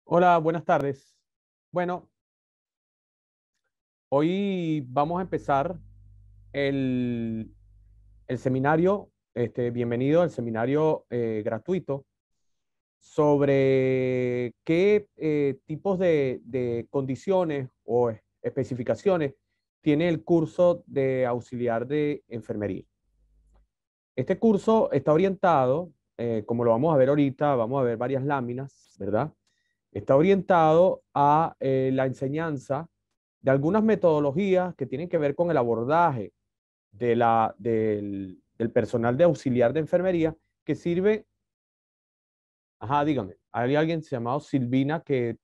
Hola, buenas tardes. Bueno, hoy vamos a empezar el, el seminario. Bienvenido al seminario gratuito sobre qué tipos de condiciones o especificaciones tiene el curso de auxiliar de enfermería. Este curso está orientado, como lo vamos a ver ahorita, vamos a ver varias láminas, ¿verdad? Está orientado a la enseñanza de algunas metodologías que tienen que ver con el abordaje del personal de auxiliar de enfermería que sirve. Ajá, dígame, ¿hay alguien llamado Silvina que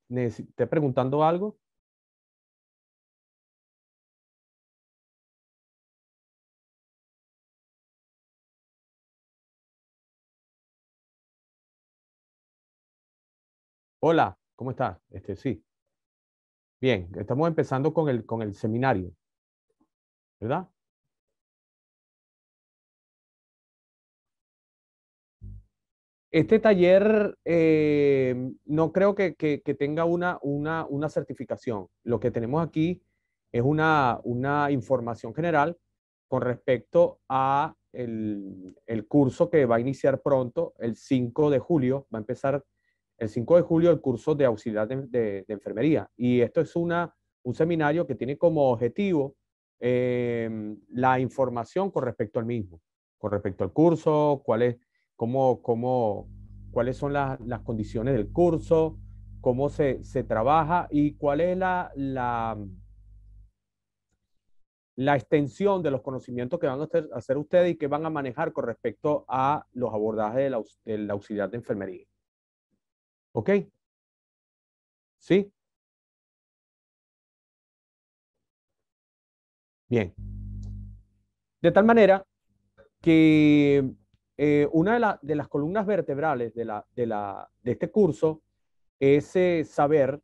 esté preguntando algo? Hola, ¿cómo estás? Sí, bien, estamos empezando con el seminario, ¿verdad? Este taller no creo que tenga una certificación. Lo que tenemos aquí es una información general con respecto a el curso que va a iniciar pronto, el 5 de julio. Va a empezar el 5 de julio el curso de auxiliar de enfermería. Y esto es un seminario que tiene como objetivo la información con respecto al mismo, con respecto al curso, cuáles son las condiciones del curso, cómo se trabaja y cuál es la extensión de los conocimientos que van a hacer ustedes y que van a manejar con respecto a los abordajes del auxiliar de enfermería. ¿Ok? ¿Sí? Bien. De tal manera que una de las columnas vertebrales de este curso es saber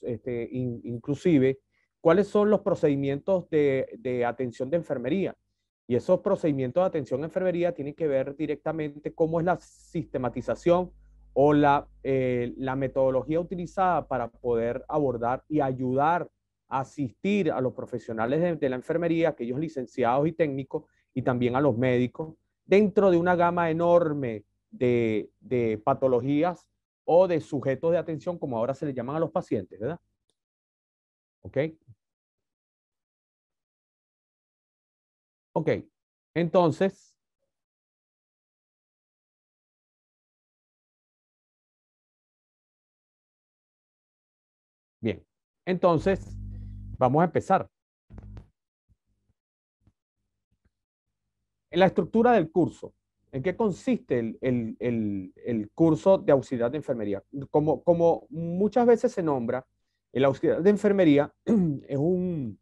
inclusive, cuáles son los procedimientos de atención de enfermería. Y esos procedimientos de atención de enfermería tienen que ver directamente cómo es la sistematización o la metodología utilizada para poder abordar y ayudar a asistir a los profesionales de la enfermería, aquellos licenciados y técnicos, y también a los médicos, dentro de una gama enorme de patologías o de sujetos de atención, como ahora se le llaman a los pacientes, ¿verdad? ¿Ok? Ok. Entonces, bien. Entonces, vamos a empezar. En la estructura del curso, ¿en qué consiste el curso de auxiliar de enfermería? Como muchas veces se nombra, el auxiliar de enfermería es un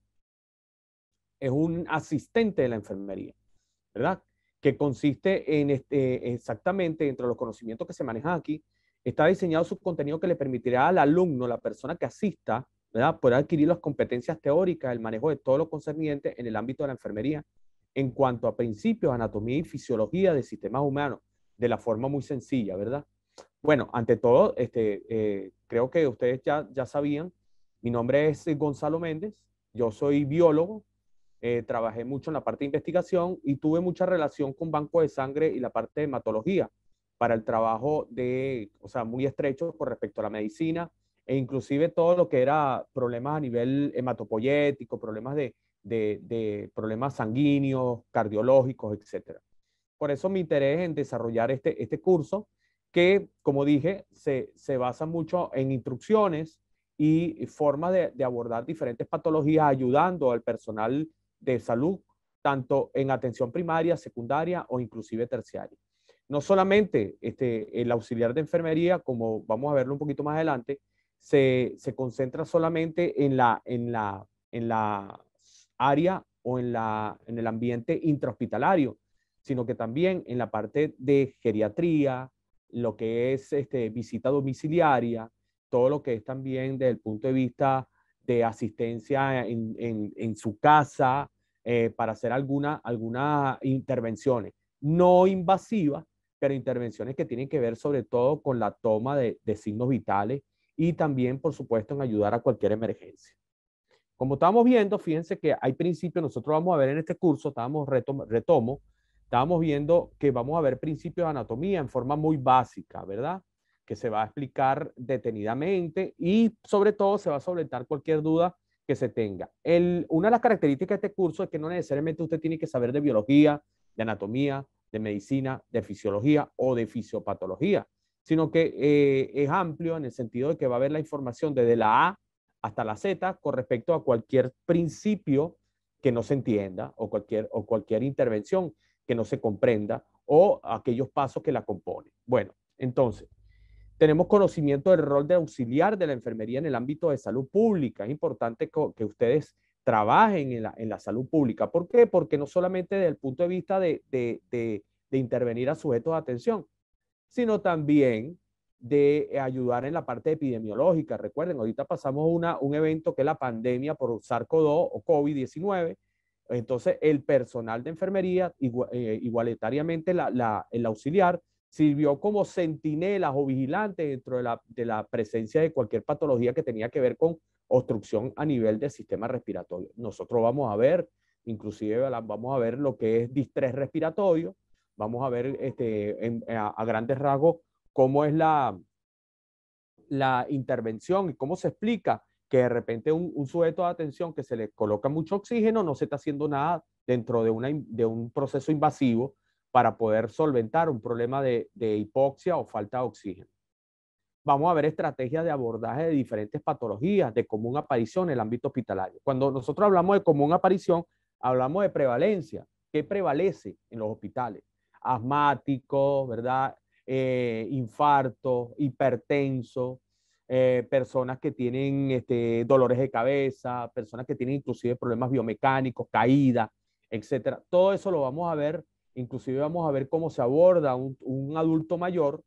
asistente de la enfermería, ¿verdad? Que consiste en exactamente entre los conocimientos que se manejan aquí, está diseñado su contenido que le permitirá al alumno, la persona que asista, ¿verdad? Poder adquirir las competencias teóricas, el manejo de todo lo concerniente en el ámbito de la enfermería, en cuanto a principios, anatomía y fisiología de sistemas humanos, de la forma muy sencilla, ¿verdad? Bueno, ante todo, creo que ustedes ya sabían, mi nombre es Gonzalo Méndez, yo soy biólogo, trabajé mucho en la parte de investigación y tuve mucha relación con banco de sangre y la parte de hematología para el trabajo o sea, muy estrecho con respecto a la medicina e inclusive todo lo que era problemas a nivel hematopoyético, problemas de problemas sanguíneos, cardiológicos, etcétera. Por eso mi interés en desarrollar este curso que, como dije, se basa mucho en instrucciones y formas de abordar diferentes patologías, ayudando al personal de salud, tanto en atención primaria, secundaria o inclusive terciaria. No solamente el auxiliar de enfermería, como vamos a verlo un poquito más adelante, se concentra solamente en la área o en el ambiente intrahospitalario, sino que también en la parte de geriatría, lo que es visita domiciliaria, todo lo que es también desde el punto de vista de asistencia en su casa para hacer algunas intervenciones no invasivas, pero intervenciones que tienen que ver sobre todo con la toma de signos vitales y también, por supuesto, en ayudar a cualquier emergencia. Como estábamos viendo, fíjense que hay principios, nosotros vamos a ver en este curso, estábamos viendo que vamos a ver principios de anatomía en forma muy básica, ¿verdad? Que se va a explicar detenidamente y sobre todo se va a solventar cualquier duda que se tenga. Una de las características de este curso es que no necesariamente usted tiene que saber de biología, de anatomía, de medicina, de fisiología o de fisiopatología, sino que es amplio en el sentido de que va a haber la información desde la A hasta la Z con respecto a cualquier principio que no se entienda o cualquier intervención que no se comprenda o aquellos pasos que la componen. Bueno, entonces, tenemos conocimiento del rol de auxiliar de la enfermería en el ámbito de salud pública. Es importante que ustedes trabajen en la salud pública. ¿Por qué? Porque no solamente desde el punto de vista de intervenir a sujetos de atención, sino también de ayudar en la parte epidemiológica. Recuerden, ahorita pasamos un evento que es la pandemia por SARS-CoV-2 o COVID-19. Entonces, el personal de enfermería, igualitariamente el auxiliar, sirvió como centinelas o vigilantes dentro de la presencia de cualquier patología que tenía que ver con obstrucción a nivel del sistema respiratorio. Nosotros vamos a ver, inclusive vamos a ver lo que es distrés respiratorio, vamos a ver a grandes rasgos cómo es la intervención y cómo se explica que de repente un sujeto de atención que se le coloca mucho oxígeno no se está haciendo nada dentro de un proceso invasivo para poder solventar un problema de hipoxia o falta de oxígeno. Vamos a ver estrategias de abordaje de diferentes patologías de común aparición en el ámbito hospitalario. Cuando nosotros hablamos de común aparición, hablamos de prevalencia. ¿Qué prevalece en los hospitales? Asmáticos, ¿verdad? Infarto, hipertenso, personas que tienen dolores de cabeza, personas que tienen inclusive problemas biomecánicos, caída, etcétera. Todo eso lo vamos a ver, inclusive vamos a ver cómo se aborda un adulto mayor,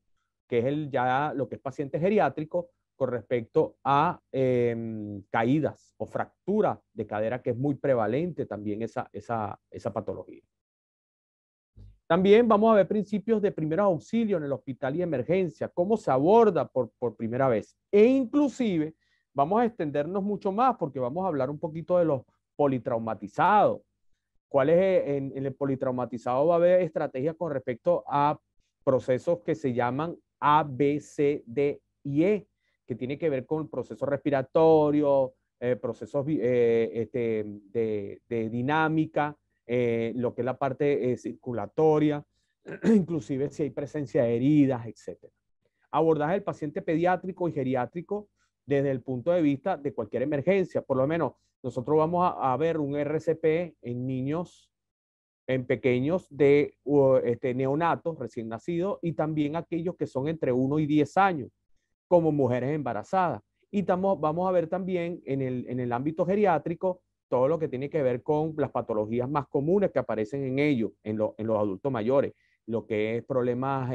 que es ya lo que es paciente geriátrico, con respecto a caídas o fractura de cadera, que es muy prevalente también esa patología. También vamos a ver principios de primeros auxilios en el hospital y emergencia, cómo se aborda por primera vez. E inclusive vamos a extendernos mucho más porque vamos a hablar un poquito de los politraumatizados. ¿Cuál es en el politraumatizado? Va a haber estrategias con respecto a procesos que se llaman A, B, C, D y E, que tiene que ver con el proceso respiratorio, procesos de dinámica, lo que es la parte circulatoria, inclusive si hay presencia de heridas, etc. Abordaje del paciente pediátrico y geriátrico desde el punto de vista de cualquier emergencia. Por lo menos nosotros vamos a ver un RCP en niños, en pequeños de neonatos recién nacidos y también aquellos que son entre 1 y 10 años, como mujeres embarazadas. Y vamos a ver también en el ámbito geriátrico todo lo que tiene que ver con las patologías más comunes que aparecen en ellos, en los adultos mayores, lo que es problemas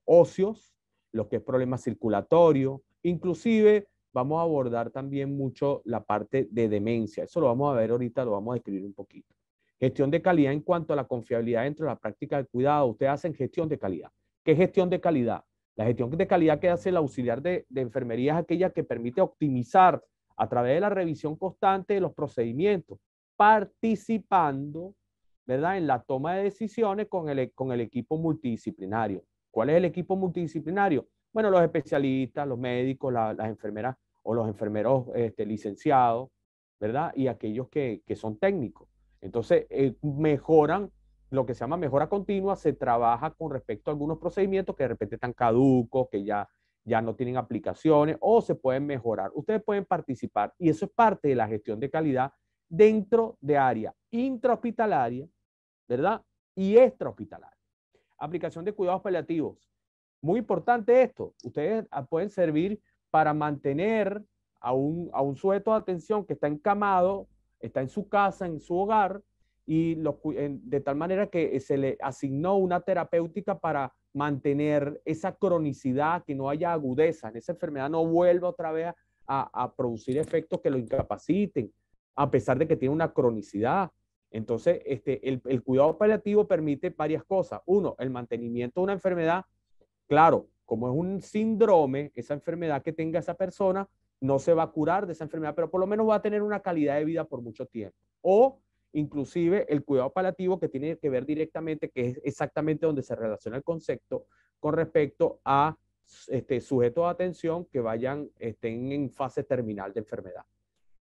óseos, lo que es problemas circulatorios, inclusive vamos a abordar también mucho la parte de demencia. Eso lo vamos a ver ahorita, lo vamos a describir un poquito. Gestión de calidad en cuanto a la confiabilidad dentro de la práctica del cuidado. Ustedes hacen gestión de calidad. ¿Qué es gestión de calidad? La gestión de calidad que hace el auxiliar de enfermería es aquella que permite optimizar a través de la revisión constante de los procedimientos, participando, ¿verdad?, en la toma de decisiones con el equipo multidisciplinario. ¿Cuál es el equipo multidisciplinario? Bueno, los especialistas, los médicos, las enfermeras o los enfermeros licenciados, ¿verdad? Y aquellos que son técnicos. Entonces, mejoran lo que se llama mejora continua, se trabaja con respecto a algunos procedimientos que de repente están caducos, que ya no tienen aplicaciones o se pueden mejorar. Ustedes pueden participar y eso es parte de la gestión de calidad dentro de área intrahospitalaria, ¿verdad? Y extrahospitalaria. Aplicación de cuidados paliativos. Muy importante esto. Ustedes pueden servir para mantener a un sujeto de atención que está encamado, está en su casa, en su hogar, y de tal manera que se le asignó una terapéutica para mantener esa cronicidad, que no haya agudeza, en esa enfermedad no vuelva otra vez a producir efectos que lo incapaciten, a pesar de que tiene una cronicidad. Entonces, el cuidado paliativo permite varias cosas. Uno, el mantenimiento de una enfermedad. Claro, como es un síndrome, esa enfermedad que tenga esa persona no se va a curar de esa enfermedad, pero por lo menos va a tener una calidad de vida por mucho tiempo. O inclusive el cuidado paliativo que tiene que ver directamente, que es exactamente donde se relaciona el concepto con respecto a sujetos de atención que estén en fase terminal de enfermedad.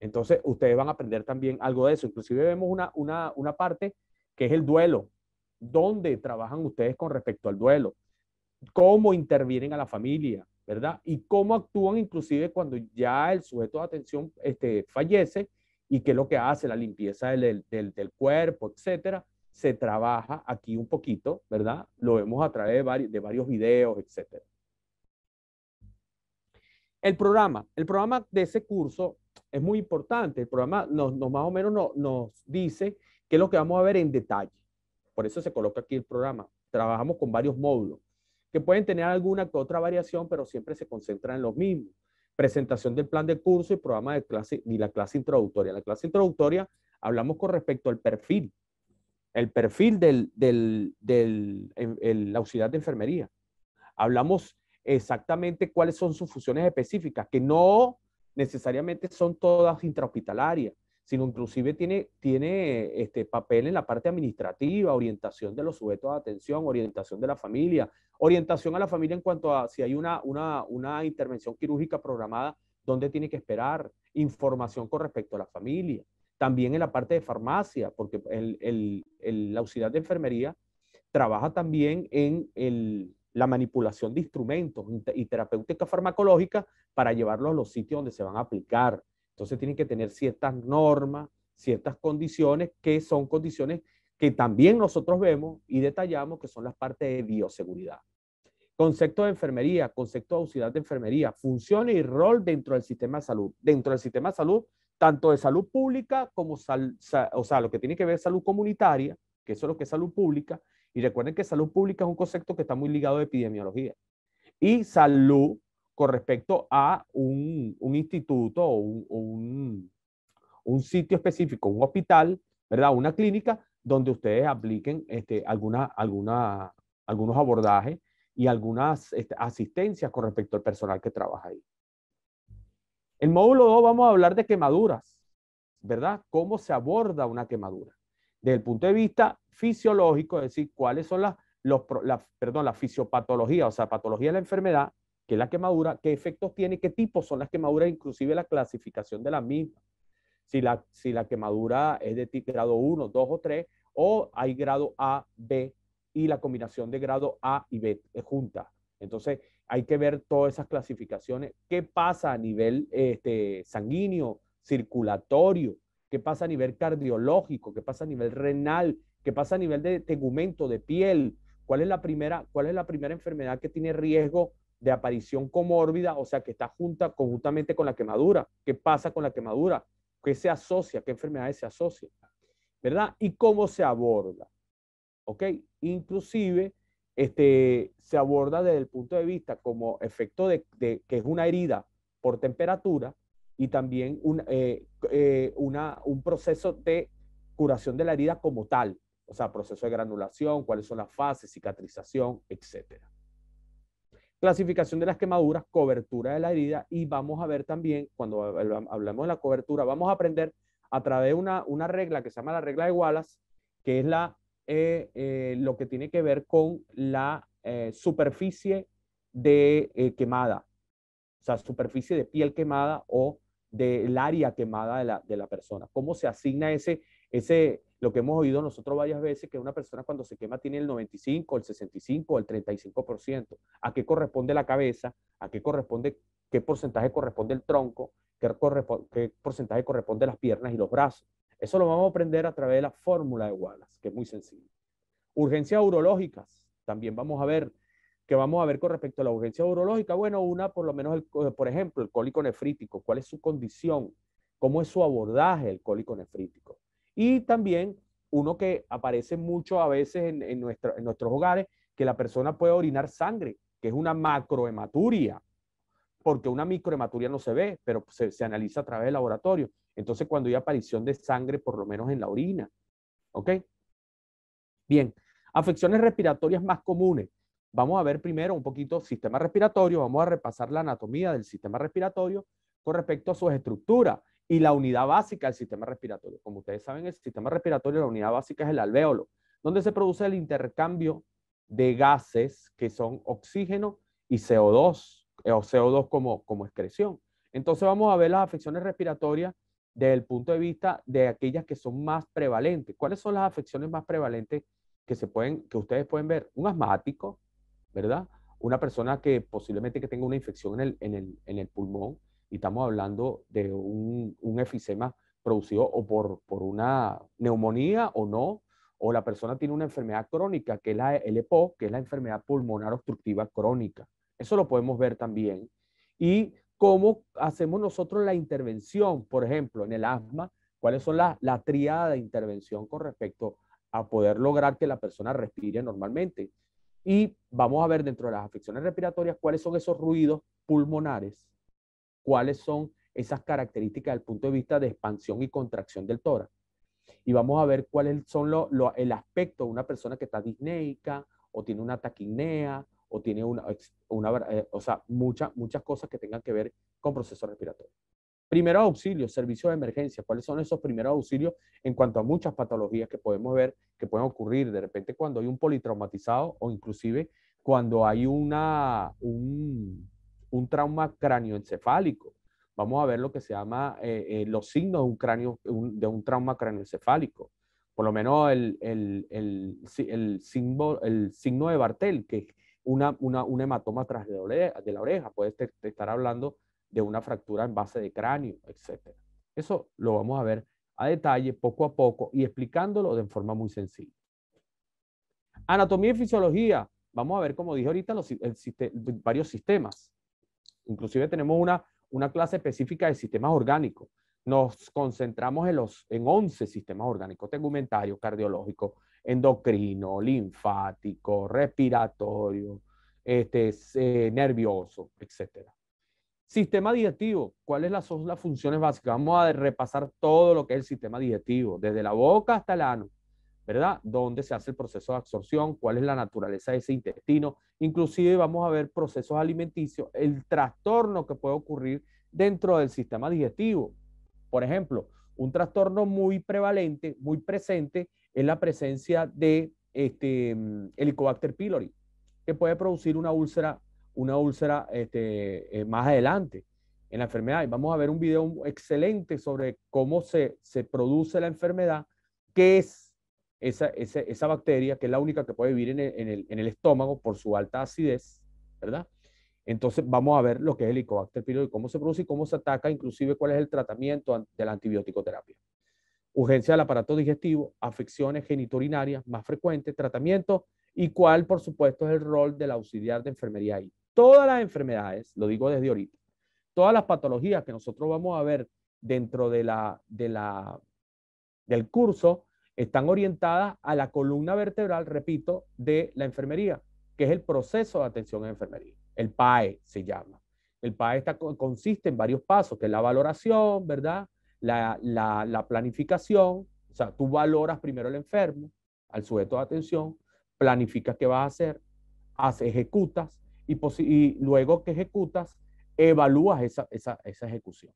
Entonces, ustedes van a aprender también algo de eso. Inclusive vemos una parte que es el duelo. ¿Dónde trabajan ustedes con respecto al duelo? ¿Cómo intervienen a la familia? ¿Verdad? Y cómo actúan inclusive cuando ya el sujeto de atención fallece y qué es lo que hace, la limpieza del cuerpo, etcétera. Se trabaja aquí un poquito, ¿verdad? Lo vemos a través de varios videos, etcétera. El programa de ese curso es muy importante. El programa más o menos nos dice qué es lo que vamos a ver en detalle. Por eso se coloca aquí el programa. Trabajamos con varios módulos que pueden tener alguna que otra variación, pero siempre se concentran en los mismos. Presentación del plan de curso y programa de clase y la clase introductoria. En la clase introductoria hablamos con respecto al perfil, el perfil del auxiliar de enfermería. Hablamos exactamente cuáles son sus funciones específicas, que no necesariamente son todas intrahospitalarias, sino inclusive tiene papel en la parte administrativa, orientación de los sujetos de atención, orientación de la familia, orientación a la familia en cuanto a si hay una intervención quirúrgica programada, dónde tiene que esperar, información con respecto a la familia. También en la parte de farmacia, porque el auxiliar de enfermería trabaja también en la manipulación de instrumentos y terapéutica farmacológica para llevarlos a los sitios donde se van a aplicar. Entonces tienen que tener ciertas normas, ciertas condiciones que son condiciones que también nosotros vemos y detallamos, que son las partes de bioseguridad. Concepto de enfermería, concepto de auxiliar de enfermería, funciones y rol dentro del sistema de salud. Dentro del sistema de salud, tanto de salud pública como, o sea, lo que tiene que ver salud comunitaria, que eso es lo que es salud pública. Y recuerden que salud pública es un concepto que está muy ligado a epidemiología. Y salud con respecto a un instituto o un sitio específico, un hospital, ¿verdad? Una clínica donde ustedes apliquen algunos abordajes y algunas asistencias con respecto al personal que trabaja ahí. En módulo 2 vamos a hablar de quemaduras, ¿verdad? ¿Cómo se aborda una quemadura? Desde el punto de vista fisiológico, es decir, cuáles son la fisiopatología, o sea, patología de la enfermedad, que es la quemadura, qué efectos tiene, qué tipos son las quemaduras, inclusive la clasificación de las mismas. Si la quemadura es de grado 1, 2 o 3, o hay grado A, B, y la combinación de grado A y B es junta. Entonces, hay que ver todas esas clasificaciones. ¿Qué pasa a nivel sanguíneo, circulatorio? ¿Qué pasa a nivel cardiológico? ¿Qué pasa a nivel renal? ¿Qué pasa a nivel de tegumento, de piel? ¿Cuál es la primera enfermedad que tiene riesgo de aparición comórbida? O sea, que está conjuntamente con la quemadura. ¿Qué pasa con la quemadura? ¿Qué se asocia? ¿Qué enfermedades se asocian? ¿Verdad? ¿Y cómo se aborda? ¿Ok? Inclusive, se aborda desde el punto de vista como efecto de que es una herida por temperatura y también un proceso de curación de la herida como tal. O sea, proceso de granulación, cuáles son las fases, cicatrización, etcétera. Clasificación de las quemaduras, cobertura de la herida, y vamos a ver también, cuando hablamos de la cobertura, vamos a aprender a través de una regla que se llama la regla de Wallace, que es lo que tiene que ver con la superficie de quemada, o sea, superficie de piel quemada o del área quemada de la persona. ¿Cómo se asigna lo que hemos oído nosotros varias veces, que una persona cuando se quema tiene el 95, el 65, el 35%? ¿A qué corresponde la cabeza? ¿A qué corresponde, qué porcentaje corresponde el tronco? ¿Qué porcentaje corresponde las piernas y los brazos? Eso lo vamos a aprender a través de la fórmula de Wallace, que es muy sencilla. Urgencias urológicas, también vamos a ver. ¿Qué vamos a ver con respecto a la urgencia urológica? Bueno, por lo menos, por ejemplo, el cólico nefrítico. ¿Cuál es su condición? ¿Cómo es su abordaje el cólico nefrítico? Y también uno que aparece mucho a veces en nuestros hogares, que la persona puede orinar sangre, que es una macrohematuria, porque una microhematuria no se ve, pero se analiza a través del laboratorio. Entonces, cuando hay aparición de sangre, por lo menos en la orina, ¿Ok? Bien, afecciones respiratorias más comunes. Vamos a ver primero un poquito sistema respiratorio, vamos a repasar la anatomía del sistema respiratorio con respecto a sus estructuras y la unidad básica del sistema respiratorio. Como ustedes saben, el sistema respiratorio, la unidad básica es el alvéolo, donde se produce el intercambio de gases que son oxígeno y CO2, o CO2 como excreción. Entonces vamos a ver las afecciones respiratorias desde el punto de vista de aquellas que son más prevalentes. ¿Cuáles son las afecciones más prevalentes que ustedes pueden ver? Un asmático, ¿verdad? Una persona que posiblemente que tenga una infección en el pulmón, y estamos hablando de un efisema producido o por una neumonía o no, o la persona tiene una enfermedad crónica, que es el EPOC, que es la enfermedad pulmonar obstructiva crónica. Eso lo podemos ver también. Y cómo hacemos nosotros la intervención, por ejemplo, en el asma, cuáles son la tríada de intervención con respecto a poder lograr que la persona respire normalmente. Y vamos a ver dentro de las afecciones respiratorias cuáles son esos ruidos pulmonares, cuáles son esas características desde el punto de vista de expansión y contracción del tórax. Y vamos a ver cuáles son el aspecto de una persona que está disneica o tiene una taquipnea o tiene o sea, muchas cosas que tengan que ver con procesos respiratorios. Primeros auxilios, servicios de emergencia. ¿Cuáles son esos primeros auxilios en cuanto a muchas patologías que podemos ver que pueden ocurrir de repente cuando hay un politraumatizado o inclusive cuando hay un trauma cráneoencefálico? Vamos a ver lo que se llama los signos de un trauma cráneoencefálico. Por lo menos el signo de Bartel, que es un hematoma tras de la oreja. Puede estar hablando de una fractura en base de cráneo, etc. Eso lo vamos a ver a detalle, poco a poco, y explicándolo de forma muy sencilla. Anatomía y fisiología. Vamos a ver, como dije ahorita, varios sistemas. Inclusive tenemos una clase específica de sistemas orgánicos. Nos concentramos en 11 sistemas orgánicos: tegumentario, cardiológico, endocrino, linfático, respiratorio, nervioso, etc. Sistema digestivo. ¿Cuáles son las funciones básicas? Vamos a repasar todo lo que es el sistema digestivo, desde la boca hasta el ano, ¿verdad? ¿Dónde se hace el proceso de absorción? ¿Cuál es la naturaleza de ese intestino? Inclusive vamos a ver procesos alimenticios, el trastorno que puede ocurrir dentro del sistema digestivo. Por ejemplo, un trastorno muy prevalente, muy presente, es la presencia de Helicobacter pylori, que puede producir una úlcera más adelante en la enfermedad. Y vamos a ver un video excelente sobre cómo se produce la enfermedad, qué es esa bacteria, que es la única que puede vivir en el estómago por su alta acidez, ¿verdad? Entonces vamos a ver lo que es el Helicobacter pylori, cómo se produce y cómo se ataca, inclusive cuál es el tratamiento de la antibiótico-terapia. Urgencia del aparato digestivo, afecciones genitourinarias más frecuentes, tratamiento y cuál, por supuesto, es el rol del auxiliar de enfermería ahí. Todas las enfermedades, lo digo desde ahorita, todas las patologías que nosotros vamos a ver dentro del curso están orientadas a la columna vertebral, repito, de la enfermería, que es el proceso de atención en enfermería. El PAE se llama. El PAE consiste en varios pasos, que es la valoración, ¿verdad? La planificación, o sea, tú valoras primero al enfermo, al sujeto de atención, planificas qué vas a hacer, ejecutas, y luego que ejecutas, evalúas esa ejecución.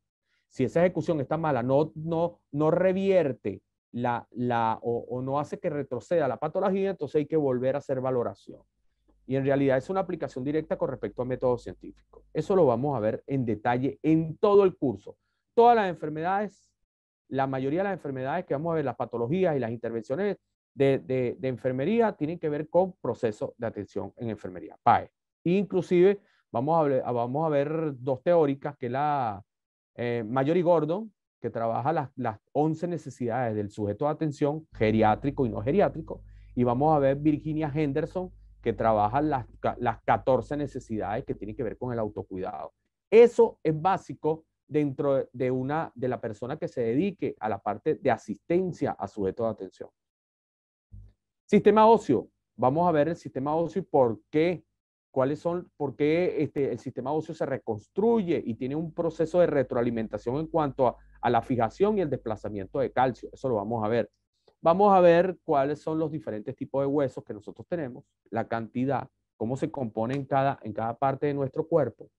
Si esa ejecución está mala, no revierte o no hace que retroceda la patología, entonces hay que volver a hacer valoración. Y en realidad es una aplicación directa con respecto a métodos científicos. Eso lo vamos a ver en detalle en todo el curso. Todas las enfermedades, la mayoría de las enfermedades que vamos a ver, las patologías y las intervenciones de enfermería tienen que ver con procesos de atención en enfermería, PAE. Inclusive vamos a ver dos teóricas, que es la Mayor y Gordon, que trabaja las 11 necesidades del sujeto de atención, geriátrico y no geriátrico, y vamos a ver Virginia Henderson, que trabaja las 14 necesidades que tienen que ver con el autocuidado. Eso es básico dentro de la persona que se dedique a la parte de asistencia a sujetos de atención. Sistema óseo. Vamos a ver el sistema óseo y por qué. ¿Por qué el sistema óseo se reconstruye y tiene un proceso de retroalimentación en cuanto a la fijación y el desplazamiento de calcio? Eso lo vamos a ver. vamos a ver cuáles son los diferentes tipos de huesos que nosotros tenemos, la cantidad, cómo se compone en cada parte de nuestro cuerpo,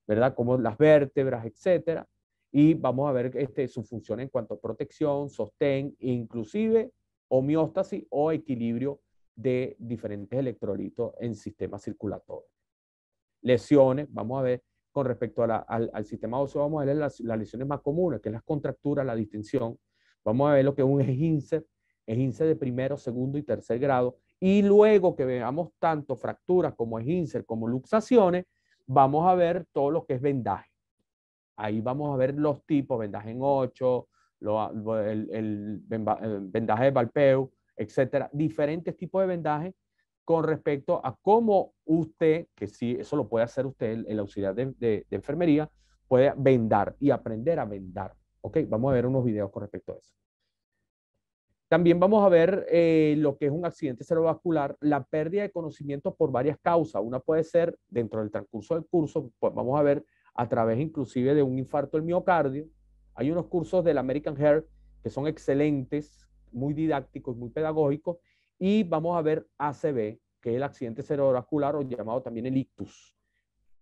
¿verdad? Como las vértebras, etcétera. Y vamos a ver su función en cuanto a protección, sostén, inclusive homeostasis o equilibrio de diferentes electrolitos en sistema circulatorio. Lesiones, vamos a ver con respecto a al sistema óseo, vamos a ver las lesiones más comunes, que es las contracturas, la distensión. Vamos a ver lo que es un esguince de primero, segundo y tercer grado. Y luego que veamos tanto fracturas como esguinces, como luxaciones, vamos a ver todo lo que es vendaje. Ahí vamos a ver los tipos, vendaje en 8, el vendaje de Valpeu, etcétera. Diferentes tipos de vendaje con respecto a cómo usted, que sí, eso lo puede hacer usted, el auxiliar de enfermería, puede vendar y aprender a vendar. ¿Ok? Vamos a ver unos videos con respecto a eso. También vamos a ver lo que es un accidente cerebrovascular, la pérdida de conocimiento por varias causas. Una puede ser dentro del transcurso del curso, pues vamos a ver a través inclusive de un infarto del miocardio. Hay unos cursos del American Heart que son excelentes, muy didácticos, muy pedagógicos, y vamos a ver ACV, que es el accidente cerebrovascular o llamado también el ictus.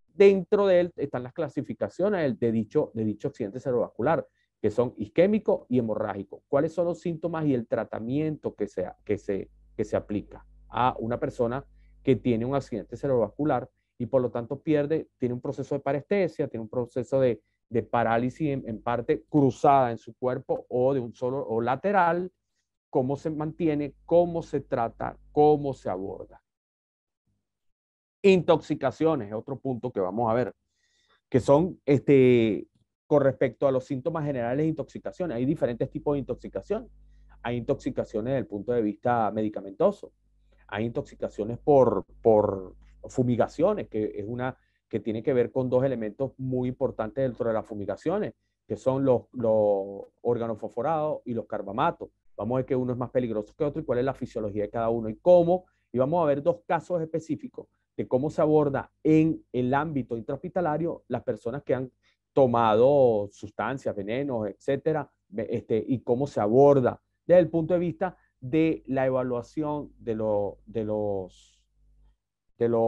Dentro de él están las clasificaciones de dicho accidente cerebrovascular, que son isquémico y hemorrágico. ¿Cuáles son los síntomas y el tratamiento que se aplica a una persona que tiene un accidente cerebrovascular y por lo tanto tiene un proceso de parestesia, tiene un proceso de parálisis en parte cruzada en su cuerpo o de un solo o lateral? ¿Cómo se mantiene? ¿Cómo se trata? ¿Cómo se aborda? Intoxicaciones es otro punto que vamos a ver, que son con respecto a los síntomas generales de intoxicaciones. Hay diferentes tipos de intoxicación. Hay intoxicaciones desde el punto de vista medicamentoso. Hay intoxicaciones por fumigaciones, que es una que tiene que ver con dos elementos muy importantes dentro de las fumigaciones, que son los organofosforados y los carbamatos. Vamos a ver que uno es más peligroso que otro y cuál es la fisiología de cada uno y cómo. Y vamos a ver dos casos específicos de cómo se aborda en el ámbito intrahospitalario las personas que han tomado sustancias, venenos, etcétera, y cómo se aborda desde el punto de vista de la evaluación de los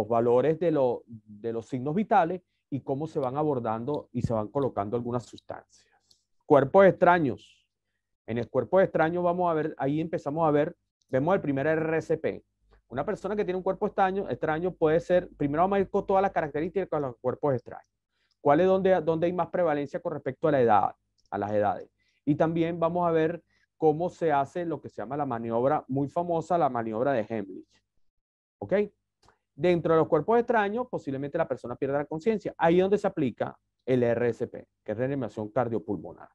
valores de los signos vitales y cómo se van abordando y se van colocando algunas sustancias. Cuerpos extraños. En el cuerpo extraño vamos a ver, ahí empezamos a ver, vemos el primer RCP. Una persona que tiene un cuerpo extraño puede ser, primero vamos a ir con todas las características de los cuerpos extraños. ¿Cuál es donde hay más prevalencia con respecto a la edad, a las edades? Y también vamos a ver cómo se hace lo que se llama la maniobra muy famosa, la maniobra de Heimlich. ¿Ok? Dentro de los cuerpos extraños, posiblemente la persona pierda la conciencia. Ahí es donde se aplica el RSP, que es reanimación cardiopulmonar.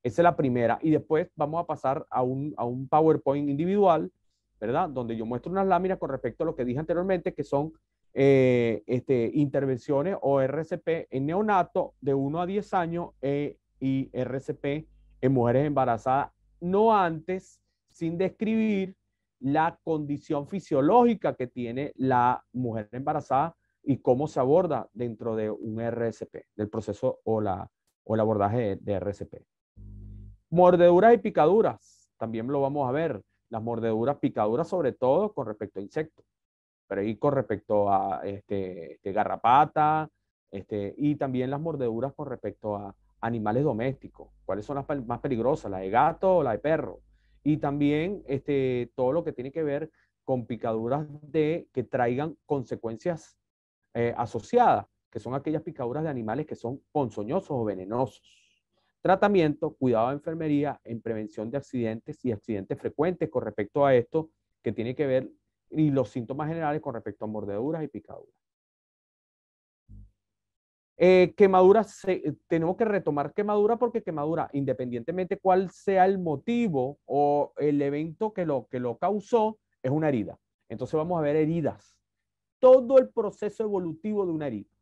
Esa es la primera. Y después vamos a pasar a un PowerPoint individual, ¿verdad? Donde yo muestro unas láminas con respecto a lo que dije anteriormente, que son intervenciones o RCP en neonato de 1 a 10 años y RCP en mujeres embarazadas, no antes, sin describir la condición fisiológica que tiene la mujer embarazada y cómo se aborda dentro de un RCP, del proceso o el abordaje de RCP. Mordeduras y picaduras, también lo vamos a ver. Las mordeduras, picaduras, sobre todo con respecto a insectos, pero ahí con respecto a garrapata, y también las mordeduras con respecto a animales domésticos. ¿Cuáles son las más peligrosas? ¿La de gato o la de perro? Y también todo lo que tiene que ver con picaduras que traigan consecuencias asociadas, que son aquellas picaduras de animales que son ponzoñosos o venenosos. Tratamiento, cuidado de enfermería en prevención de accidentes y accidentes frecuentes con respecto a esto, que tiene que ver, y los síntomas generales con respecto a mordeduras y picaduras. Quemaduras, tenemos que retomar quemadura porque quemadura, independientemente cuál sea el motivo o el evento que lo causó, es una herida. Entonces vamos a ver heridas. Todo el proceso evolutivo de una herida.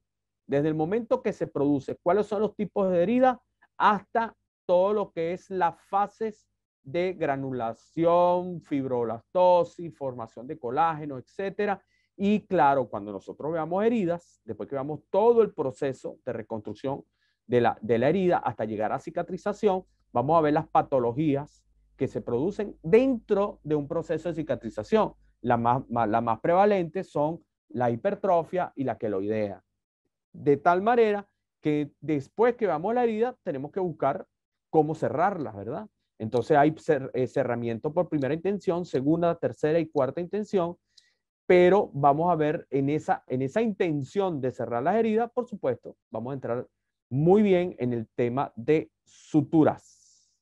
Desde el momento que se produce, cuáles son los tipos de herida, hasta todo lo que es las fases de granulación, fibroblastosis, formación de colágeno, etcétera. Y claro, cuando nosotros veamos heridas, después que veamos todo el proceso de reconstrucción de la herida hasta llegar a cicatrización, vamos a ver las patologías que se producen dentro de un proceso de cicatrización. Las más prevalentes son la hipertrofia y la queloidea. De tal manera que después que vamos a la herida, tenemos que buscar cómo cerrarla, ¿verdad? Entonces hay cerramiento por primera intención, segunda, tercera y cuarta intención, pero vamos a ver en esa intención de cerrar las heridas, por supuesto, vamos a entrar muy bien en el tema de suturas.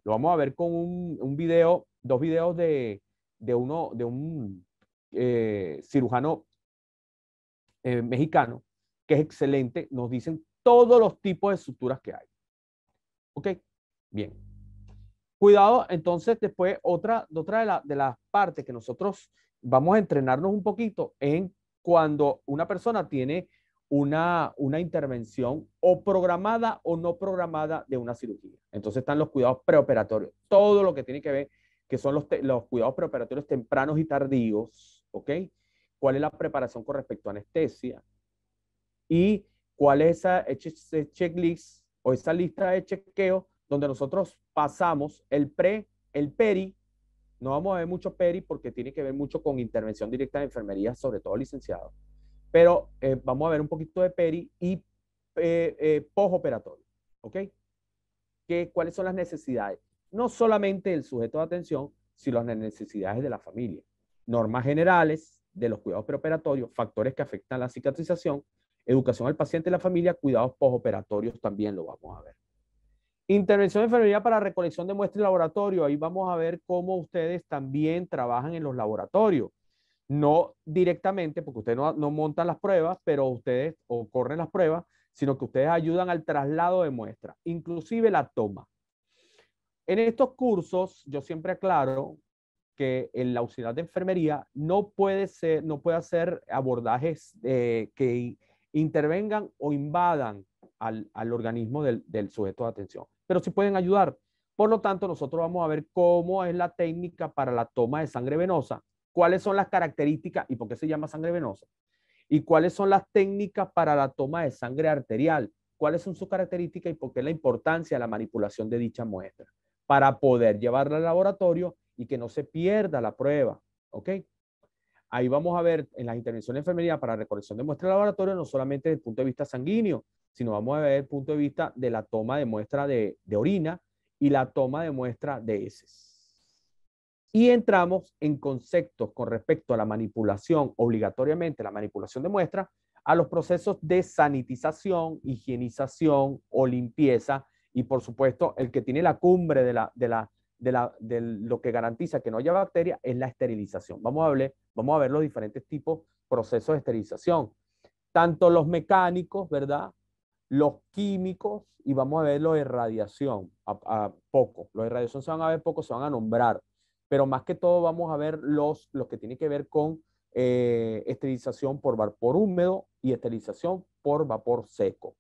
Lo vamos a ver con un video, dos videos de un cirujano mexicano, que es excelente. Nos dicen todos los tipos de suturas que hay. ¿Ok? Bien. Cuidado, entonces, después, otra de las partes que nosotros vamos a entrenarnos un poquito en cuando una persona tiene una intervención o programada o no programada de una cirugía. Entonces están los cuidados preoperatorios, todo lo que tiene que ver, que son los cuidados preoperatorios tempranos y tardíos, ¿ok? ¿Cuál es la preparación con respecto a anestesia? Y cuál es ese checklist o esa lista de chequeo donde nosotros pasamos el pre, el peri. No vamos a ver mucho peri porque tiene que ver mucho con intervención directa de enfermería, sobre todo licenciados. Pero vamos a ver un poquito de peri y postoperatorio. ¿Ok? ¿Cuáles son las necesidades? No solamente del sujeto de atención, sino las necesidades de la familia. Normas generales de los cuidados preoperatorios, factores que afectan la cicatrización, educación al paciente y la familia, cuidados postoperatorios también lo vamos a ver. Intervención de enfermería para recolección de muestras y laboratorio. Ahí vamos a ver cómo ustedes también trabajan en los laboratorios. No directamente, porque ustedes no montan las pruebas, pero ustedes o corren las pruebas, sino que ustedes ayudan al traslado de muestras, inclusive la toma. En estos cursos, yo siempre aclaro que el auxiliar de enfermería no puede hacer abordajes que intervengan o invadan al organismo del sujeto de atención, pero sí pueden ayudar. Por lo tanto, nosotros vamos a ver cómo es la técnica para la toma de sangre venosa, cuáles son las características y por qué se llama sangre venosa, y cuáles son las técnicas para la toma de sangre arterial, cuáles son sus características y por qué la importancia de la manipulación de dicha muestra, para poder llevarla al laboratorio y que no se pierda la prueba. ¿Ok? Ahí vamos a ver en las intervenciones de enfermería para recolección de muestras de laboratorio, no solamente desde el punto de vista sanguíneo, sino vamos a ver el punto de vista de la toma de muestra de orina y la toma de muestra de heces. Y entramos en conceptos con respecto a la manipulación, obligatoriamente la manipulación de muestras, a los procesos de sanitización, higienización o limpieza, y por supuesto el que tiene la cumbre de lo que garantiza que no haya bacterias es la esterilización. Vamos a ver los diferentes tipos, procesos de esterilización, tanto los mecánicos, ¿verdad? Los químicos, y vamos a ver los de radiación, a poco. Los de radiación se van a ver poco, se van a nombrar, pero más que todo vamos a ver los que tienen que ver con esterilización por vapor húmedo y esterilización por vapor seco.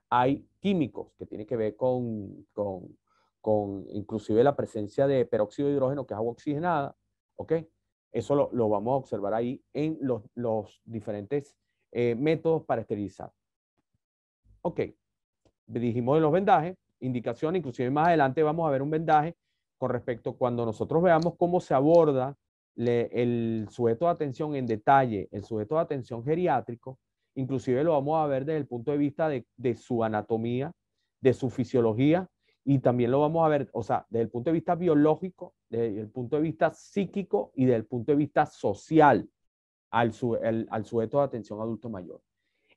Hay químicos que tienen que ver con inclusive la presencia de peróxido de hidrógeno, que es agua oxigenada, ¿ok? Eso lo vamos a observar ahí en los diferentes métodos para esterilizar. Ok, dijimos de los vendajes, indicaciones, inclusive más adelante vamos a ver un vendaje con respecto cuando nosotros veamos cómo se aborda el sujeto de atención en detalle, el sujeto de atención geriátrico, inclusive lo vamos a ver desde el punto de vista de su anatomía, de su fisiología, y también lo vamos a ver, o sea, desde el punto de vista biológico, desde el punto de vista psíquico y desde el punto de vista social al sujeto de atención adulto mayor.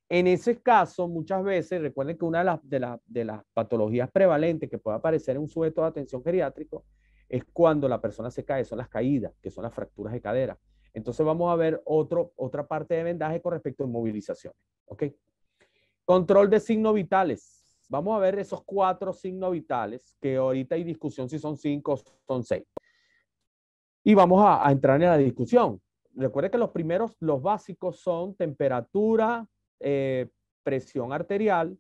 En ese caso, muchas veces, recuerden que una de las patologías prevalentes que puede aparecer en un sujeto de atención geriátrico es cuando la persona se cae, son las caídas, que son las fracturas de cadera. Entonces vamos a ver otra parte de vendaje con respecto a inmovilizaciones. ¿Ok? Control de signos vitales. Vamos a ver esos 4 signos vitales, que ahorita hay discusión si son 5 o son 6. Y vamos a entrar en la discusión. Recuerden que los básicos son temperatura, presión arterial,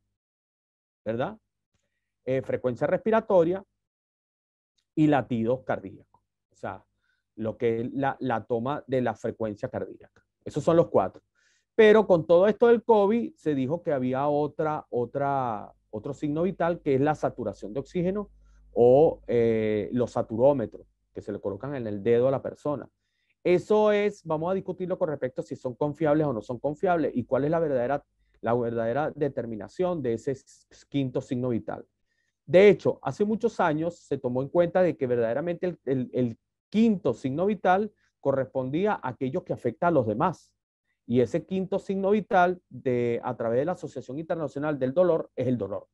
¿verdad? Frecuencia respiratoria y latidos cardíacos. O sea, lo que es la toma de la frecuencia cardíaca. Esos son los 4. Pero con todo esto del COVID se dijo que había otro signo vital, que es la saturación de oxígeno o los saturómetros que se le colocan en el dedo a la persona. Eso es, vamos a discutirlo con respecto a si son confiables o no son confiables y cuál es la verdadera determinación de ese quinto signo vital. De hecho, hace muchos años se tomó en cuenta de que verdaderamente el quinto signo vital correspondía a aquellos que afectan a los demás. Y ese quinto signo vital, a través de la Asociación Internacional del Dolor, es el dolor.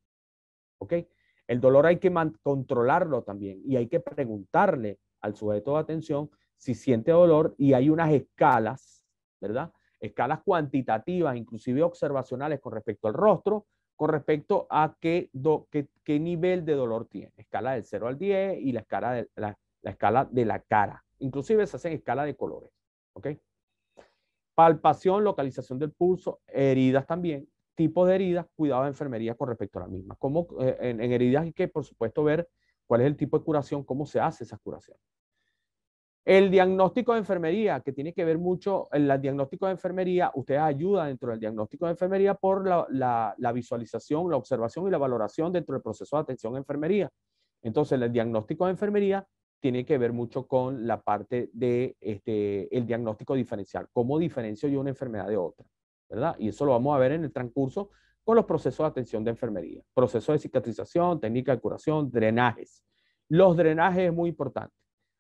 ¿Ok? El dolor hay que controlarlo también y hay que preguntarle al sujeto de atención si siente dolor y hay unas escalas, ¿verdad? Escalas cuantitativas, inclusive observacionales con respecto al rostro, con respecto a qué nivel de dolor tiene. Escala del 0 al 10 y la escala de la cara. Inclusive se hacen escala de colores. ¿Ok? Palpación, localización del pulso, heridas también, tipos de heridas, cuidado de enfermería con respecto a la misma. Como en heridas hay que, por supuesto, ver cuál es el tipo de curación, cómo se hace esa curación. El diagnóstico de enfermería, que tiene que ver mucho, el diagnóstico de enfermería, ustedes ayudan dentro del diagnóstico de enfermería por la visualización, la observación y la valoración dentro del proceso de atención a enfermería. Entonces, el diagnóstico de enfermería tiene que ver mucho con la parte de el diagnóstico diferencial. ¿Cómo diferencio yo una enfermedad de otra? ¿Verdad? Y eso lo vamos a ver en el transcurso con los procesos de atención de enfermería. Proceso de cicatrización, técnica de curación, drenajes. Los drenajes es muy importante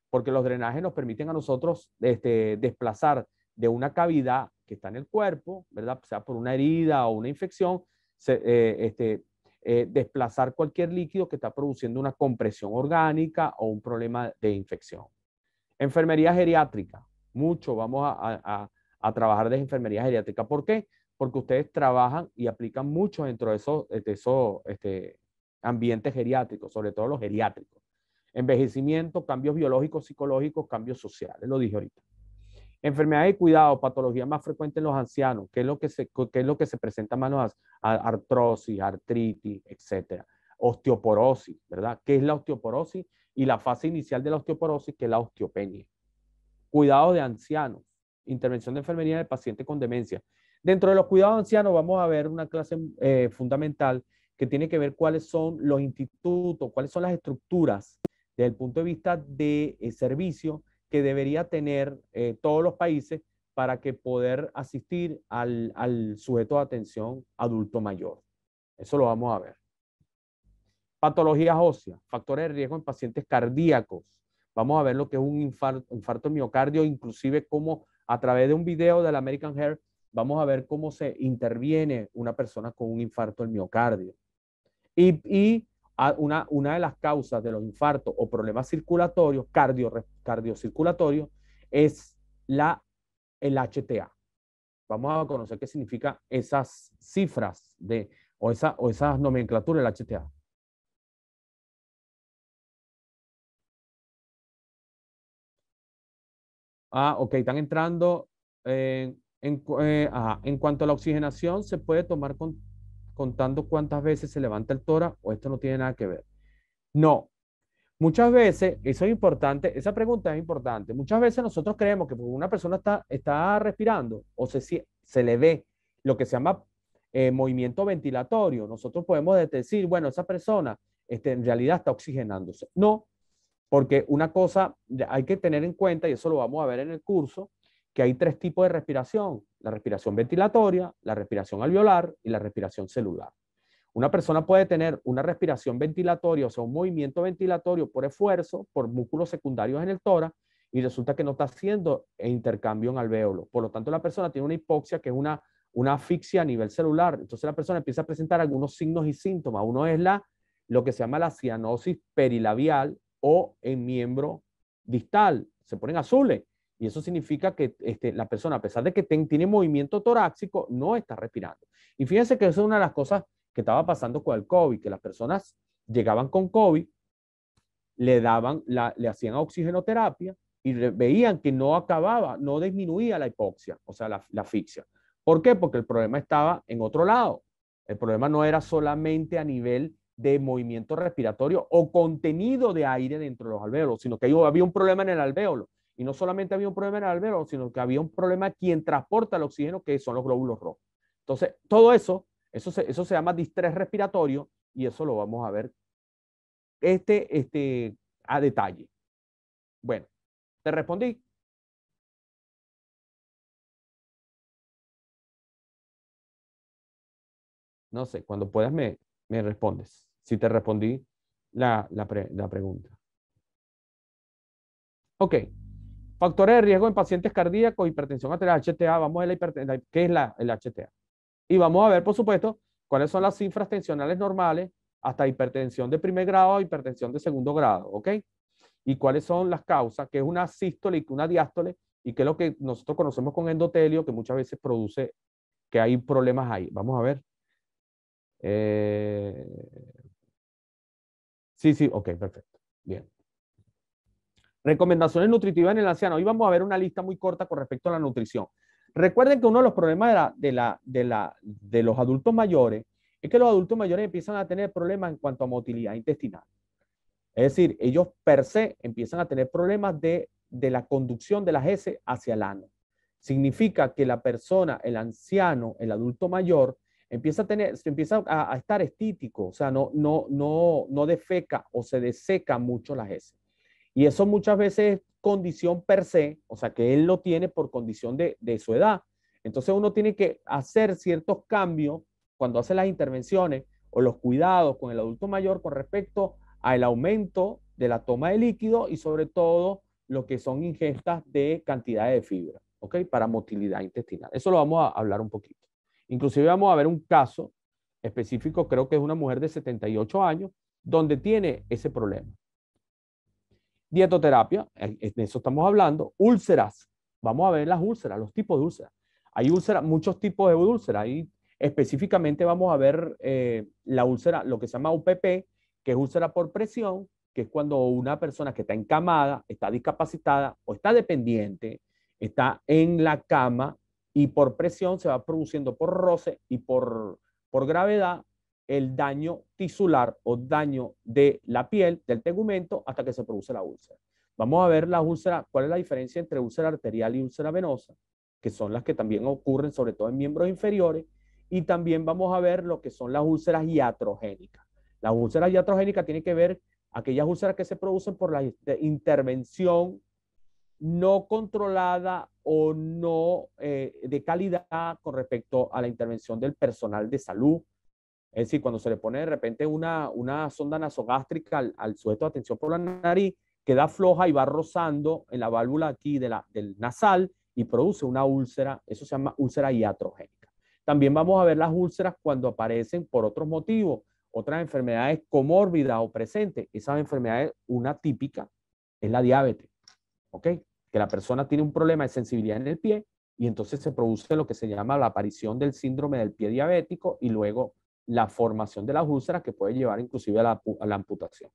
porque los drenajes nos permiten a nosotros desplazar de una cavidad que está en el cuerpo, ¿verdad? Sea por una herida o una infección, desplazar cualquier líquido que está produciendo una compresión orgánica o un problema de infección. Enfermería geriátrica. Mucho vamos a trabajar de enfermería geriátrica. ¿Por qué? Porque ustedes trabajan y aplican mucho dentro de esos ambientes geriátricos, sobre todo los geriátricos. Envejecimiento, cambios biológicos, psicológicos, cambios sociales, lo dije ahorita. Enfermedades de cuidado, patología más frecuente en los ancianos, ¿qué es lo que se presenta más en los artrosis, artritis, etcétera? Osteoporosis, ¿verdad? ¿Qué es la osteoporosis? Y la fase inicial de la osteoporosis, que es la osteopenia. Cuidado de ancianos, intervención de enfermería de pacientes con demencia. Dentro de los cuidados de ancianos vamos a ver una clase fundamental que tiene que ver cuáles son los institutos, cuáles son las estructuras desde el punto de vista de servicio que debería tener todos los países para que poder asistir al sujeto de atención adulto mayor. Eso lo vamos a ver. Patologías óseas, factores de riesgo en pacientes cardíacos. Vamos a ver lo que es un infarto miocardio, inclusive cómo a través de un video del American Heart vamos a ver cómo se interviene una persona con un infarto del miocardio. Y una de las causas de los infartos o problemas circulatorios, cardiocirculatorios, es el HTA. Vamos a conocer qué significa esas cifras o esas nomenclaturas del HTA. Ok, están entrando. En cuanto a la oxigenación, ¿se puede tomar contando cuántas veces se levanta el tórax o esto no tiene nada que ver? No. Muchas veces, eso es importante, esa pregunta es importante. Muchas veces nosotros creemos que una persona está respirando o se le ve lo que se llama movimiento ventilatorio. Nosotros podemos decir, bueno, esa persona en realidad está oxigenándose. No, porque una cosa hay que tener en cuenta, y eso lo vamos a ver en el curso, que hay tres tipos de respiración: la respiración ventilatoria, la respiración alveolar y la respiración celular. Una persona puede tener una respiración ventilatoria, o sea, un movimiento ventilatorio por esfuerzo, por músculos secundarios en el tórax, y resulta que no está haciendo intercambio en alvéolo. Por lo tanto, la persona tiene una hipoxia, que es una asfixia a nivel celular. Entonces, la persona empieza a presentar algunos signos y síntomas. Uno es lo que se llama la cianosis perilabial o en miembro distal. Se ponen azules. Y eso significa que la persona, a pesar de que tiene movimiento torácico, no está respirando. Y fíjense que eso es una de las cosas que estaba pasando con el COVID, que las personas llegaban con COVID, le hacían oxigenoterapia y veían que no acababa, no disminuía la hipoxia, o sea, la asfixia. ¿Por qué? Porque el problema estaba en otro lado. El problema no era solamente a nivel de movimiento respiratorio o contenido de aire dentro de los alvéolos, sino que había un problema en el alvéolo. Y no solamente había un problema en el alvéolo, sino que había un problema quien transporta el oxígeno, que son los glóbulos rojos. Entonces, todo eso se llama distrés respiratorio y eso lo vamos a ver a detalle. Bueno, ¿te respondí? No sé, cuando puedas me respondes. Si te respondí la pregunta. Ok. Factores de riesgo en pacientes cardíacos, hipertensión arterial, HTA. Vamos a ver qué es el HTA. Y vamos a ver, por supuesto, cuáles son las cifras tensionales normales hasta hipertensión de primer grado a hipertensión de segundo grado. ¿Ok? Y cuáles son las causas, que es una sístole y una diástole, y qué es lo que nosotros conocemos con endotelio, que muchas veces produce que hay problemas ahí. Vamos a ver. Eh, sí, sí, ok, perfecto. Bien. Recomendaciones nutritivas en el anciano. Hoy vamos a ver una lista muy corta con respecto a la nutrición. Recuerden que uno de los problemas de los adultos mayores es que los adultos mayores empiezan a tener problemas en cuanto a motilidad intestinal. Es decir, ellos per se empiezan a tener problemas de la conducción de las heces hacia el ano. Significa que la persona, el anciano, el adulto mayor, empieza a estar estítico, o sea, no defeca o se deseca mucho las heces. Y eso muchas veces es condición per se, o sea, que él lo tiene por condición de su edad. Entonces uno tiene que hacer ciertos cambios cuando hace las intervenciones o los cuidados con el adulto mayor con respecto al aumento de la toma de líquido y sobre todo lo que son ingestas de cantidad de fibra, ¿ok? Para motilidad intestinal. Eso lo vamos a hablar un poquito. Inclusive vamos a ver un caso específico, creo que es una mujer de 78 años, donde tiene ese problema. Dietoterapia, de eso estamos hablando. Úlceras, vamos a ver las úlceras, los tipos de úlceras. Hay úlceras, muchos tipos de úlceras. Ahí específicamente vamos a ver la úlcera, lo que se llama UPP, que es úlcera por presión, que es cuando una persona que está encamada, está discapacitada o está dependiente, está en la cama y por presión se va produciendo por roce y por gravedad el daño tisular o daño de la piel, del tegumento, hasta que se produce la úlcera. Vamos a ver la úlcera, cuál es la diferencia entre úlcera arterial y úlcera venosa, que son las que también ocurren sobre todo en miembros inferiores, y también vamos a ver lo que son las úlceras iatrogénicas. Las úlceras iatrogénicas tienen que ver aquellas úlceras que se producen por la intervención no controlada o no de calidad con respecto a la intervención del personal de salud. Es decir, cuando se le pone de repente una sonda nasogástrica al sujeto de atención por la nariz, queda floja y va rozando en la válvula aquí del nasal y produce una úlcera, eso se llama úlcera iatrogénica. También vamos a ver las úlceras cuando aparecen por otros motivos, otras enfermedades comórbidas o presentes. Esas enfermedades, una típica es la diabetes, ¿ok? Que la persona tiene un problema de sensibilidad en el pie y entonces se produce lo que se llama la aparición del síndrome del pie diabético y luego la formación de las úlceras que puede llevar inclusive a la amputación.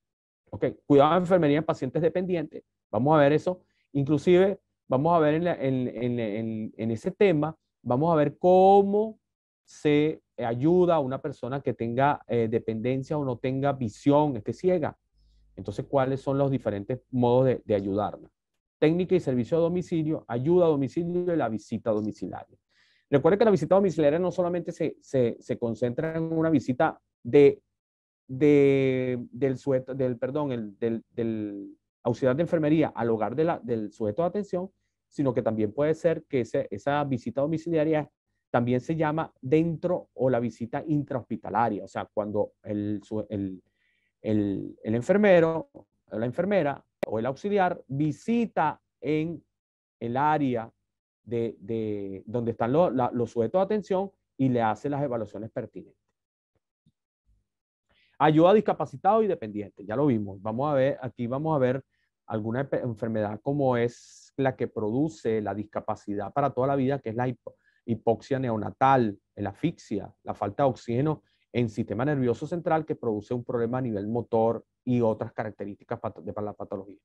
Ok, cuidado de enfermería en pacientes dependientes. Vamos a ver eso. Inclusive vamos a ver en ese tema, vamos a ver cómo se ayuda a una persona que tenga dependencia o no tenga visión, esté ciega. Entonces, ¿cuáles son los diferentes modos de ayudarla? Técnica y servicio a domicilio, ayuda a domicilio y la visita domiciliaria. Recuerde que la visita domiciliaria no solamente se concentra en una visita del sujeto, del auxiliar de enfermería al hogar del sujeto de atención, sino que también puede ser que esa visita domiciliaria también se llama dentro o la visita intrahospitalaria, o sea, cuando el enfermero o la enfermera o el auxiliar visita en el área donde están los sujetos de atención y le hace las evaluaciones pertinentes. Ayuda a discapacitados y dependientes, ya lo vimos. Aquí vamos a ver alguna enfermedad como es la que produce la discapacidad para toda la vida, que es la hipoxia neonatal, la asfixia, la falta de oxígeno en sistema nervioso central que produce un problema a nivel motor y otras características de la patología.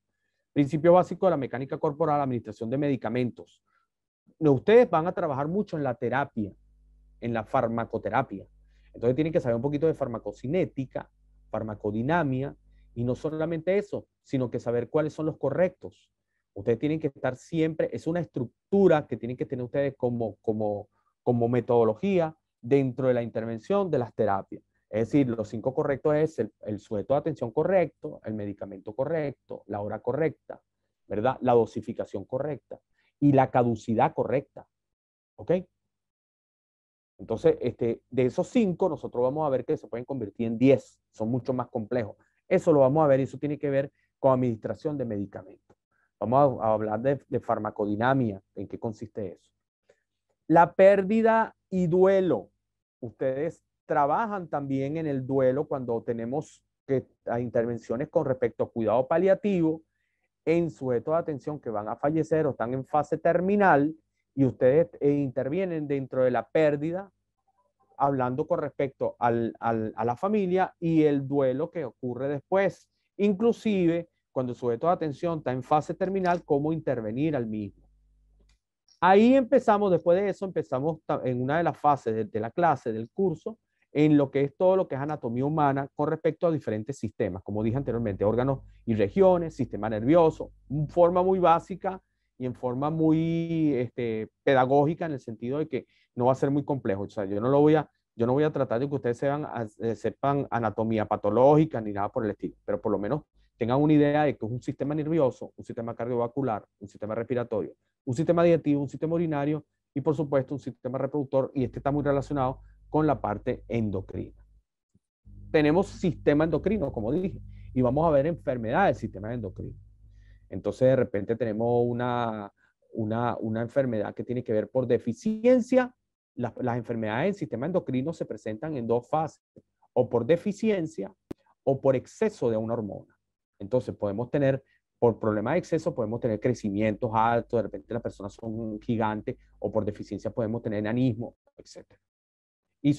Principio básico de la mecánica corporal, administración de medicamentos. Ustedes van a trabajar mucho en la terapia, en la farmacoterapia. Entonces tienen que saber un poquito de farmacocinética, farmacodinamia, y no solamente eso, sino que saber cuáles son los correctos. Ustedes tienen que estar siempre, es una estructura que tienen que tener ustedes como metodología dentro de la intervención de las terapias. Es decir, los 5 correctos es el sujeto de atención correcto, el medicamento correcto, la hora correcta, ¿verdad? La dosificación correcta y la caducidad correcta, ¿ok? Entonces, de esos 5, nosotros vamos a ver que se pueden convertir en 10, son mucho más complejos. Eso lo vamos a ver y eso tiene que ver con administración de medicamentos. Vamos a hablar de farmacodinamia, en qué consiste eso. La pérdida y duelo. Ustedes trabajan también en el duelo cuando tenemos intervenciones con respecto a cuidado paliativo en sujetos de atención que van a fallecer o están en fase terminal y ustedes intervienen dentro de la pérdida, hablando con respecto a la familia y el duelo que ocurre después. Inclusive, cuando el sujeto de atención está en fase terminal, cómo intervenir al mismo. Ahí empezamos, después de eso, empezamos en una de las fases de la clase, del curso, en lo que es todo lo que es anatomía humana con respecto a diferentes sistemas, como dije anteriormente, órganos y regiones, sistema nervioso, en forma muy básica y en forma muy pedagógica, en el sentido de que no va a ser muy complejo. O sea, yo no voy a tratar de que ustedes sepan anatomía patológica ni nada por el estilo, pero por lo menos tengan una idea de que es un sistema nervioso, un sistema cardiovascular, un sistema respiratorio, un sistema digestivo, un sistema urinario y por supuesto un sistema reproductor, y está muy relacionado con la parte endocrina. Tenemos sistema endocrino, como dije, y vamos a ver enfermedades del sistema endocrino. Entonces de repente tenemos una enfermedad que tiene que ver por deficiencia. Las enfermedades del sistema endocrino se presentan en 2 fases, o por deficiencia o por exceso de una hormona. Entonces podemos tener, por problema de exceso, podemos tener crecimientos altos, de repente las personas son gigantes, o por deficiencia podemos tener enanismo, etc. Y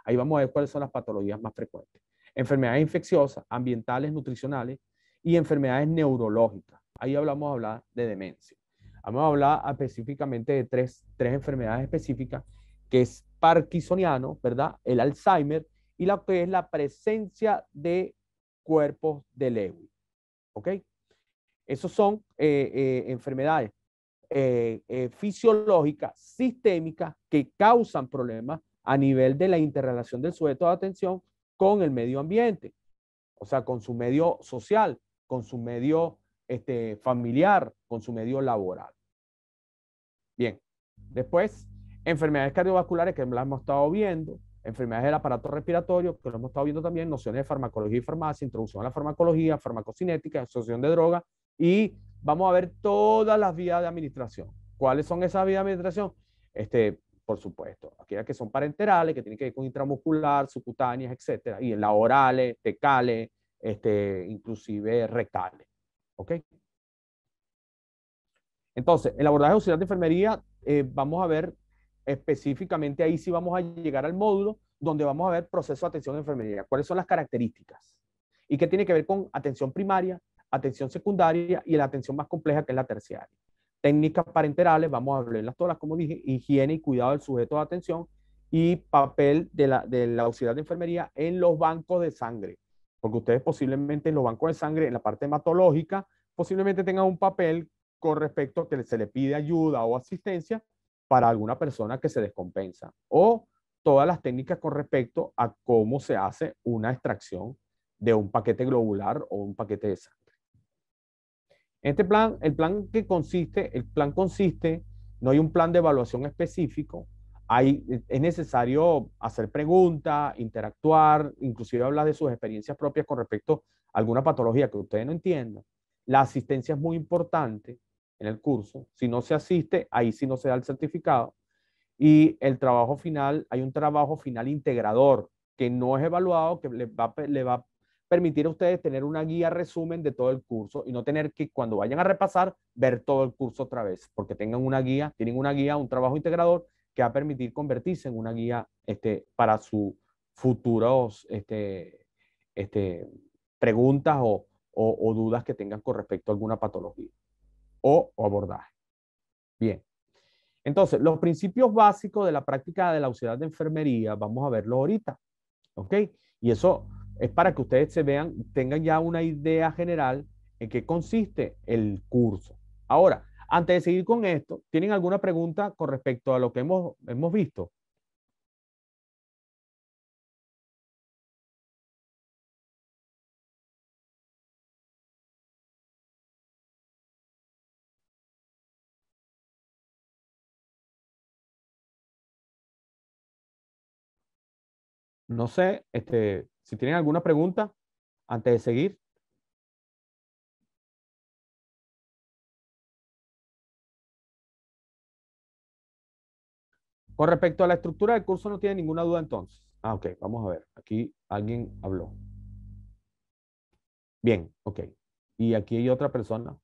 ahí vamos a ver cuáles son las patologías más frecuentes. Enfermedades infecciosas, ambientales, nutricionales y enfermedades neurológicas. Ahí vamos a hablar de demencia. Vamos a hablar específicamente de tres enfermedades específicas, que es parkinsoniano, ¿verdad? El Alzheimer y lo que es la presencia de cuerpos de Lewy. ¿Ok? Esos son enfermedades fisiológicas, sistémicas, que causan problemas a nivel de la interrelación del sujeto de atención con el medio ambiente, o sea, con su medio social, con su medio familiar, con su medio laboral. Bien, después, enfermedades cardiovasculares que las hemos estado viendo, enfermedades del aparato respiratorio, que lo hemos estado viendo también, nociones de farmacología y farmacia, introducción a la farmacología, farmacocinética, asociación de drogas, y vamos a ver todas las vías de administración. ¿Cuáles son esas vías de administración? Por supuesto, aquellas que son parenterales, que tienen que ver con intramuscular, subcutáneas, etcétera, y en las orales, fecales, inclusive rectales. ¿Ok? Entonces, el abordaje auxiliar de enfermería, vamos a ver específicamente, ahí sí vamos a llegar al módulo donde vamos a ver proceso de atención de enfermería. ¿Cuáles son las características? ¿Y qué tiene que ver con atención primaria, atención secundaria y la atención más compleja, que es la terciaria? Técnicas parenterales, vamos a verlas todas, como dije, higiene y cuidado del sujeto de atención y papel del auxiliar de enfermería en los bancos de sangre. Porque ustedes posiblemente en los bancos de sangre, en la parte hematológica, posiblemente tengan un papel con respecto a que se le pide ayuda o asistencia para alguna persona que se descompensa, o todas las técnicas con respecto a cómo se hace una extracción de un paquete globular o un paquete de sangre. Este plan, el plan consiste, no hay un plan de evaluación específico, es necesario hacer preguntas, interactuar, inclusive hablar de sus experiencias propias con respecto a alguna patología que ustedes no entiendan. La asistencia es muy importante en el curso. Si no se asiste, ahí sí no se da el certificado. Y el trabajo final, hay un trabajo final integrador que no es evaluado, que le va a permitir a ustedes tener una guía resumen de todo el curso y no tener que, cuando vayan a repasar, ver todo el curso otra vez, porque tienen una guía, un trabajo integrador que va a permitir convertirse en una guía para sus futuros preguntas o dudas que tengan con respecto a alguna patología o abordaje. Bien. Entonces, los principios básicos de la práctica de la auxiliar de enfermería, vamos a verlo ahorita, ¿ok? Y eso es para que ustedes tengan ya una idea general en qué consiste el curso. Ahora, antes de seguir con esto, ¿tienen alguna pregunta con respecto a lo que hemos visto? No sé, si tienen alguna pregunta antes de seguir. Con respecto a la estructura del curso, no tiene ninguna duda entonces. Ah, ok, vamos a ver. Aquí alguien habló. Bien, ok. Y aquí hay otra persona.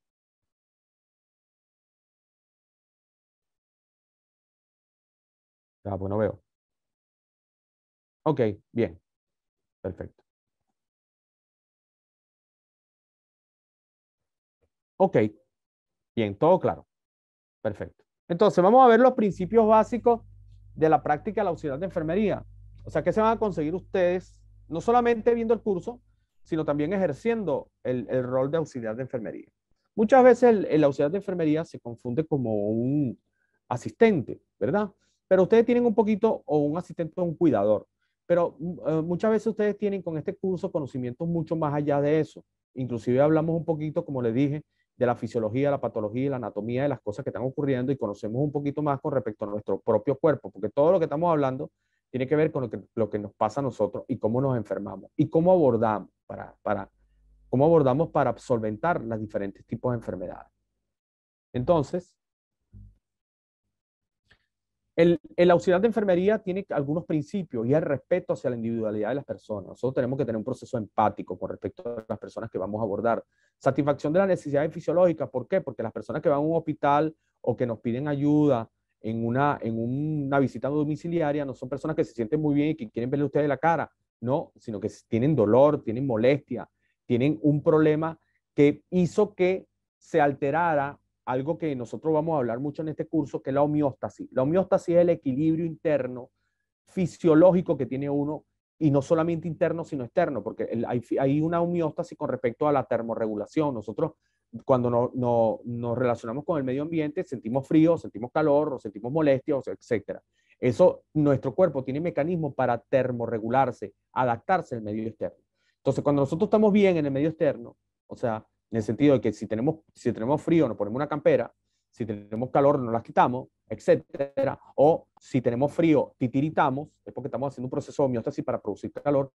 Ah, pues no veo. Ok, bien, perfecto. Ok, bien, todo claro. Perfecto. Entonces, vamos a ver los principios básicos de la práctica de la auxiliar de enfermería. O sea, ¿qué se van a conseguir ustedes? No solamente viendo el curso, sino también ejerciendo el rol de auxiliar de enfermería. Muchas veces el auxiliar de enfermería se confunde como un asistente, ¿verdad? Pero ustedes tienen un poquito, o un asistente o un cuidador. Pero muchas veces ustedes tienen con este curso conocimientos mucho más allá de eso. Inclusive hablamos un poquito, como les dije, de la fisiología, la patología y la anatomía de las cosas que están ocurriendo y conocemos un poquito más con respecto a nuestro propio cuerpo, porque todo lo que estamos hablando tiene que ver con lo que nos pasa a nosotros y cómo nos enfermamos y cómo abordamos cómo abordamos para solventar los diferentes tipos de enfermedades. Entonces, el auxiliar de enfermería tiene algunos principios y el respeto hacia la individualidad de las personas. Nosotros tenemos que tener un proceso empático con respecto a las personas que vamos a abordar. Satisfacción de las necesidades fisiológicas. ¿Por qué? Porque las personas que van a un hospital o que nos piden ayuda en una visita domiciliaria no son personas que se sienten muy bien y que quieren verle a ustedes la cara. No, sino que tienen dolor, tienen molestia, tienen un problema que hizo que se alterara algo que nosotros vamos a hablar mucho en este curso, que es la homeostasis. La homeostasis es el equilibrio interno fisiológico que tiene uno, y no solamente interno, sino externo, porque hay una homeostasis con respecto a la termorregulación. Nosotros, cuando nos relacionamos con el medio ambiente, sentimos frío, sentimos calor, o sentimos molestias, etc. Eso, nuestro cuerpo tiene mecanismos para termorregularse, adaptarse al medio externo. Entonces, cuando nosotros estamos bien en el medio externo, o sea, en el sentido de que si tenemos frío nos ponemos una campera, si tenemos calor nos las quitamos, etcétera, o si tenemos frío titiritamos, es porque estamos haciendo un proceso de homeostasis para producir calor,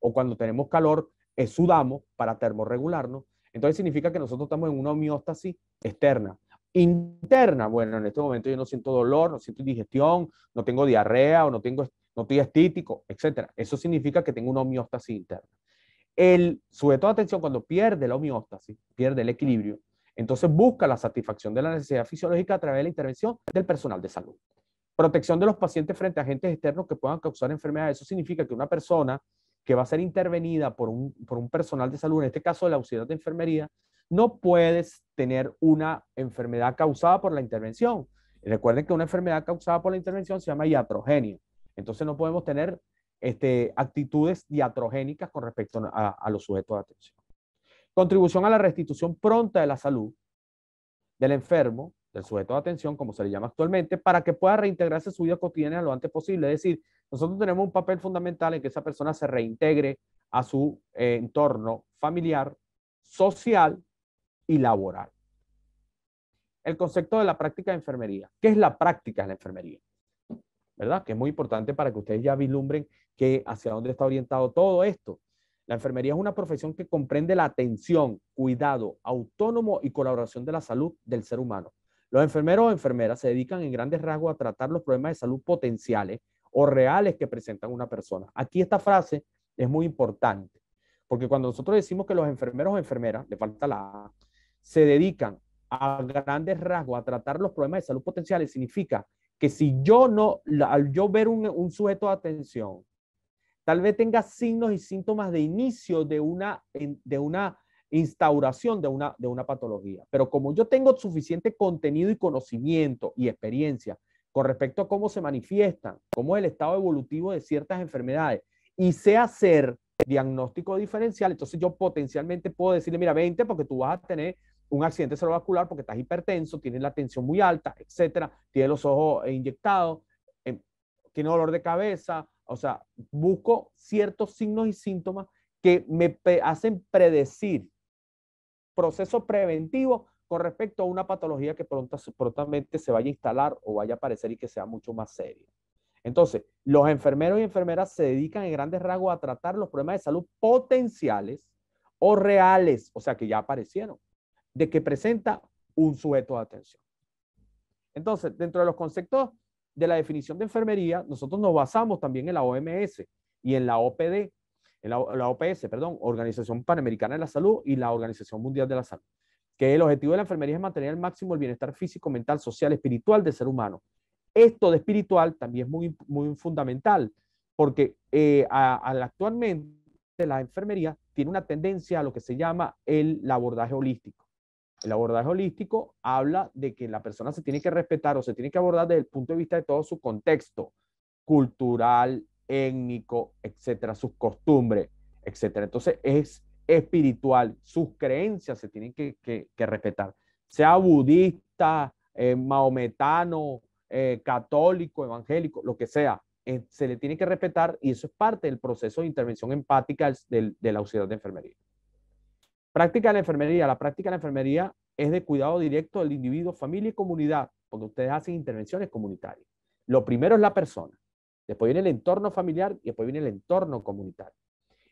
o cuando tenemos calor sudamos para termorregularnos. Entonces significa que nosotros estamos en una homeostasis externa. Interna, bueno, en este momento yo no siento dolor, no siento indigestión, no tengo diarrea o no estoy estítico, etcétera. Eso significa que tengo una homeostasis interna. El sujeto de atención, cuando pierde la homeostasis, pierde el equilibrio, entonces busca la satisfacción de la necesidad fisiológica a través de la intervención del personal de salud. Protección de los pacientes frente a agentes externos que puedan causar enfermedades. Eso significa que una persona que va a ser intervenida por un personal de salud, en este caso el auxiliar de enfermería, no puedes tener una enfermedad causada por la intervención. Recuerden que una enfermedad causada por la intervención se llama iatrogenia. Entonces no podemos tener actitudes iatrogénicas con respecto a los sujetos de atención. Contribución a la restitución pronta de la salud del enfermo, del sujeto de atención, como se le llama actualmente, para que pueda reintegrarse a su vida cotidiana lo antes posible. Es decir, nosotros tenemos un papel fundamental en que esa persona se reintegre a su entorno familiar, social y laboral. El concepto de la práctica de enfermería. ¿Qué es la práctica de la enfermería? ¿Verdad? Que es muy importante para que ustedes ya vislumbren hacia dónde está orientado todo esto. La enfermería es una profesión que comprende la atención, cuidado, autónomo y colaboración de la salud del ser humano. Los enfermeros o enfermeras se dedican en grandes rasgos a tratar los problemas de salud potenciales o reales que presentan una persona. Aquí esta frase es muy importante, porque cuando nosotros decimos que los enfermeros o enfermeras, le falta la A, se dedican a grandes rasgos a tratar los problemas de salud potenciales, significa que si yo no, al yo ver un sujeto de atención, tal vez tenga signos y síntomas de inicio de una instauración de una patología. Pero como yo tengo suficiente contenido y conocimiento y experiencia con respecto a cómo se manifiestan, cómo es el estado evolutivo de ciertas enfermedades, y sé hacer diagnóstico diferencial, entonces yo potencialmente puedo decirle, mira, vente porque tú vas a tener un accidente cerebrovascular porque estás hipertenso, tienes la tensión muy alta, etcétera, tienes los ojos inyectados, tienes dolor de cabeza. O sea, busco ciertos signos y síntomas que me hacen predecir proceso preventivo con respecto a una patología que prontamente se vaya a instalar o vaya a aparecer y que sea mucho más seria. Entonces, los enfermeros y enfermeras se dedican en grandes rasgos a tratar los problemas de salud potenciales o reales, o sea, que ya aparecieron, de que presenta un sujeto de atención. Entonces, dentro de los conceptos de la definición de enfermería, nosotros nos basamos también en la OMS y en la OPD, en la OPS, perdón, Organización Panamericana de la Salud y la Organización Mundial de la Salud, que el objetivo de la enfermería es mantener al máximo el bienestar físico, mental, social, espiritual del ser humano. Esto de espiritual también es muy fundamental, porque actualmente la enfermería tiene una tendencia a lo que se llama el abordaje holístico. El abordaje holístico habla de que la persona se tiene que respetar o se tiene que abordar desde el punto de vista de todo su contexto cultural, étnico, etcétera, sus costumbres, etcétera. Entonces es espiritual, sus creencias se tienen que respetar, sea budista, maometano, católico, evangélico, lo que sea, se le tiene que respetar y eso es parte del proceso de intervención empática de la auxiliar de enfermería. Práctica de la enfermería. La práctica de la enfermería es de cuidado directo del individuo, familia y comunidad, porque ustedes hacen intervenciones comunitarias. Lo primero es la persona, después viene el entorno familiar y después viene el entorno comunitario.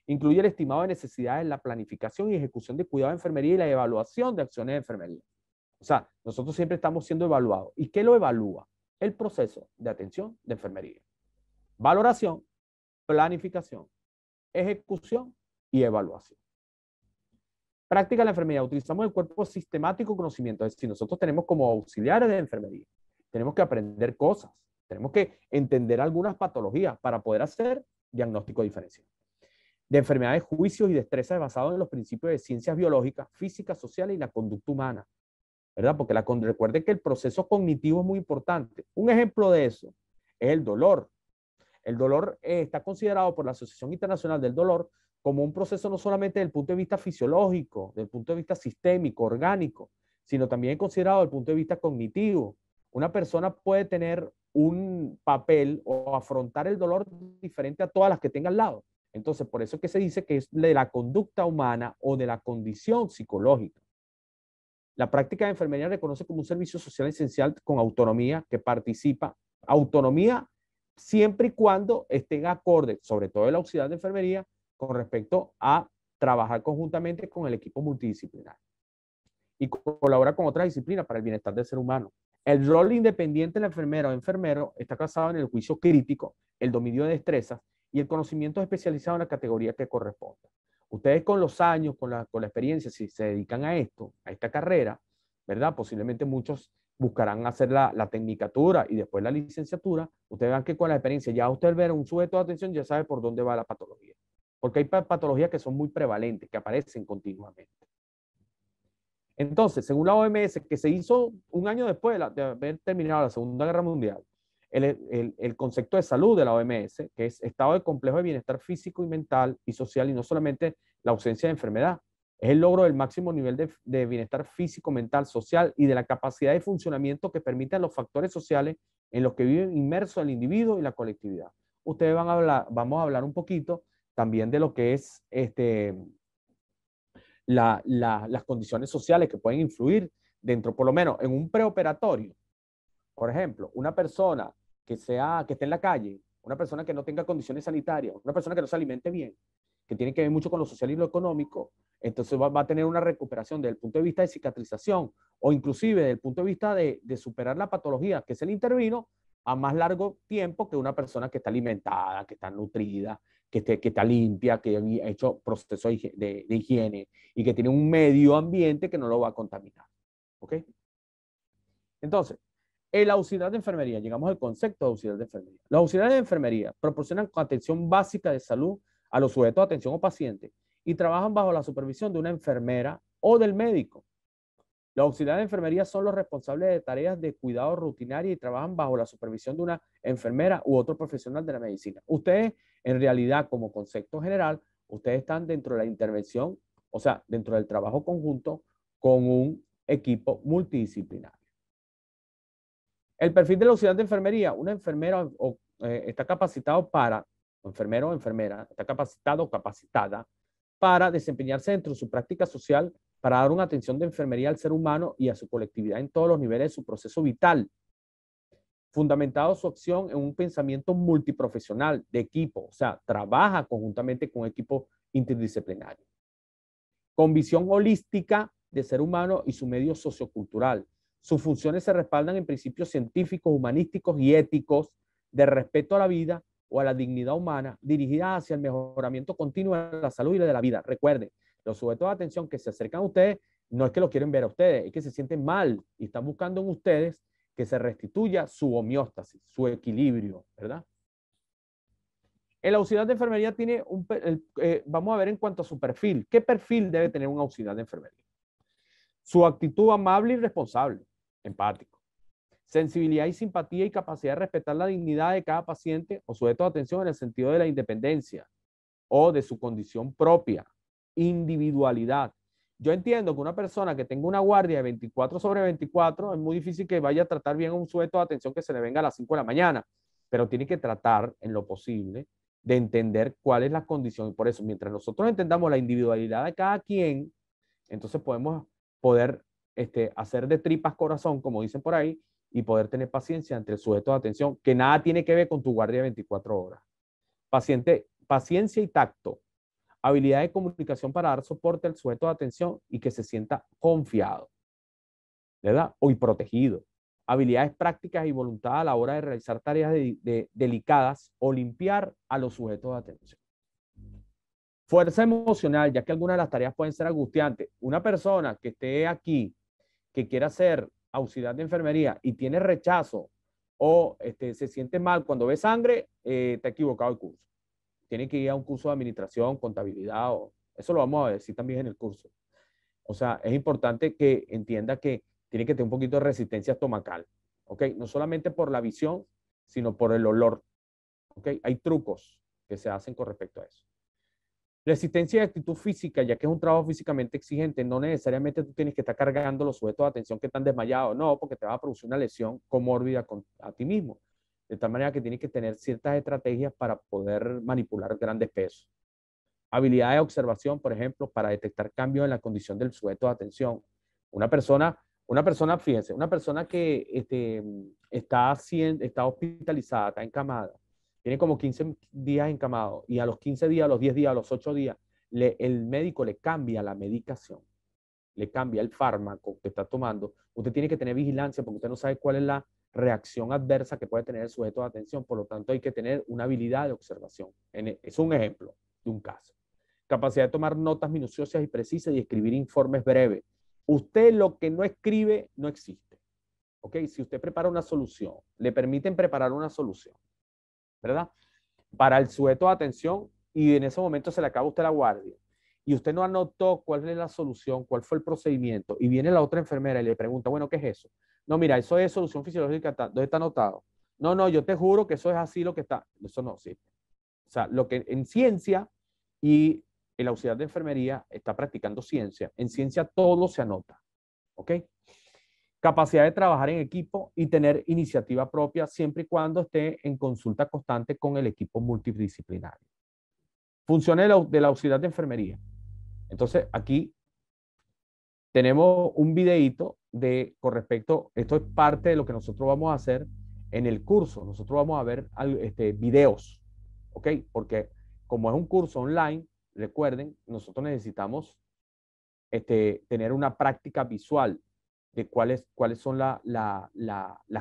Incluye el estimado de necesidades, la planificación y ejecución de cuidado de enfermería y la evaluación de acciones de enfermería. O sea, nosotros siempre estamos siendo evaluados. ¿Y qué lo evalúa? El proceso de atención de enfermería. Valoración, planificación, ejecución y evaluación. Práctica de la enfermería. Utilizamos el cuerpo sistemático conocimiento. Es decir, nosotros tenemos como auxiliares de enfermería, tenemos que aprender cosas, tenemos que entender algunas patologías para poder hacer diagnóstico diferencial. De enfermedades, juicios y destrezas basados en los principios de ciencias biológicas, físicas, sociales y la conducta humana, ¿verdad? Porque recuerden que el proceso cognitivo es muy importante. Un ejemplo de eso es el dolor. El dolor está considerado por la Asociación Internacional del Dolor como un proceso no solamente desde el punto de vista fisiológico, desde el punto de vista sistémico, orgánico, sino también considerado desde el punto de vista cognitivo. Una persona puede tener un papel o afrontar el dolor diferente a todas las que tenga al lado. Entonces, por eso es que se dice que es de la conducta humana o de la condición psicológica. La práctica de enfermería reconoce como un servicio social esencial con autonomía que participa, autonomía siempre y cuando estén acorde, sobre todo el auxiliar de enfermería, con respecto a trabajar conjuntamente con el equipo multidisciplinar y colabora con otras disciplinas para el bienestar del ser humano. El rol independiente de la enfermera o enfermero está basado en el juicio crítico, el dominio de destrezas y el conocimiento especializado en la categoría que corresponda. Ustedes con los años, con la experiencia, si se dedican a esto, a esta carrera, ¿verdad? Posiblemente muchos buscarán hacer la tecnicatura y después la licenciatura. Ustedes vean que con la experiencia, ya usted ver un sujeto de atención ya sabe por dónde va la patología. Porque hay patologías que son muy prevalentes, que aparecen continuamente. Entonces, según la OMS, que se hizo un año después de haber terminado la Segunda Guerra Mundial, el concepto de salud de la OMS, que es estado de complejo de bienestar físico y mental y social, y no solamente la ausencia de enfermedad, es el logro del máximo nivel de bienestar físico, mental, social y de la capacidad de funcionamiento que permitan los factores sociales en los que viven inmersos el individuo y la colectividad. Ustedes vamos a hablar un poquito también de lo que es las condiciones sociales que pueden influir dentro, por lo menos en un preoperatorio. Por ejemplo, una persona que esté en la calle, una persona que no tenga condiciones sanitarias, una persona que no se alimente bien, que tiene que ver mucho con lo social y lo económico, entonces va a tener una recuperación desde el punto de vista de cicatrización o inclusive desde el punto de vista de superar la patología que se le intervino a más largo tiempo que una persona que está alimentada, que está nutrida, que está limpia, que ha hecho procesos de higiene y que tiene un medio ambiente que no lo va a contaminar. ¿Ok? Entonces, el auxiliar de enfermería, llegamos al concepto de auxiliar de enfermería. Los auxiliares de enfermería proporcionan atención básica de salud a los sujetos de atención o pacientes y trabajan bajo la supervisión de una enfermera o del médico. Los auxiliares de enfermería son los responsables de tareas de cuidado rutinaria y trabajan bajo la supervisión de una enfermera u otro profesional de la medicina. Ustedes, en realidad, como concepto general, ustedes están dentro de la intervención, o sea, dentro del trabajo conjunto con un equipo multidisciplinario. El perfil del auxiliar de enfermería, una enfermera está capacitado para, enfermero o enfermera, está capacitado o capacitada para desempeñarse dentro de su práctica social, para dar una atención de enfermería al ser humano y a su colectividad en todos los niveles de su proceso vital. fundamentado su acción en un pensamiento multiprofesional de equipo, o sea, trabaja conjuntamente con equipo interdisciplinario, con visión holística de ser humano y su medio sociocultural. Sus funciones se respaldan en principios científicos, humanísticos y éticos de respeto a la vida o a la dignidad humana, dirigidas hacia el mejoramiento continuo de la salud y de la vida. Recuerden, los sujetos de atención que se acercan a ustedes no es que lo quieren ver a ustedes, es que se sienten mal y están buscando en ustedes que se restituya su homeostasis, su equilibrio, ¿verdad? El auxiliar de enfermería tiene vamos a ver en cuanto a su perfil. ¿Qué perfil debe tener un auxiliar de enfermería? Su actitud amable y responsable, empático. Sensibilidad y simpatía y capacidad de respetar la dignidad de cada paciente o sujeto de atención en el sentido de la independencia o de su condición propia. Individualidad. Yo entiendo que una persona que tenga una guardia de 24/24 es muy difícil que vaya a tratar bien a un sujeto de atención que se le venga a las 5 de la mañana, pero tiene que tratar en lo posible de entender cuál es la condición. Por eso, mientras nosotros entendamos la individualidad de cada quien, entonces podemos hacer de tripas corazón, como dicen por ahí, y poder tener paciencia entre el sujeto de atención, que nada tiene que ver con tu guardia de 24 horas. Paciencia y tacto. Habilidad de comunicación para dar soporte al sujeto de atención y que se sienta confiado, ¿verdad? Y protegido. Habilidades prácticas y voluntad a la hora de realizar tareas delicadas o limpiar a los sujetos de atención. Fuerza emocional, ya que algunas de las tareas pueden ser angustiantes. Una persona que esté aquí, que quiera ser auxiliar de enfermería y tiene rechazo o se siente mal cuando ve sangre, está equivocado el curso. Tiene que ir a un curso de administración, contabilidad, eso lo vamos a decir también en el curso. O sea, es importante que entienda que tiene que tener un poquito de resistencia estomacal, ¿ok? No solamente por la visión, sino por el olor, ¿ok? Hay trucos que se hacen con respecto a eso. Resistencia y actitud física, ya que es un trabajo físicamente exigente, no necesariamente tú tienes que estar cargando los sujetos de atención que están desmayados, no, porque te va a producir una lesión comórbida a ti mismo. De tal manera que tienes que tener ciertas estrategias para poder manipular grandes pesos. Habilidad de observación, por ejemplo, para detectar cambios en la condición del sujeto de atención. Una persona, fíjense, una persona que está hospitalizada, está encamada, tiene como 15 días encamado y a los 15 días, a los 10 días, a los 8 días, el médico le cambia la medicación, le cambia el fármaco que está tomando. Usted tiene que tener vigilancia porque usted no sabe cuál es la reacción adversa que puede tener el sujeto de atención. Por lo tanto, hay que tener una habilidad de observación. Es un ejemplo de un caso. Capacidad de tomar notas minuciosas y precisas y escribir informes breves. Usted lo que no escribe no existe. ¿Ok? Si usted prepara una solución, le permiten preparar una solución, ¿verdad? Para el sujeto de atención y en ese momento se le acaba a usted la guardia y usted no anotó cuál es la solución, cuál fue el procedimiento y viene la otra enfermera y le pregunta, bueno, ¿qué es eso? No, mira, eso es solución fisiológica, ¿dónde está anotado? No, no, yo te juro que eso es así lo que está. Eso no sirve. O sea, lo que en ciencia y el auxiliar de enfermería está practicando ciencia, en ciencia todo se anota. ¿Ok? Capacidad de trabajar en equipo y tener iniciativa propia siempre y cuando esté en consulta constante con el equipo multidisciplinario. Funciones del auxiliar de enfermería. Entonces, aquí tenemos un videíto con respecto, esto es parte de lo que nosotros vamos a hacer en el curso. Nosotros vamos a ver videos, ¿ok? Porque como es un curso online, recuerden, nosotros necesitamos tener una práctica visual de cuáles son las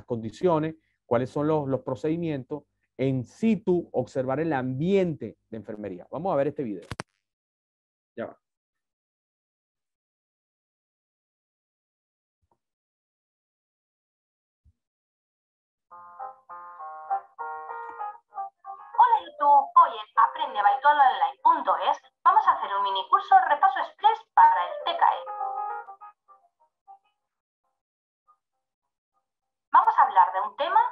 condiciones, cuáles son los procedimientos, en situ, observar el ambiente de enfermería. Vamos a ver este video. Ya va. Hola YouTube, hoy en aprendehabitualonline.es vamos a hacer un mini curso repaso express para el TKE. Vamos a hablar de un tema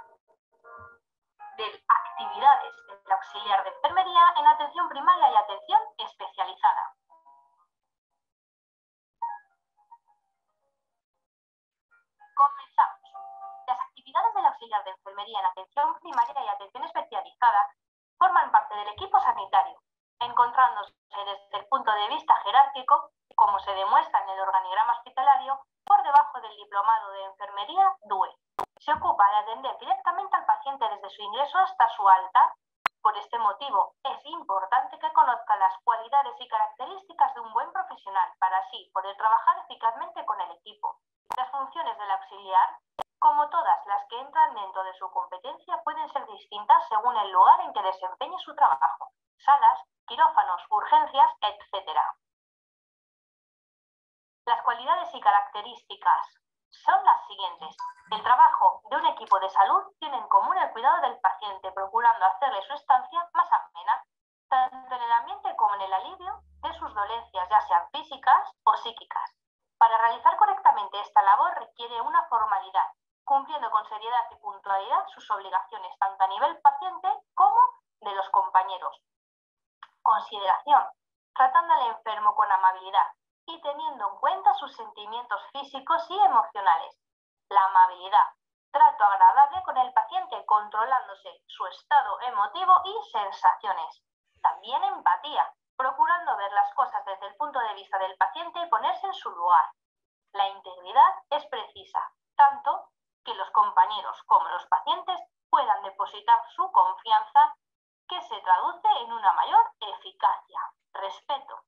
de actividades del auxiliar de enfermería en atención primaria y atención especializada. Comenzamos. Las actividades del auxiliar de enfermería en atención primaria y atención especializada forman parte del equipo sanitario, encontrándose desde el punto de vista jerárquico, como se demuestra en el organigrama hospitalario, por debajo del diplomado de enfermería DUE. se ocupa de atender directamente al paciente desde su ingreso hasta su alta. Por este motivo, es importante que conozca las cualidades y características de un buen profesional para así poder trabajar eficazmente con el equipo. Las funciones del auxiliar, como todas las que entran dentro de su competencia, pueden ser distintas según el lugar en que desempeñe su trabajo: salas, quirófanos, urgencias, etc. Las cualidades y características son las siguientes. El trabajo de un equipo de salud tiene en común el cuidado del paciente, procurando hacerle su estancia más amena, tanto en el ambiente como en el alivio de sus dolencias, ya sean físicas o psíquicas. Para realizar correctamente esta labor requiere una formalidad, cumpliendo con seriedad y puntualidad sus obligaciones, tanto a nivel paciente como de los compañeros. Consideración. Tratando al enfermo con amabilidad y teniendo en cuenta sus sentimientos físicos y emocionales. La amabilidad. Trato agradable con el paciente, controlándose su estado emotivo y sensaciones. También empatía, procurando ver las cosas desde el punto de vista del paciente y ponerse en su lugar. La integridad es precisa, tanto que los compañeros como los pacientes puedan depositar su confianza, que se traduce en una mayor eficacia. Respeto.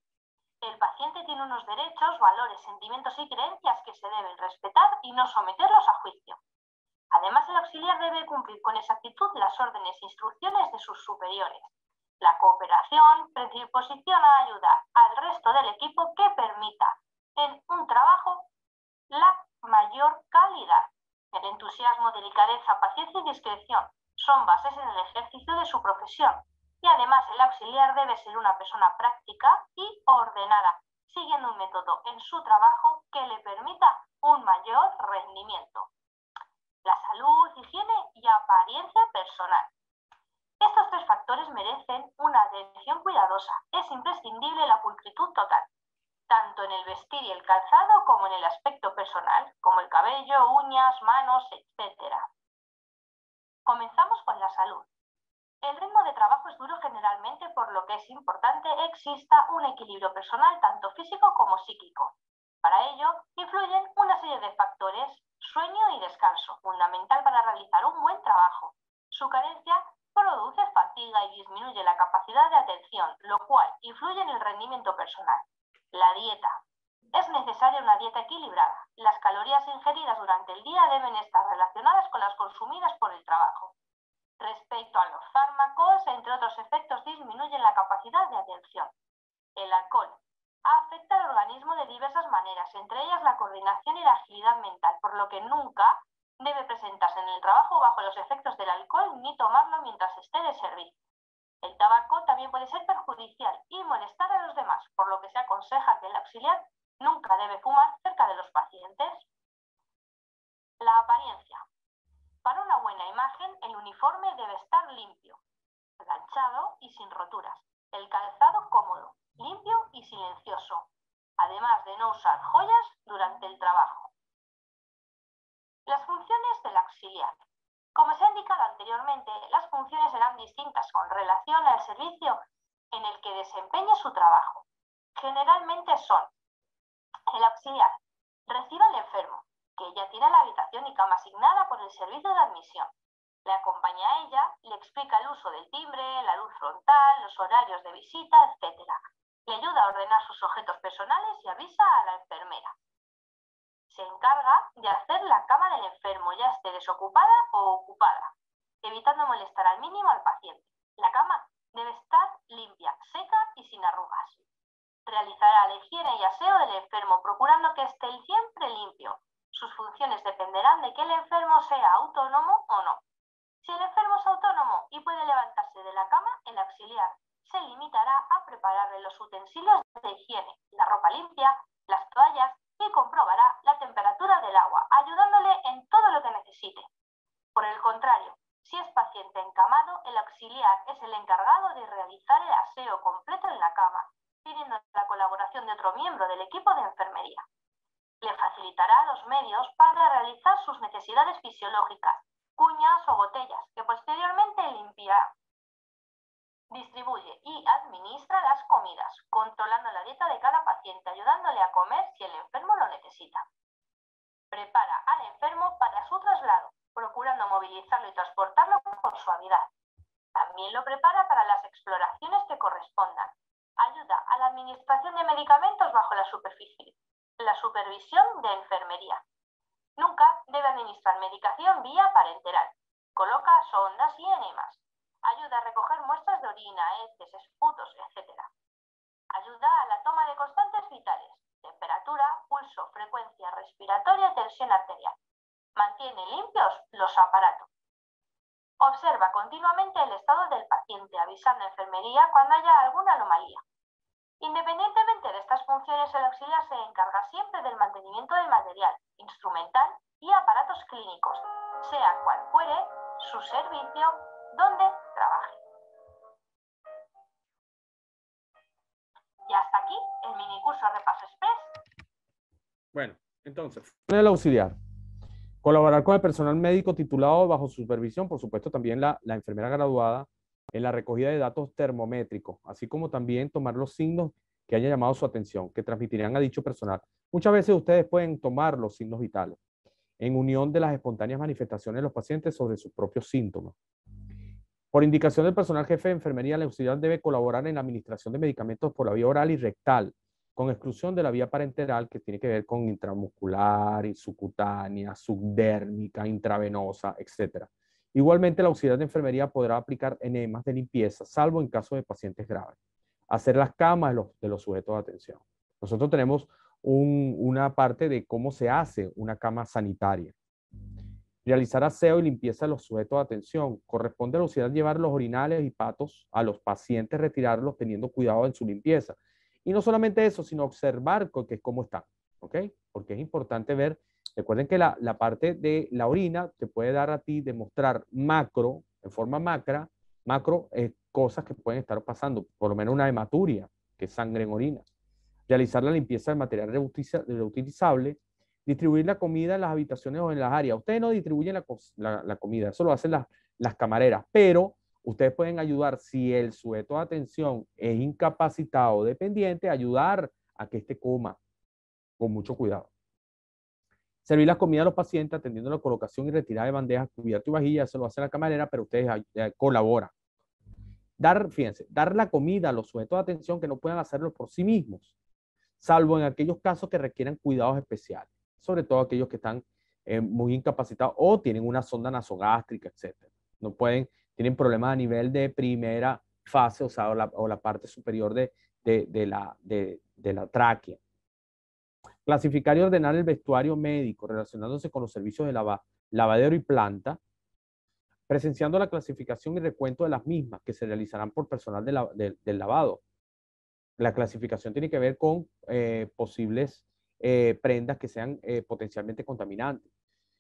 El paciente tiene unos derechos, valores, sentimientos y creencias que se deben respetar y no someterlos a juicio. Además, el auxiliar debe cumplir con exactitud las órdenes e instrucciones de sus superiores. La cooperación predisposición a ayudar al resto del equipo que permita en un trabajo la mayor calidad. El entusiasmo, delicadeza, paciencia y discreción son bases en el ejercicio de su profesión. Y además el auxiliar debe ser una persona práctica y ordenada, siguiendo un método en su trabajo que le permita un mayor rendimiento. La salud, higiene y apariencia personal. Estos tres factores merecen una atención cuidadosa. Es imprescindible la pulcritud total, tanto en el vestir y el calzado como en el aspecto personal, como el cabello, uñas, manos, etc. Comenzamos con la salud. El ritmo de trabajo es duro generalmente, por lo que es importante exista un equilibrio personal tanto físico como psíquico. Para ello, influyen una serie de factores: sueño y descanso, fundamental para realizar un buen trabajo. Su carencia produce fatiga y disminuye la capacidad de atención, lo cual influye en el rendimiento personal. La dieta. Es necesaria una dieta equilibrada. Las calorías ingeridas durante el día deben estar relacionadas con las consumidas por el trabajo. Respecto a los fármacos, entre otros efectos, disminuyen la capacidad de atención. El alcohol afecta al organismo de diversas maneras, entre ellas la coordinación y la agilidad mental, por lo que nunca debe presentarse en el trabajo bajo los efectos del alcohol ni tomarlo mientras esté de servicio. El tabaco también puede ser perjudicial y molestar a los demás, por lo que se aconseja que el auxiliar nunca debe fumar cerca de los pacientes. La apariencia. Para una buena imagen, el uniforme debe estar limpio, planchado y sin roturas. El calzado cómodo, limpio y silencioso, además de no usar joyas durante el trabajo. Las funciones del auxiliar. Como se ha indicado anteriormente, las funciones serán distintas con relación al servicio en el que desempeñe su trabajo. Generalmente son: el auxiliar recibe al enfermo, que ella tiene la habitación y cama asignada por el servicio de admisión. Le acompaña a ella, le explica el uso del timbre, la luz frontal, los horarios de visita, etc. Le ayuda a ordenar sus objetos personales y avisa a la enfermera. Se encarga de hacer la cama del enfermo, ya esté desocupada o ocupada, evitando molestar al mínimo al paciente. La cama debe estar limpia, seca y sin arrugas. Realizará la higiene y aseo del enfermo, procurando que esté siempre limpio. Sus funciones dependerán de que el enfermo sea autónomo o no. Si el enfermo es autónomo y puede levantarse de la cama, el auxiliar se limitará a prepararle los utensilios de higiene, la ropa limpia, las toallas, y comprobará la temperatura del agua, ayudándole en todo lo que necesite. Por el contrario, si es paciente encamado, el auxiliar es el encargado de realizar el aseo completo en la cama, pidiendo la colaboración de otro miembro del equipo de enfermería. Le facilitará los medios para realizar sus necesidades fisiológicas, cuñas o botellas, que posteriormente limpiará. Distribuye y administra las comidas, controlando la dieta de cada paciente, ayudándole a comer si el enfermo lo necesita. Prepara al enfermo para su traslado, procurando movilizarlo y transportarlo con suavidad. También lo prepara para las exploraciones que correspondan. Ayuda a la administración de medicamentos bajo la supervisión de enfermería. Nunca debe administrar medicación vía parenteral. Coloca sondas y enemas. Ayuda a recoger muestras de orina, heces, esputos, etc. Ayuda a la toma de constantes vitales, temperatura, pulso, frecuencia respiratoria, tensión arterial. Mantiene limpios los aparatos. Observa continuamente el estado del paciente, avisando a enfermería cuando haya alguna anomalía. Independientemente de estas funciones, el auxiliar se encarga siempre del mantenimiento del material, instrumental y aparatos clínicos, sea cual fuere su servicio, donde trabaje. Y hasta aquí el minicurso Repaso Express. Bueno, entonces, el auxiliar. Colaborar con el personal médico titulado bajo supervisión, por supuesto también la enfermera graduada, en la recogida de datos termométricos, así como también tomar los signos que hayan llamado su atención, que transmitirán a dicho personal. Muchas veces ustedes pueden tomar los signos vitales en unión de las espontáneas manifestaciones de los pacientes sobre sus propios síntomas. Por indicación del personal jefe de enfermería, el auxiliar debe colaborar en la administración de medicamentos por la vía oral y rectal, con exclusión de la vía parenteral, que tiene que ver con intramuscular, subcutánea, subdérmica, intravenosa, etc. Igualmente, el auxiliar de enfermería podrá aplicar enemas de limpieza, salvo en caso de pacientes graves. Hacer las camas de los sujetos de atención. Nosotros tenemos una parte de cómo se hace una cama sanitaria. Realizar aseo y limpieza de los sujetos de atención. Corresponde a la auxiliar llevar los orinales y patos a los pacientes, retirarlos teniendo cuidado en su limpieza. Y no solamente eso, sino observar cómo están, ¿ok? Porque es importante ver, recuerden que la parte de la orina te puede dar a ti demostrar macro, en forma macro, cosas que pueden estar pasando, por lo menos una hematuria, que es sangre en orina. Realizar la limpieza del material reutilizable, distribuir la comida en las habitaciones o en las áreas. Ustedes no distribuyen la comida, eso lo hacen las camareras, pero ustedes pueden ayudar, si el sujeto de atención es incapacitado o dependiente, ayudar a que éste coma con mucho cuidado. Servir la comida a los pacientes atendiendo la colocación y retirada de bandejas, cubierto y vajilla, eso lo hace la camarera, pero ustedes colaboran. Fíjense, dar la comida a los sujetos de atención que no puedan hacerlo por sí mismos, salvo en aquellos casos que requieran cuidados especiales, sobre todo aquellos que están muy incapacitados o tienen una sonda nasogástrica, etc. No pueden, tienen problemas a nivel de primera fase, o sea, o la parte superior de la tráquea. Clasificar y ordenar el vestuario médico relacionándose con los servicios de lavadero y planta, presenciando la clasificación y recuento de las mismas que se realizarán por personal del lavado. La clasificación tiene que ver con posibles prendas que sean potencialmente contaminantes.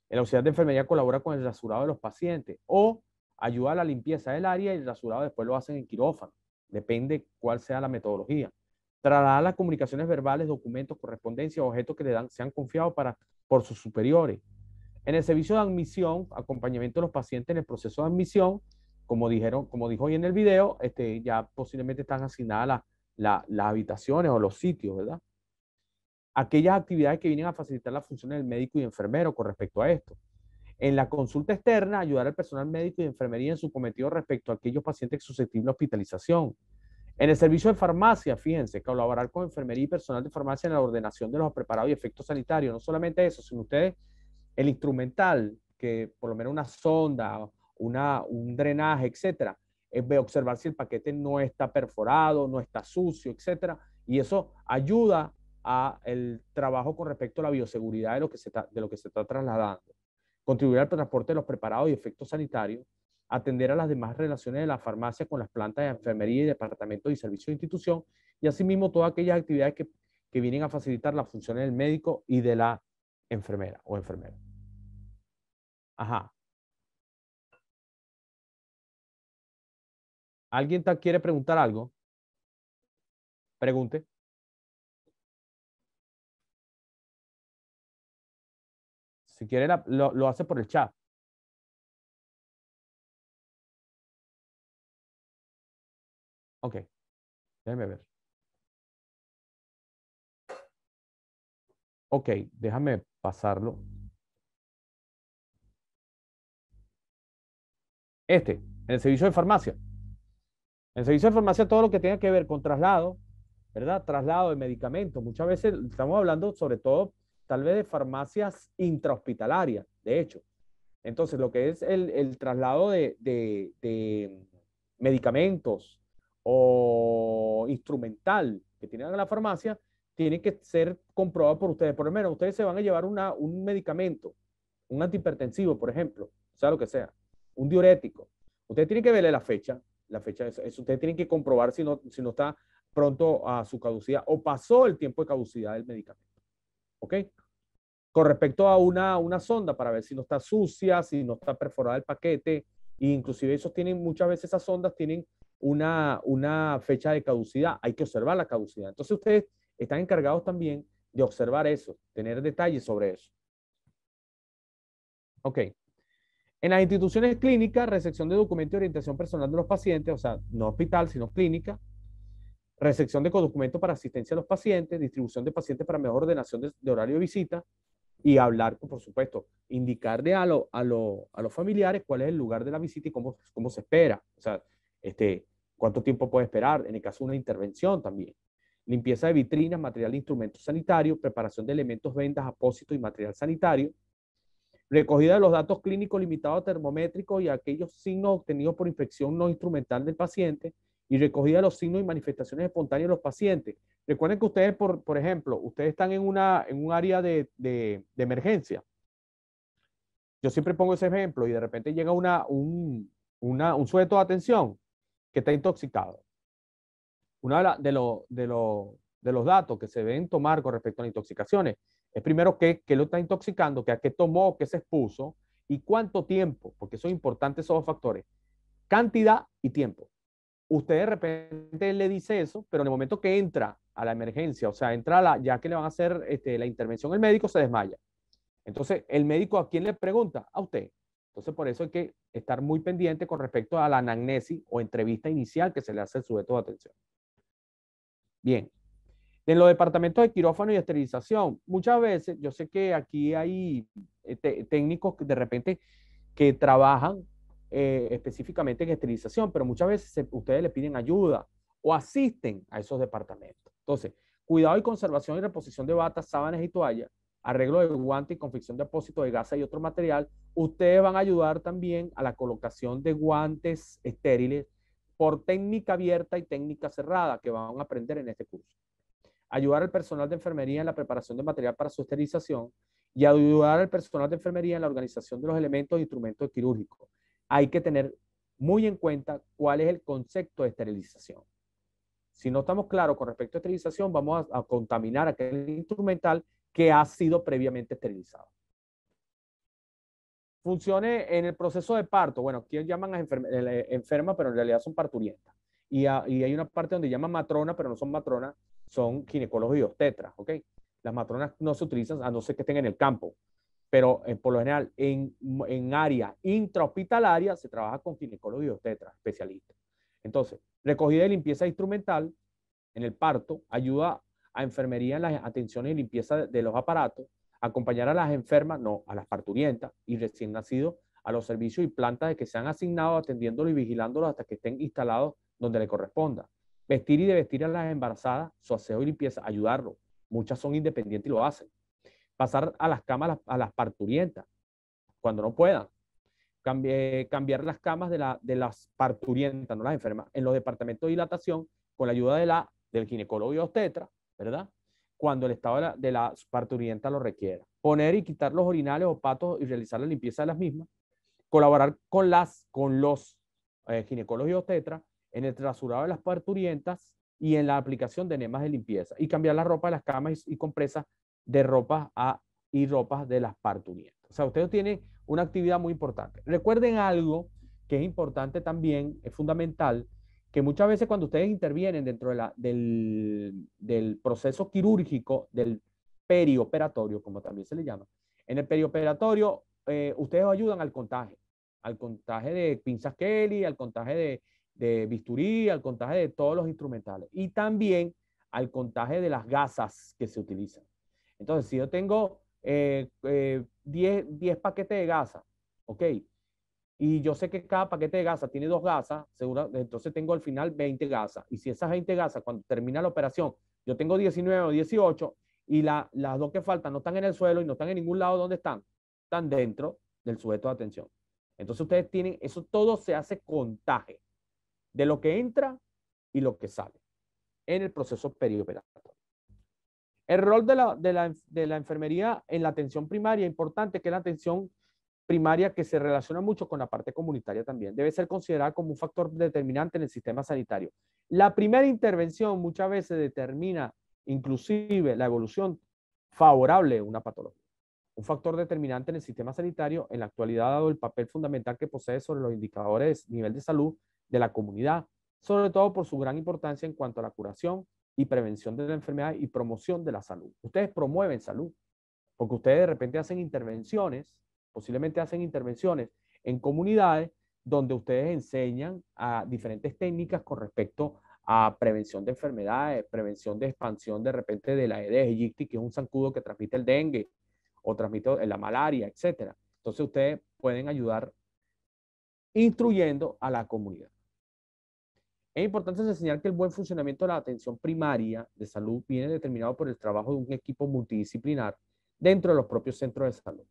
El auxiliar de enfermería colabora con el rasurado de los pacientes o ayuda a la limpieza del área y el rasurado después lo hacen en quirófano. Depende cuál sea la metodología. Trasladar las comunicaciones verbales, documentos, correspondencia o objetos que sean confiados por sus superiores. En el servicio de admisión, acompañamiento de los pacientes en el proceso de admisión, como dijo hoy en el video, ya posiblemente están asignadas las habitaciones o los sitios, ¿verdad? Aquellas actividades que vienen a facilitar las funciones del médico y enfermero con respecto a esto. En la consulta externa, ayudar al personal médico y enfermería en su cometido respecto a aquellos pacientes susceptibles de hospitalización. En el servicio de farmacia, fíjense, colaborar con enfermería y personal de farmacia en la ordenación de los preparados y efectos sanitarios. No solamente eso, sino ustedes, el instrumental, que por lo menos una sonda, un drenaje, etcétera, es observar si el paquete no está perforado, no está sucio, etcétera. Y eso ayuda a el trabajo con respecto a la bioseguridad de lo que se está trasladando. Contribuir al transporte de los preparados y efectos sanitarios, atender a las demás relaciones de la farmacia con las plantas de enfermería y departamentos y servicios de institución, y asimismo todas aquellas actividades que vienen a facilitar las funciones del médico y de la enfermera o enfermero. Ajá. ¿Alguien quiere preguntar algo? Pregunte. Si quiere, lo hace por el chat. Ok. Déjeme ver. Ok, déjame pasarlo. en el servicio de farmacia. En el servicio de farmacia todo lo que tenga que ver con traslado, ¿verdad? Traslado de medicamentos. Muchas veces estamos hablando sobre todo tal vez de farmacias intrahospitalarias, de hecho. Entonces, lo que es el traslado de medicamentos o instrumental que tienen en la farmacia, tiene que ser comprobado por ustedes. Por lo menos, ustedes se van a llevar un medicamento, un antihipertensivo, por ejemplo, sea lo que sea, un diurético. Ustedes tienen que verle la fecha de eso. Ustedes tienen que comprobar si no está pronto a su caducidad o pasó el tiempo de caducidad del medicamento. ¿Ok? Con respecto a una sonda para ver si no está sucia, si no está perforada el paquete, e inclusive esos tienen, muchas veces esas sondas tienen una fecha de caducidad, hay que observar la caducidad. Entonces ustedes están encargados también de observar eso, tener detalles sobre eso. Ok. En las instituciones clínicas, recepción de documentos de orientación personal de los pacientes, o sea, no hospital, sino clínica, recepción de documentos para asistencia a los pacientes, distribución de pacientes para mejor ordenación de horario de visita, y hablar, por supuesto, indicarle a los familiares cuál es el lugar de la visita y cómo se espera. O sea, cuánto tiempo puede esperar, en el caso de una intervención también. Limpieza de vitrinas, material de instrumentos sanitarios, preparación de elementos, vendas, apósitos y material sanitario. Recogida de los datos clínicos limitados termométricos y aquellos signos obtenidos por inspección no instrumental del paciente, y recogida de los signos y manifestaciones espontáneas de los pacientes. Recuerden que ustedes, por ejemplo, ustedes están en un área de emergencia. Yo siempre pongo ese ejemplo y de repente llega un sujeto de atención que está intoxicado. Uno de los datos que se deben tomar con respecto a las intoxicaciones es primero qué lo está intoxicando, a qué tomó, qué se expuso y cuánto tiempo, porque son importantes esos dos factores, cantidad y tiempo. Usted de repente le dice eso, pero en el momento que entra a la emergencia, o sea, ya que le van a hacer la intervención, el médico se desmaya. Entonces, el médico, ¿a quién le pregunta? A usted. Entonces, por eso hay que estar muy pendiente con respecto a la anamnesis o entrevista inicial que se le hace al sujeto de atención. Bien. En los departamentos de quirófano y esterilización, muchas veces, yo sé que aquí hay técnicos que de repente que trabajan específicamente en esterilización, pero muchas veces ustedes le piden ayuda o asisten a esos departamentos. Entonces, cuidado y conservación y reposición de batas, sábanas y toallas, arreglo de guantes y confección de apósitos de gasa y otro material. Ustedes van a ayudar también a la colocación de guantes estériles por técnica abierta y técnica cerrada que van a aprender en este curso. Ayudar al personal de enfermería en la preparación de material para su esterilización y ayudar al personal de enfermería en la organización de los elementos e instrumentos quirúrgicos. Hay que tener muy en cuenta cuál es el concepto de esterilización. Si no estamos claros con respecto a esterilización, vamos a contaminar aquel instrumental que ha sido previamente esterilizado. Funciones en el proceso de parto. Bueno, aquí llaman a enferma, pero en realidad son parturientas. Y hay una parte donde llaman matrona, pero no son matronas, son ginecólogos y obstetras, ¿ok? Las matronas no se utilizan a no ser que estén en el campo, pero por lo general en área intrahospitalaria se trabaja con ginecólogos y obstetras, especialistas. Entonces, recogida y limpieza instrumental en el parto, ayuda a enfermería en las atenciones y limpieza de los aparatos, acompañar a las enfermas, no, a las parturientas y recién nacidos a los servicios y plantas de que se han asignado, atendiéndolos y vigilándolos hasta que estén instalados donde le corresponda. Vestir y de vestir a las embarazadas, su aseo y limpieza, ayudarlos. Muchas son independientes y lo hacen. Pasar a las camas a las parturientas, cuando no puedan. Cambiar las camas de las parturientas, no las enfermas, en los departamentos de dilatación, con la ayuda del ginecólogo y obstetra, ¿verdad? Cuando el estado de la parturienta lo requiera. Poner y quitar los orinales o patos y realizar la limpieza de las mismas. Colaborar con los ginecólogos y obstetras en el trasurado de las parturientas y en la aplicación de enemas de limpieza. Y cambiar la ropa de las camas y compresas de ropas y ropas de las parturientas. O sea, ustedes tienen una actividad muy importante. Recuerden algo que es importante también, es fundamental, que muchas veces cuando ustedes intervienen dentro del proceso quirúrgico, del perioperatorio, como también se le llama, en el perioperatorio ustedes ayudan al contaje de pinzas Kelly, al contaje de bisturí, al contaje de todos los instrumentales y también al contaje de las gasas que se utilizan. Entonces, si yo tengo 10 paquetes de gasa, ¿ok? y yo sé que cada paquete de gasa tiene 2 gasas, seguro, entonces tengo al final 20 gasas. Y si esas 20 gasas, cuando termina la operación, yo tengo 19 o 18 y las 2 que faltan no están en el suelo y no están en ningún lado, ¿dónde están? Están dentro del sujeto de atención. Entonces ustedes tienen, eso todo se hace contaje de lo que entra y lo que sale en el proceso perioperatorio. El rol de la enfermería en la atención primaria, importante que es la atención primaria que se relaciona mucho con la parte comunitaria también. Debe ser considerada como un factor determinante en el sistema sanitario. La primera intervención muchas veces determina inclusive la evolución favorable de una patología. Un factor determinante en el sistema sanitario en la actualidad dado el papel fundamental que posee sobre los indicadores de nivel de salud de la comunidad, sobre todo por su gran importancia en cuanto a la curación y prevención de la enfermedad y promoción de la salud. Ustedes promueven salud, porque ustedes de repente hacen intervenciones, posiblemente hacen intervenciones en comunidades donde ustedes enseñan a diferentes técnicas con respecto a prevención de enfermedades, prevención de expansión de repente de la Aedes aegypti, que es un zancudo que transmite el dengue o transmite la malaria, etc. Entonces ustedes pueden ayudar instruyendo a la comunidad. Es importante enseñar que el buen funcionamiento de la atención primaria de salud viene determinado por el trabajo de un equipo multidisciplinar dentro de los propios centros de salud.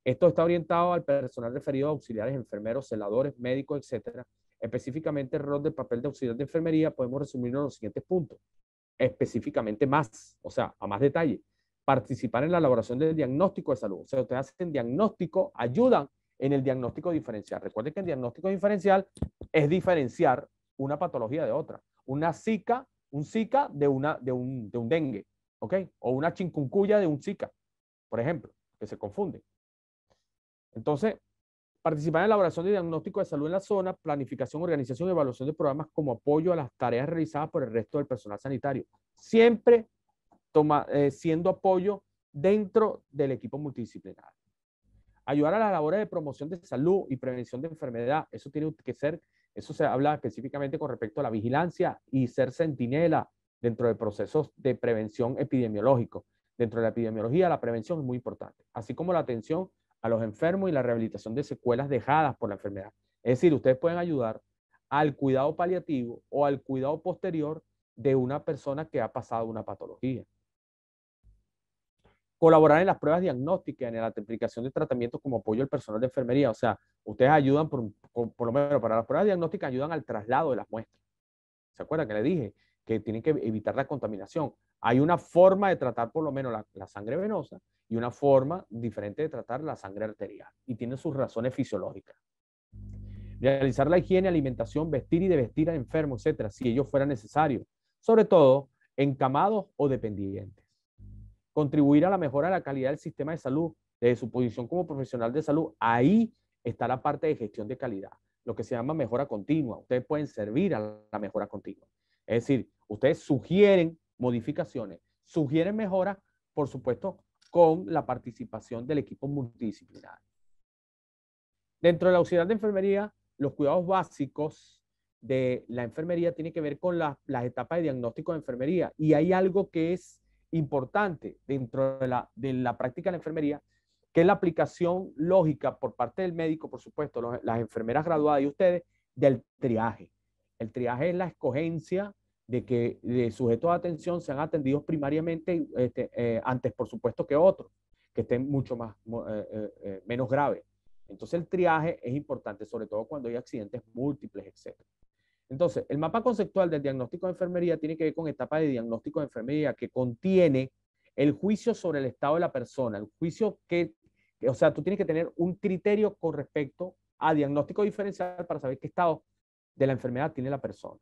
Esto está orientado al personal referido a auxiliares, enfermeros, celadores, médicos, etc. Específicamente el rol del papel de auxiliar de enfermería podemos resumirlo en los siguientes puntos. Específicamente más, o sea, a más detalle. Participar en la elaboración del diagnóstico de salud. O sea, ustedes hacen diagnóstico, ayudan en el diagnóstico diferencial. Recuerden que el diagnóstico diferencial es diferenciar una patología de otra. Una Zika, un Zika de un dengue, ¿ok? O una chikungunya de un Zika, por ejemplo, que se confunden. Entonces, participar en la elaboración de diagnóstico de salud en la zona, planificación, organización y evaluación de programas como apoyo a las tareas realizadas por el resto del personal sanitario. Siempre siendo apoyo dentro del equipo multidisciplinar. Ayudar a las labores de promoción de salud y prevención de enfermedad. Eso tiene que ser, eso se habla específicamente con respecto a la vigilancia y ser centinela dentro de procesos de prevención epidemiológico. Dentro de la epidemiología, la prevención es muy importante, así como la atención a los enfermos y la rehabilitación de secuelas dejadas por la enfermedad. Es decir, ustedes pueden ayudar al cuidado paliativo o al cuidado posterior de una persona que ha pasado una patología. Colaborar en las pruebas diagnósticas, en la aplicación de tratamientos como apoyo al personal de enfermería. O sea, ustedes ayudan, por lo menos para las pruebas diagnósticas, ayudan al traslado de las muestras. ¿Se acuerdan que le dije que tienen que evitar la contaminación? Hay una forma de tratar por lo menos la sangre venosa y una forma diferente de tratar la sangre arterial. Y tiene sus razones fisiológicas. Realizar la higiene, alimentación, vestir y desvestir a enfermos, etcétera, si ello fuera necesario. Sobre todo, encamados o dependientes. Contribuir a la mejora de la calidad del sistema de salud, desde su posición como profesional de salud. Ahí está la parte de gestión de calidad, lo que se llama mejora continua. Ustedes pueden servir a la mejora continua. Es decir, ustedes sugieren modificaciones, sugieren mejoras, por supuesto, con la participación del equipo multidisciplinar. Dentro de la auxiliar de enfermería, los cuidados básicos de la enfermería tienen que ver con las etapas de diagnóstico de enfermería. Y hay algo que es importante dentro de la práctica de la enfermería, que es la aplicación lógica por parte del médico, por supuesto, las enfermeras graduadas y ustedes, del triaje. El triaje es la escogencia de que sujetos de atención sean atendidos primariamente antes, por supuesto, que otros, que estén mucho menos graves. Entonces el triaje es importante, sobre todo cuando hay accidentes múltiples, etc. Entonces, el mapa conceptual del diagnóstico de enfermería tiene que ver con etapas de diagnóstico de enfermería que contiene el juicio sobre el estado de la persona, el juicio o sea, tú tienes que tener un criterio con respecto a diagnóstico diferencial para saber qué estado de la enfermedad tiene la persona.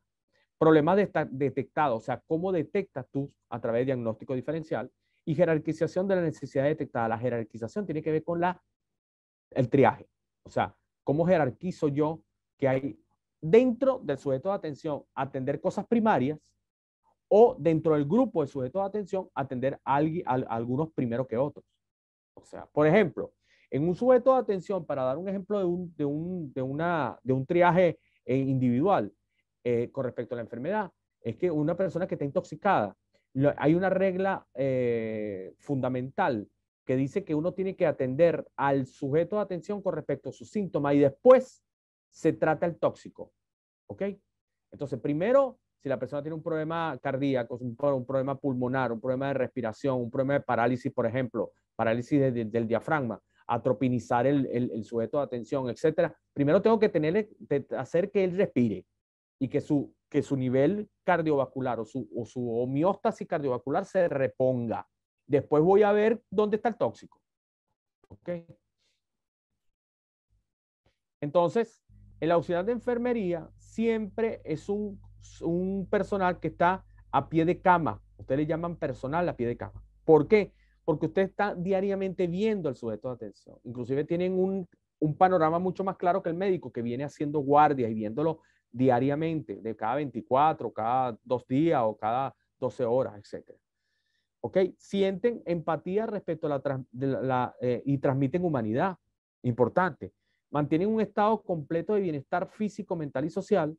Problemas detectados, o sea, cómo detectas tú a través de diagnóstico diferencial y jerarquización de la necesidad detectada. La jerarquización tiene que ver con el triaje, o sea, cómo jerarquizo yo que hay dentro del sujeto de atención atender cosas primarias o dentro del grupo de sujetos de atención atender a algunos primero que otros. O sea, por ejemplo, en un sujeto de atención, para dar un ejemplo de un triaje individual con respecto a la enfermedad, es que una persona que está intoxicada, hay una regla fundamental que dice que uno tiene que atender al sujeto de atención con respecto a sus síntomas y después se trata el tóxico. ¿Ok? Entonces, primero, si la persona tiene un problema cardíaco, un problema pulmonar, un problema de respiración, un problema de parálisis, por ejemplo, parálisis del diafragma, atropinizar el sujeto de atención, etcétera. Primero tengo que hacer que él respire y que su nivel cardiovascular o su homeostasis cardiovascular se reponga. Después voy a ver dónde está el tóxico. ¿Ok? Entonces, el auxiliar de enfermería siempre es un personal que está a pie de cama. Ustedes le llaman personal a pie de cama. ¿Por qué? Porque usted está diariamente viendo al sujeto de atención. Inclusive tienen un panorama mucho más claro que el médico, que viene haciendo guardias y viéndolo diariamente, de cada 24, cada 2 días o cada 12 horas, etc. ¿Ok? Sienten empatía respecto a y transmiten humanidad. Importante. Mantienen un estado completo de bienestar físico, mental y social,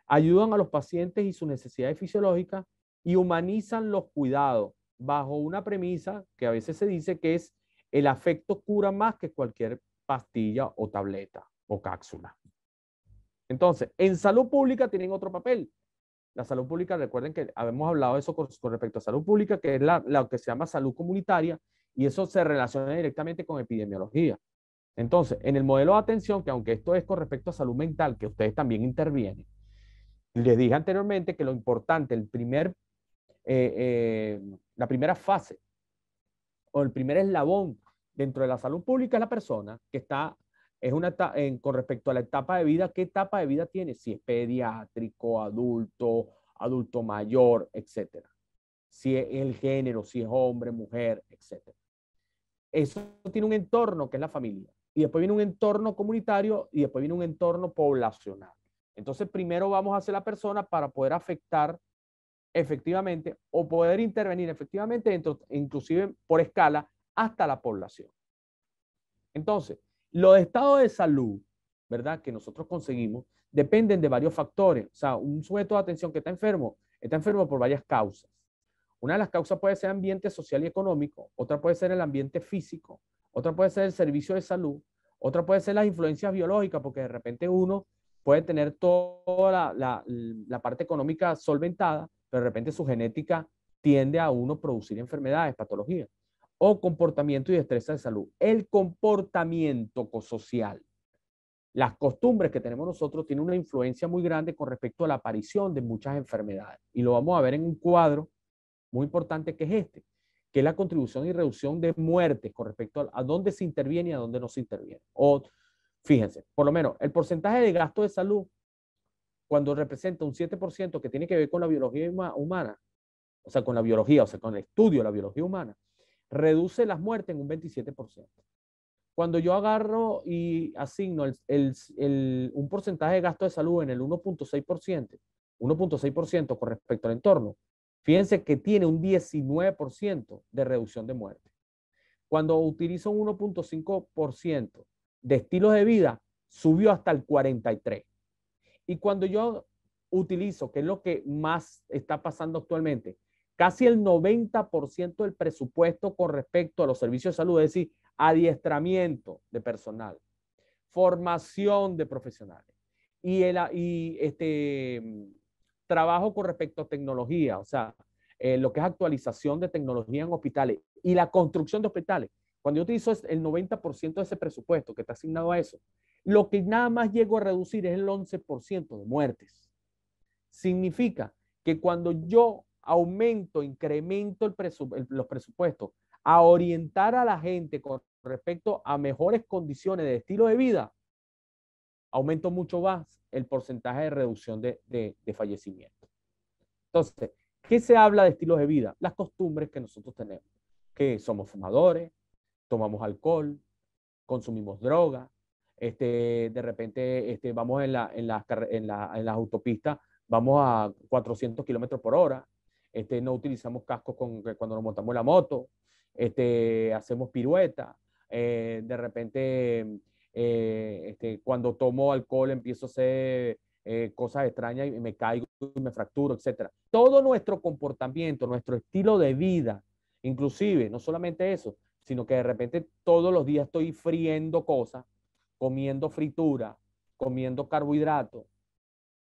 ayudan a los pacientes y sus necesidades fisiológicas y humanizan los cuidados bajo una premisa que a veces se dice que es el afecto cura más que cualquier pastilla o tableta o cápsula. Entonces, en salud pública tienen otro papel. La salud pública, recuerden que habíamos hablado de eso con respecto a salud pública, que es lo que se llama salud comunitaria, y eso se relaciona directamente con epidemiología. Entonces, en el modelo de atención, que aunque esto es con respecto a salud mental, que ustedes también intervienen, les dije anteriormente que lo importante, la primera fase o el primer eslabón dentro de la salud pública es la persona que está, con respecto a la etapa de vida, ¿qué etapa de vida tiene? Si es pediátrico, adulto, adulto mayor, etcétera. Si es el género, si es hombre, mujer, etcétera. Eso tiene un entorno que es la familia. Y después viene un entorno comunitario y después viene un entorno poblacional. Entonces, primero vamos a hacer la persona para poder afectar efectivamente o poder intervenir efectivamente dentro, inclusive por escala, hasta la población. Entonces, los estados de salud, ¿verdad?, que nosotros conseguimos, dependen de varios factores. O sea, un sujeto de atención que está enfermo por varias causas. Una de las causas puede ser ambiente social y económico, otra puede ser el ambiente físico, otra puede ser el servicio de salud, otra puede ser las influencias biológicas, porque de repente uno puede tener toda la parte económica solventada, pero de repente su genética tiende a uno producir enfermedades, patologías, o comportamiento y destreza de salud. El comportamiento social, las costumbres que tenemos nosotros tienen una influencia muy grande con respecto a la aparición de muchas enfermedades. Y lo vamos a ver en un cuadro muy importante que es que es la contribución y reducción de muertes con respecto a dónde se interviene y a dónde no se interviene. O, fíjense, por lo menos el porcentaje de gasto de salud, cuando representa un 7% que tiene que ver con la biología humana, o sea, con la biología, o sea, con el estudio de la biología humana, reduce las muertes en un 27%. Cuando yo agarro y asigno un porcentaje de gasto de salud en el 1.6% con respecto al entorno, fíjense que tiene un 19% de reducción de muerte. Cuando utilizo un 1.5% de estilos de vida, subió hasta el 43%. Y cuando yo utilizo, que es lo que más está pasando actualmente, casi el 90% del presupuesto con respecto a los servicios de salud, es decir, adiestramiento de personal, formación de profesionales y trabajo con respecto a tecnología, o sea, lo que es actualización de tecnología en hospitales y la construcción de hospitales. Cuando yo utilizo el 90% de ese presupuesto que está asignado a eso, lo que nada más llego a reducir es el 11% de muertes. Significa que cuando yo incremento los presupuestos a orientar a la gente con respecto a mejores condiciones de estilo de vida, aumento mucho más el porcentaje de reducción de fallecimiento. Entonces, ¿qué se habla de estilos de vida? Las costumbres que nosotros tenemos, que somos fumadores, tomamos alcohol, consumimos droga, de repente vamos en las autopistas, vamos a 400 kilómetros por hora, no utilizamos cascos cuando nos montamos en la moto, hacemos pirueta, de repente cuando tomo alcohol empiezo a hacer cosas extrañas y me caigo y me fracturo, etc. Todo nuestro comportamiento, nuestro estilo de vida, inclusive, no solamente eso, sino que de repente todos los días estoy friendo cosas, comiendo fritura, comiendo carbohidratos,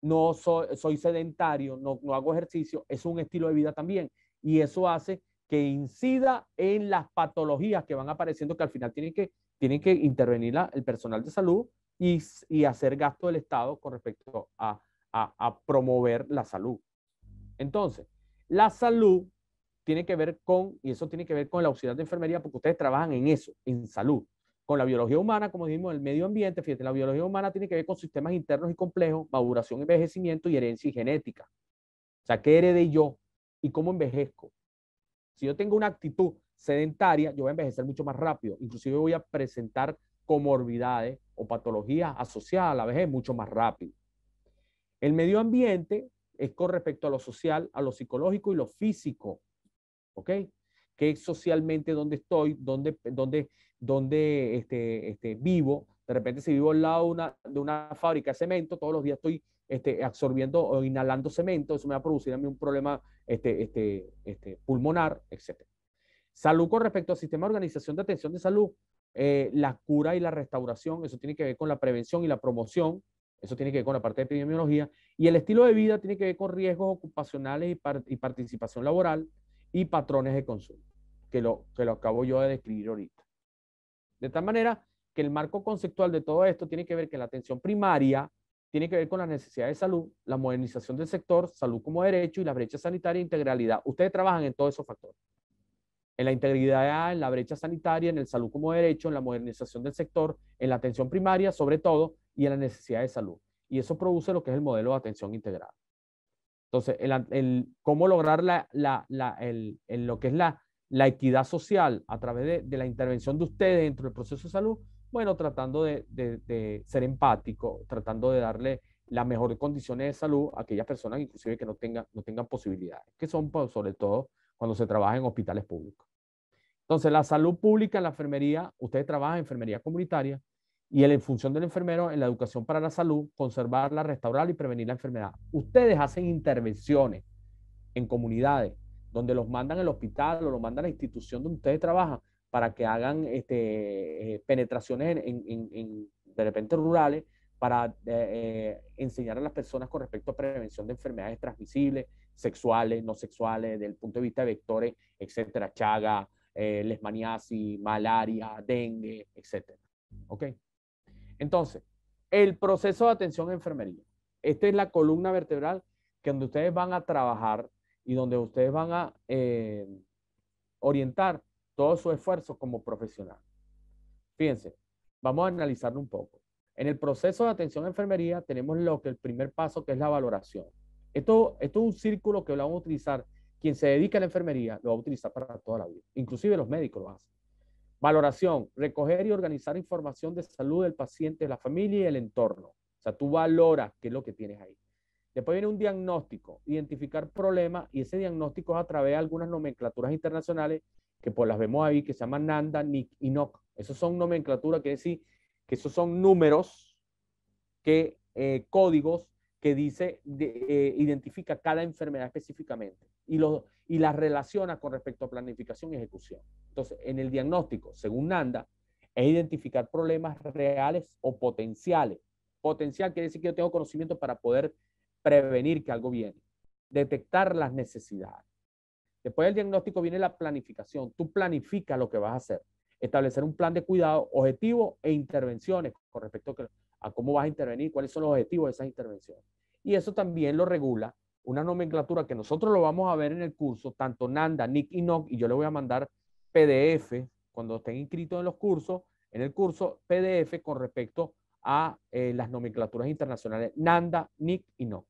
no soy sedentario, no hago ejercicio, es un estilo de vida también. Y eso hace que incida en las patologías que van apareciendo, que al final tienen que intervenir el personal de salud y hacer gasto del Estado con respecto a promover la salud. Entonces, la salud tiene que ver con, y eso tiene que ver con el auxiliar de enfermería, porque ustedes trabajan en eso, en salud. Con la biología humana, como dijimos, el medio ambiente, fíjate, la biología humana tiene que ver con sistemas internos y complejos, maduración, envejecimiento y herencia y genética. O sea, ¿qué heredé yo y cómo envejezco? Si yo tengo una actitud sedentaria, yo voy a envejecer mucho más rápido. Inclusive voy a presentar comorbidades o patologías asociadas a la vejez mucho más rápido. El medio ambiente es con respecto a lo social, a lo psicológico y lo físico. ¿Ok? Que es socialmente donde estoy, donde vivo. De repente, si vivo al lado de una fábrica de cemento, todos los días estoy absorbiendo o inhalando cemento, eso me va a producir a mí un problema pulmonar, etc. Salud con respecto al sistema de organización de atención de salud, la cura y la restauración, eso tiene que ver con la prevención y la promoción, eso tiene que ver con la parte de epidemiología, y el estilo de vida tiene que ver con riesgos ocupacionales y participación laboral y patrones de consumo, que lo acabo yo de describir ahorita. De tal manera que el marco conceptual de todo esto tiene que ver que la atención primaria tiene que ver con las necesidades de salud, la modernización del sector, salud como derecho y la brecha sanitaria e integralidad. Ustedes trabajan en todos esos factores. En la integridad, en la brecha sanitaria, en el salud como derecho, en la modernización del sector, en la atención primaria, sobre todo, y en la necesidad de salud. Y eso produce lo que es el modelo de atención integrada. Entonces, cómo lograr lo que es la equidad social a través de la intervención de ustedes dentro del proceso de salud, bueno, tratando de ser empático, tratando de darle las mejores condiciones de salud a aquellas personas, inclusive que no tengan posibilidades, que son pues, sobre todo cuando se trabaja en hospitales públicos. Entonces, la salud pública en la enfermería, ustedes trabajan en enfermería comunitaria y en función del enfermero en la educación para la salud, conservarla, restaurarla y prevenir la enfermedad. Ustedes hacen intervenciones en comunidades donde los mandan al hospital o los mandan a la institución donde ustedes trabajan para que hagan penetraciones de repente rurales para enseñar a las personas con respecto a prevención de enfermedades transmisibles, sexuales, no sexuales, desde el punto de vista de vectores, etcétera, chaga, leishmaniasis, malaria, dengue, etcétera. ¿Ok? Entonces, el proceso de atención a enfermería. Esta es la columna vertebral que donde ustedes van a trabajar y donde ustedes van a orientar todo su esfuerzo como profesional. Fíjense, vamos a analizarlo un poco. En el proceso de atención a enfermería tenemos el primer paso que es la valoración. Esto es un círculo que lo vamos a utilizar. Quien se dedica a la enfermería lo va a utilizar para toda la vida. Inclusive los médicos lo hacen. Valoración, recoger y organizar información de salud del paciente, de la familia y el entorno. O sea, tú valoras qué es lo que tienes ahí. Después viene un diagnóstico, identificar problemas, y ese diagnóstico es a través de algunas nomenclaturas internacionales que pues las vemos ahí, que se llaman NANDA, NIC y NOC. Esos son nomenclaturas, que decir que esos son números, códigos que identifica cada enfermedad específicamente y las relaciona con respecto a planificación y ejecución. Entonces, en el diagnóstico, según NANDA, es identificar problemas reales o potenciales. Potencial quiere decir que yo tengo conocimiento para poder prevenir que algo viene, detectar las necesidades. Después del diagnóstico viene la planificación. Tú planificas lo que vas a hacer, establecer un plan de cuidado, objetivos e intervenciones con respecto a cómo vas a intervenir, cuáles son los objetivos de esas intervenciones. Y eso también lo regula una nomenclatura que nosotros lo vamos a ver en el curso, tanto NANDA, NIC y NOC, y yo le voy a mandar PDF cuando estén inscritos en los cursos, en el curso PDF con respecto a las nomenclaturas internacionales NANDA, NIC y NOC.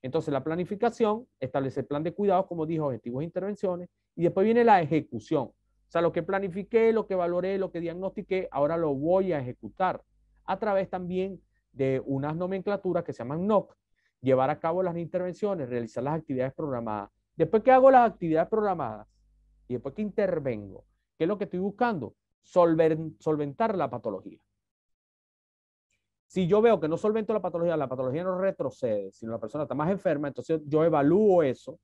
Entonces, la planificación, establecer plan de cuidados, como dijo, objetivos e intervenciones, y después viene la ejecución. O sea, lo que planifiqué, lo que valoré, lo que diagnostiqué, ahora lo voy a ejecutar a través también de unas nomenclaturas que se llaman NOC, llevar a cabo las intervenciones, realizar las actividades programadas. Después que hago las actividades programadas y después que intervengo, ¿qué es lo que estoy buscando? Solventar la patología. Si yo veo que no solvento la patología no retrocede, sino la persona está más enferma, entonces yo evalúo eso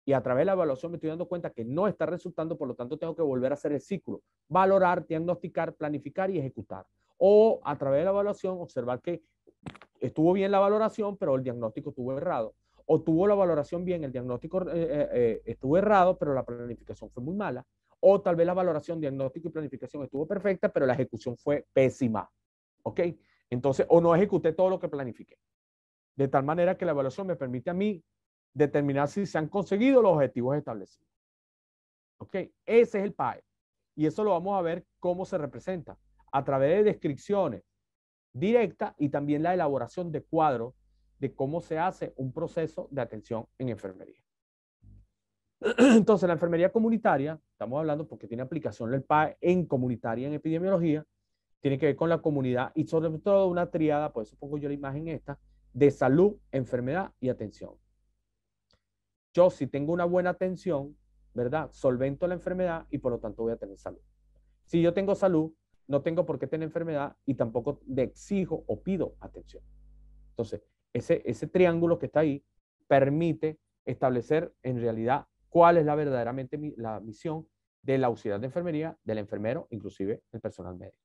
y a través de la evaluación me estoy dando cuenta que no está resultando, por lo tanto tengo que volver a hacer el ciclo, valorar, diagnosticar, planificar y ejecutar. O a través de la evaluación observar que estuvo bien la valoración, pero el diagnóstico estuvo errado. O tuvo la valoración bien, el diagnóstico estuvo errado, pero la planificación fue muy mala. O tal vez la valoración, diagnóstico y planificación estuvo perfecta, pero la ejecución fue pésima. ¿Ok? Entonces, o no ejecuté todo lo que planifiqué. De tal manera que la evaluación me permite a mí determinar si se han conseguido los objetivos establecidos. ¿Ok? Ese es el PAE. Y eso lo vamos a ver cómo se representa a través de descripciones directas y también la elaboración de cuadros de cómo se hace un proceso de atención en enfermería. Entonces, la enfermería comunitaria, estamos hablando porque tiene aplicación del PAE en comunitaria, en epidemiología, tiene que ver con la comunidad y sobre todo una triada, por eso pongo yo la imagen esta, de salud, enfermedad y atención. Yo si tengo una buena atención, ¿verdad? Solvento la enfermedad y por lo tanto voy a tener salud. Si yo tengo salud, no tengo por qué tener enfermedad y tampoco le exijo o pido atención. Entonces, ese triángulo que está ahí permite establecer en realidad cuál es verdaderamente la misión de la auxiliar de enfermería, del enfermero, inclusive el personal médico.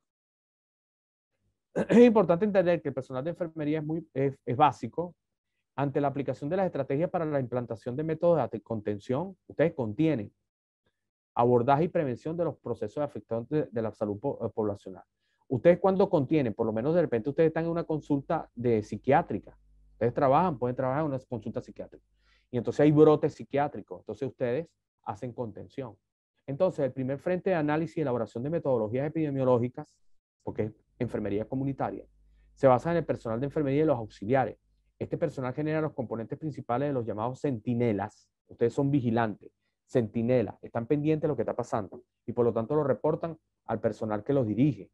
Es importante entender que el personal de enfermería es básico. Ante la aplicación de las estrategias para la implantación de métodos de contención, ustedes contienen abordaje y prevención de los procesos afectantes de la salud poblacional. Ustedes cuando contienen, por lo menos de repente ustedes están en una consulta de psiquiátrica, ustedes pueden trabajar en una consulta psiquiátrica, y entonces hay brotes psiquiátricos, entonces ustedes hacen contención. Entonces el primer frente de análisis y elaboración de metodologías epidemiológicas, porque es enfermería comunitaria, se basa en el personal de enfermería y los auxiliares. Este personal genera los componentes principales de los llamados centinelas. Ustedes son vigilantes, centinelas, están pendientes de lo que está pasando y por lo tanto lo reportan al personal que los dirige,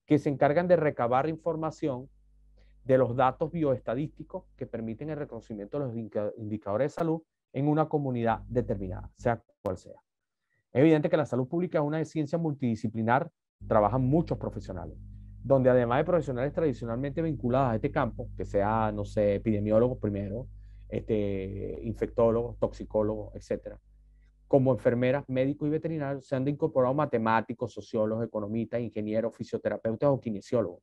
que se encargan de recabar información de los datos bioestadísticos que permiten el reconocimiento de los indicadores de salud en una comunidad determinada, sea cual sea. Es evidente que la salud pública es una ciencia multidisciplinar, trabajan muchos profesionales, donde además de profesionales tradicionalmente vinculados a este campo, que sea, no sé, epidemiólogos primero, infectólogos, toxicólogos, etcétera, como enfermeras, médicos y veterinarios, se han incorporado matemáticos, sociólogos, economistas, ingenieros, fisioterapeutas o kinesiólogos.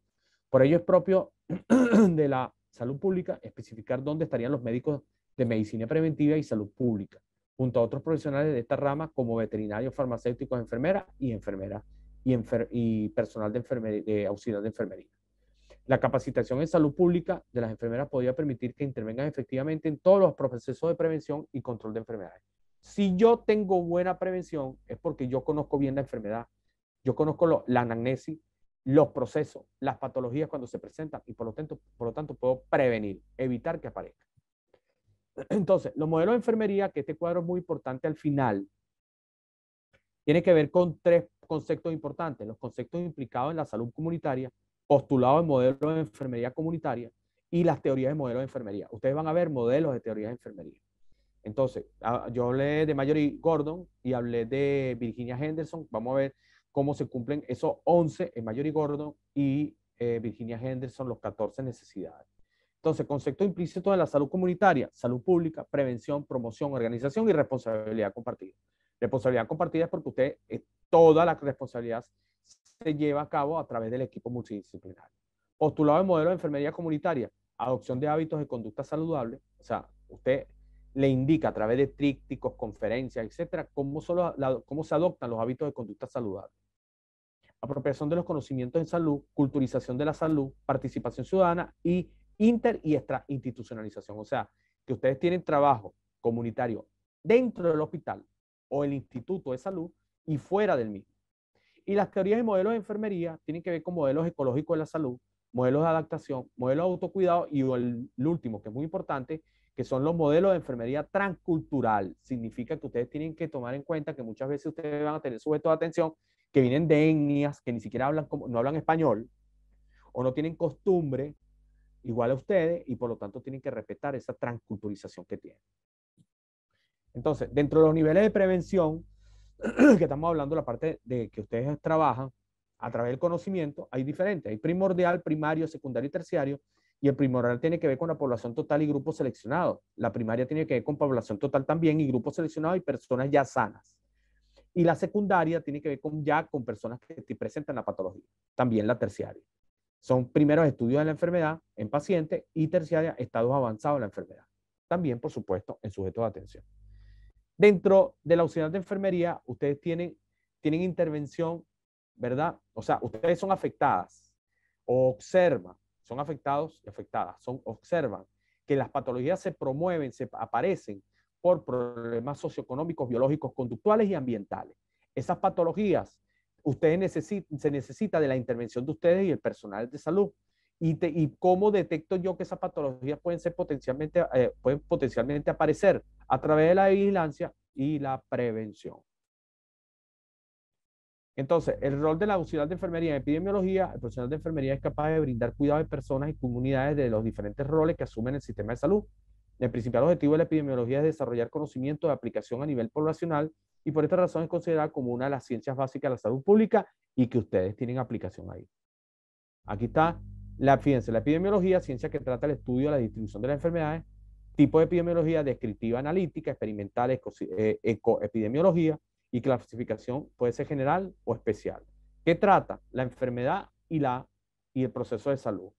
Por ello es propio de la salud pública especificar dónde estarían los médicos de medicina preventiva y salud pública, junto a otros profesionales de esta rama como veterinarios, farmacéuticos, enfermeras y personal de auxiliar de enfermería. La capacitación en salud pública de las enfermeras podría permitir que intervengan efectivamente en todos los procesos de prevención y control de enfermedades. Si yo tengo buena prevención, es porque yo conozco bien la enfermedad, yo conozco la anamnesis, los procesos, las patologías cuando se presentan y por lo tanto puedo prevenir, evitar que aparezca. Entonces, los modelos de enfermería, que este cuadro es muy importante al final, tiene que ver con tres conceptos importantes. Los conceptos implicados en la salud comunitaria, postulados en modelos de enfermería comunitaria y las teorías de modelos de enfermería. Ustedes van a ver modelos de teorías de enfermería. Entonces, yo hablé de Marjorie Gordon y hablé de Virginia Henderson. Vamos a ver cómo se cumplen esos 11 en Marjorie Gordon y Virginia Henderson, los 14 necesidades. Entonces, concepto implícito de la salud comunitaria, salud pública, prevención, promoción, organización y responsabilidad compartida. Responsabilidad compartida es porque usted, toda la responsabilidad se lleva a cabo a través del equipo multidisciplinario. Postulado de modelo de enfermería comunitaria, adopción de hábitos de conducta saludable. O sea, usted le indica a través de trípticos, conferencias, etcétera, cómo se adoptan los hábitos de conducta saludable. Apropiación de los conocimientos en salud, culturización de la salud, participación ciudadana y inter y extrainstitucionalización. O sea, que ustedes tienen trabajo comunitario dentro del hospital o el instituto de salud y fuera del mismo. Y las teorías y modelos de enfermería tienen que ver con modelos ecológicos de la salud, modelos de adaptación, modelos de autocuidado y el último, que es muy importante, que son los modelos de enfermería transcultural. Significa que ustedes tienen que tomar en cuenta que muchas veces ustedes van a tener sujetos de atención que vienen de etnias, que ni siquiera no hablan español o no tienen costumbre igual a ustedes y por lo tanto tienen que respetar esa transculturización que tienen. Entonces, dentro de los niveles de prevención, que estamos hablando, la parte de que ustedes trabajan a través del conocimiento, hay diferentes. Hay primordial, primario, secundario y terciario. Y el primordial tiene que ver con la población total y grupos seleccionados. La primaria tiene que ver con población total también y grupos seleccionados y personas ya sanas. Y la secundaria tiene que ver con personas que te presentan la patología. También la terciaria. Son primeros estudios de la enfermedad en pacientes y terciaria, estados avanzados de la enfermedad. También, por supuesto, en sujetos de atención. Dentro de la auxiliar de enfermería, ustedes tienen intervención, ¿verdad? O sea, ustedes son afectadas o observan, son afectados y afectadas, observan que las patologías se promueven, se aparecen por problemas socioeconómicos, biológicos, conductuales y ambientales. Esas patologías, se necesita de la intervención de ustedes y el personal de salud. Y cómo detecto yo que esas patologías pueden potencialmente aparecer a través de la vigilancia y la prevención. Entonces, el rol de la auxiliar de enfermería en epidemiología, el profesional de enfermería es capaz de brindar cuidado de personas y comunidades de los diferentes roles que asumen el sistema de salud. El principal objetivo de la epidemiología es desarrollar conocimiento de aplicación a nivel poblacional y por esta razón es considerada como una de las ciencias básicas de la salud pública y que ustedes tienen aplicación ahí. Aquí está, fíjense, la epidemiología, ciencia que trata el estudio de la distribución de las enfermedades, tipo de epidemiología descriptiva analítica, experimental, ecoepidemiología, y clasificación puede ser general o especial. ¿Qué trata? La enfermedad y el proceso de salud,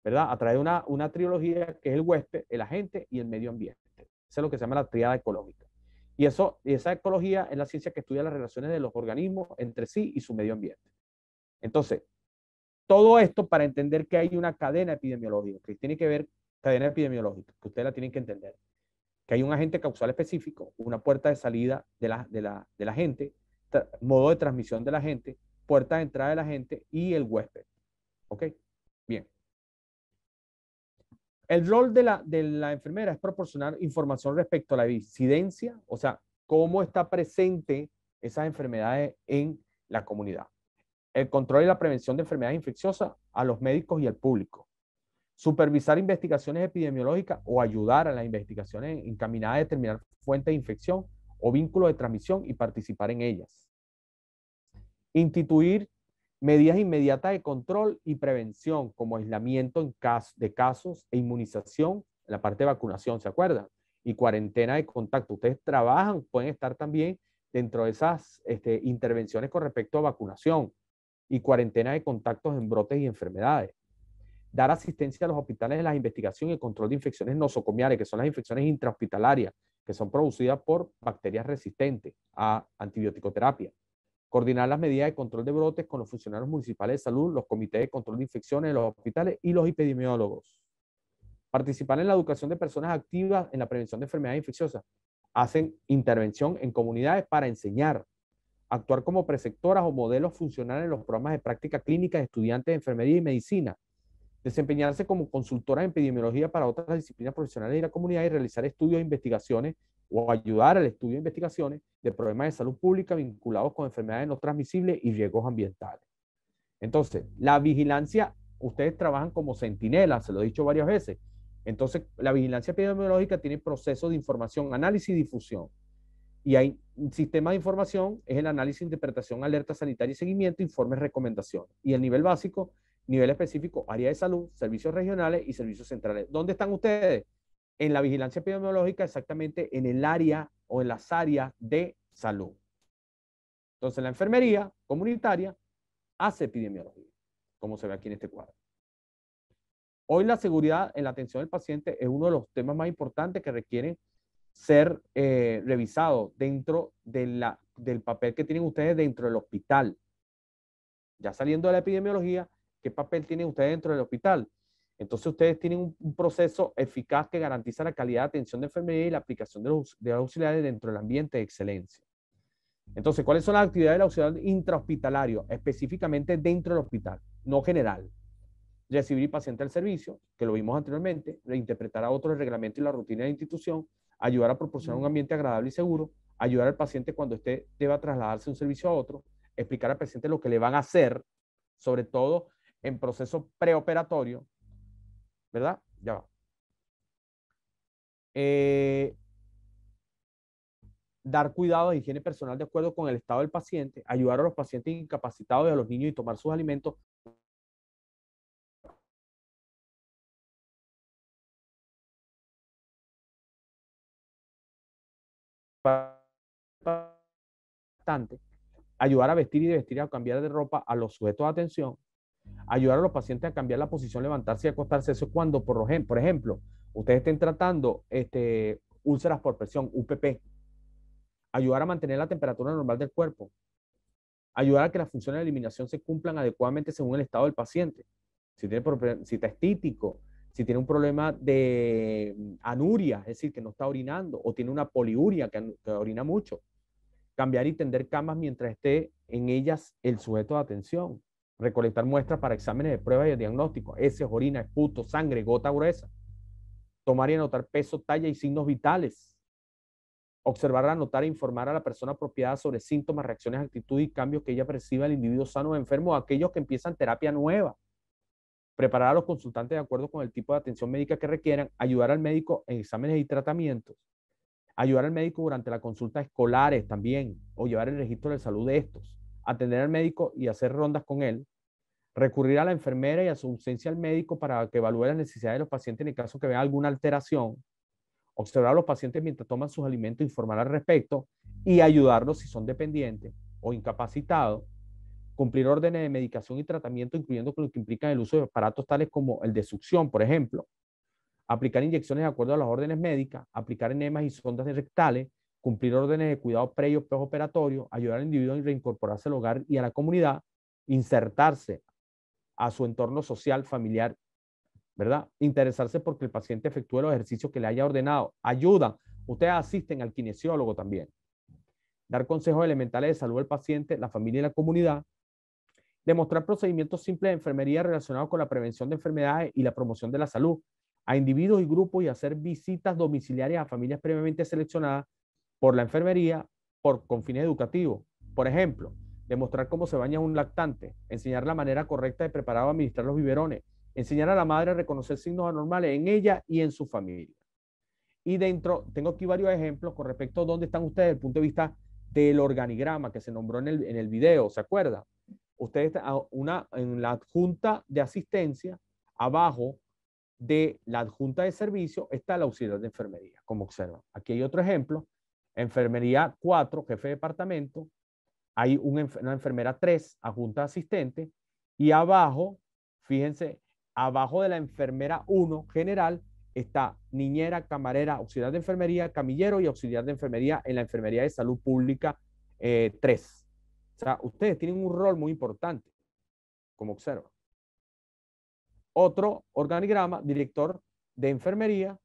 ¿verdad? A través de una trilogía que es el huésped, el agente y el medio ambiente. Eso es lo que se llama la tríada ecológica. Y esa ecología es la ciencia que estudia las relaciones de los organismos entre sí y su medio ambiente. Entonces, todo esto para entender que hay una cadena epidemiológica, que tiene que ver cadena epidemiológica, que ustedes la tienen que entender. Que hay un agente causal específico, una puerta de salida de la gente, modo de transmisión de la gente, puerta de entrada de la gente y el huésped. ¿Ok? Bien. El rol de la enfermera es proporcionar información respecto a la incidencia, o sea, cómo está presente esas enfermedades en la comunidad. El control y la prevención de enfermedades infecciosas a los médicos y al público. Supervisar investigaciones epidemiológicas o ayudar a las investigaciones encaminadas a determinar fuentes de infección o vínculos de transmisión y participar en ellas. Instituir medidas inmediatas de control y prevención, como aislamiento de casos e inmunización, en la parte de vacunación, ¿se acuerdan? Y cuarentena de contacto. Ustedes trabajan, pueden estar también dentro de esas intervenciones con respecto a vacunación y cuarentena de contactos en brotes y enfermedades. Dar asistencia a los hospitales en la investigación y el control de infecciones nosocomiales, que son las infecciones intrahospitalarias, que son producidas por bacterias resistentes a antibioticoterapia. Coordinar las medidas de control de brotes con los funcionarios municipales de salud, los comités de control de infecciones de los hospitales y los epidemiólogos. Participar en la educación de personas activas en la prevención de enfermedades infecciosas. Hacen intervención en comunidades para enseñar. Actuar como preceptoras o modelos funcionales en los programas de práctica clínica de estudiantes de enfermería y medicina. Desempeñarse como consultora en epidemiología para otras disciplinas profesionales de la comunidad y realizar estudios e investigaciones o ayudar al estudio de investigaciones de problemas de salud pública vinculados con enfermedades no transmisibles y riesgos ambientales. Entonces, la vigilancia, ustedes trabajan como centinelas, se lo he dicho varias veces. Entonces, la vigilancia epidemiológica tiene procesos de información, análisis y difusión. Y hay un sistema de información, es el análisis, interpretación, alerta sanitaria y seguimiento, informes, recomendaciones. Y el nivel básico, nivel específico, área de salud, servicios regionales y servicios centrales. ¿Dónde están ustedes? En la vigilancia epidemiológica, exactamente en el área o en las áreas de salud. Entonces, la enfermería comunitaria hace epidemiología, como se ve aquí en este cuadro. Hoy la seguridad en la atención del paciente es uno de los temas más importantes que requieren ser revisados dentro del papel que tienen ustedes dentro del hospital. Ya saliendo de la epidemiología, ¿qué papel tienen ustedes dentro del hospital? Entonces ustedes tienen un proceso eficaz que garantiza la calidad de atención de enfermería y la aplicación de los auxiliares dentro del ambiente de excelencia. Entonces, ¿cuáles son las actividades del auxiliar intrahospitalario? Específicamente dentro del hospital, no general. Recibir paciente al servicio, que lo vimos anteriormente, reinterpretar a otros el reglamento y la rutina de la institución, ayudar a proporcionar un ambiente agradable y seguro, ayudar al paciente cuando usted deba trasladarse de un servicio a otro, explicar al paciente lo que le van a hacer, sobre todo en proceso preoperatorio, ¿verdad? Ya va. Dar cuidado de higiene personal de acuerdo con el estado del paciente, ayudar a los pacientes incapacitados y a los niños y tomar sus alimentos bastante, ayudar a vestir y vestir, a cambiar de ropa a los sujetos de atención, ayudar a los pacientes a cambiar la posición, levantarse y acostarse. Eso es cuando, por ejemplo, ustedes estén tratando úlceras por presión, UPP, ayudar a mantener la temperatura normal del cuerpo, ayudar a que las funciones de eliminación se cumplan adecuadamente según el estado del paciente. Si está estítico, si tiene un problema de anuria, es decir, que no está orinando, o tiene una poliuria, que orina mucho. Cambiar y tender camas mientras esté en ellas el sujeto de atención. Recolectar muestras para exámenes de pruebas y de diagnóstico, heces, orina, esputo, sangre, gota gruesa. Tomar y anotar peso, talla y signos vitales. Observar, anotar e informar a la persona apropiada sobre síntomas, reacciones, actitudes y cambios que ella perciba al individuo sano o enfermo, o aquellos que empiezan terapia nueva. Preparar a los consultantes de acuerdo con el tipo de atención médica que requieran, ayudar al médico en exámenes y tratamientos, ayudar al médico durante las consultas escolares también, o llevar el registro de salud de estos, atender al médico y hacer rondas con él, recurrir a la enfermera y a su ausencia al médico para que evalúe las necesidades de los pacientes en el caso que vea alguna alteración, observar a los pacientes mientras toman sus alimentos, informar al respecto y ayudarlos si son dependientes o incapacitados, cumplir órdenes de medicación y tratamiento, incluyendo lo que implica el uso de aparatos tales como el de succión, por ejemplo, aplicar inyecciones de acuerdo a las órdenes médicas, aplicar enemas y sondas rectales, cumplir órdenes de cuidado previo postoperatorio, ayudar al individuo a reincorporarse al hogar y a la comunidad, insertarse a su entorno social, familiar, ¿verdad? Interesarse porque el paciente efectúe los ejercicios que le haya ordenado. Ayudan. Ustedes asisten al kinesiólogo también. Dar consejos elementales de salud al paciente, la familia y la comunidad. Demostrar procedimientos simples de enfermería relacionados con la prevención de enfermedades y la promoción de la salud a individuos y grupos, y hacer visitas domiciliarias a familias previamente seleccionadas por la enfermería con fines educativos. Por ejemplo, demostrar cómo se baña un lactante, enseñar la manera correcta de preparar o administrar los biberones, enseñar a la madre a reconocer signos anormales en ella y en su familia. Y dentro, tengo aquí varios ejemplos con respecto a dónde están ustedes desde el punto de vista del organigrama que se nombró en el video, ¿se acuerdan? Ustedes en la adjunta de asistencia, abajo de la adjunta de servicio está la auxiliar de enfermería, como observan. Aquí hay otro ejemplo, enfermería 4, jefe de departamento, hay una enfermera 3, adjunta asistente, y abajo, fíjense, abajo de la enfermera 1 general está niñera, camarera, auxiliar de enfermería, camillero y auxiliar de enfermería en la enfermería de salud pública 3. O sea, ustedes tienen un rol muy importante, como observan. Otro organigrama, director de enfermería,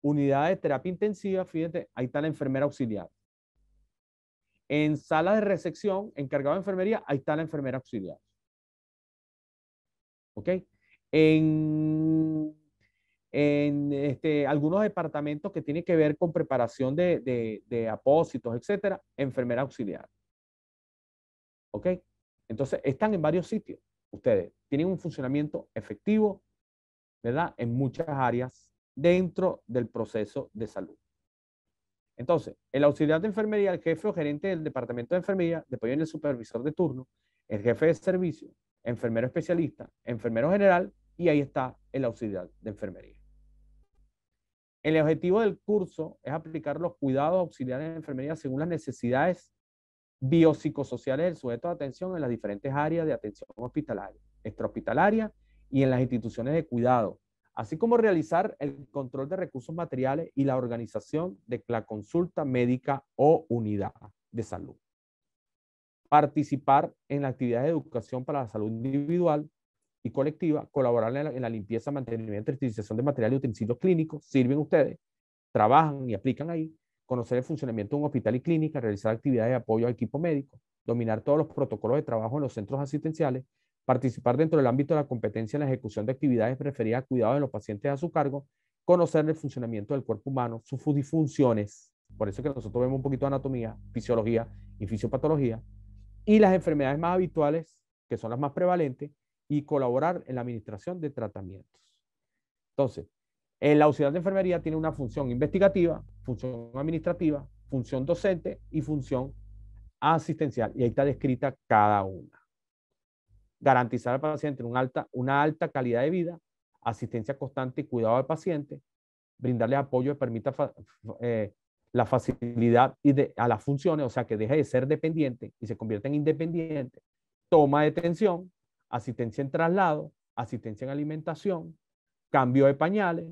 unidad de terapia intensiva, fíjate, ahí está la enfermera auxiliar. En sala de recepción, encargado de enfermería, ahí está la enfermera auxiliar. ¿Ok? En algunos departamentos que tienen que ver con preparación de apósitos, etcétera, enfermera auxiliar. ¿Ok? Entonces, están en varios sitios. Ustedes tienen un funcionamiento efectivo, ¿verdad? En muchas áreas dentro del proceso de salud. Entonces, el auxiliar de enfermería, el jefe o gerente del departamento de enfermería, después viene el supervisor de turno, el jefe de servicio, enfermero especialista, enfermero general, y ahí está el auxiliar de enfermería. El objetivo del curso es aplicar los cuidados auxiliares de enfermería según las necesidades biopsicosociales del sujeto de atención en las diferentes áreas de atención hospitalaria, extrahospitalaria y en las instituciones de cuidado, así como realizar el control de recursos materiales y la organización de la consulta médica o unidad de salud. Participar en la actividad de educación para la salud individual y colectiva, colaborar en la limpieza, mantenimiento y utilización de materiales y utensilios clínicos, sirven ustedes, trabajan y aplican ahí, conocer el funcionamiento de un hospital y clínica, realizar actividades de apoyo al equipo médico, dominar todos los protocolos de trabajo en los centros asistenciales, participar dentro del ámbito de la competencia en la ejecución de actividades referidas a cuidado de los pacientes a su cargo, conocer el funcionamiento del cuerpo humano, sus funciones, por eso que nosotros vemos un poquito de anatomía, fisiología y fisiopatología, y las enfermedades más habituales, que son las más prevalentes, y colaborar en la administración de tratamientos. Entonces, el auxiliar de enfermería tiene una función investigativa, función administrativa, función docente y función asistencial. Y ahí está descrita cada una. Garantizar al paciente una alta calidad de vida, asistencia constante y cuidado al paciente, brindarle apoyo que permita la facilidad a las funciones, o sea, que deje de ser dependiente y se convierte en independiente, toma de tensión, asistencia en traslado, asistencia en alimentación, cambio de pañales,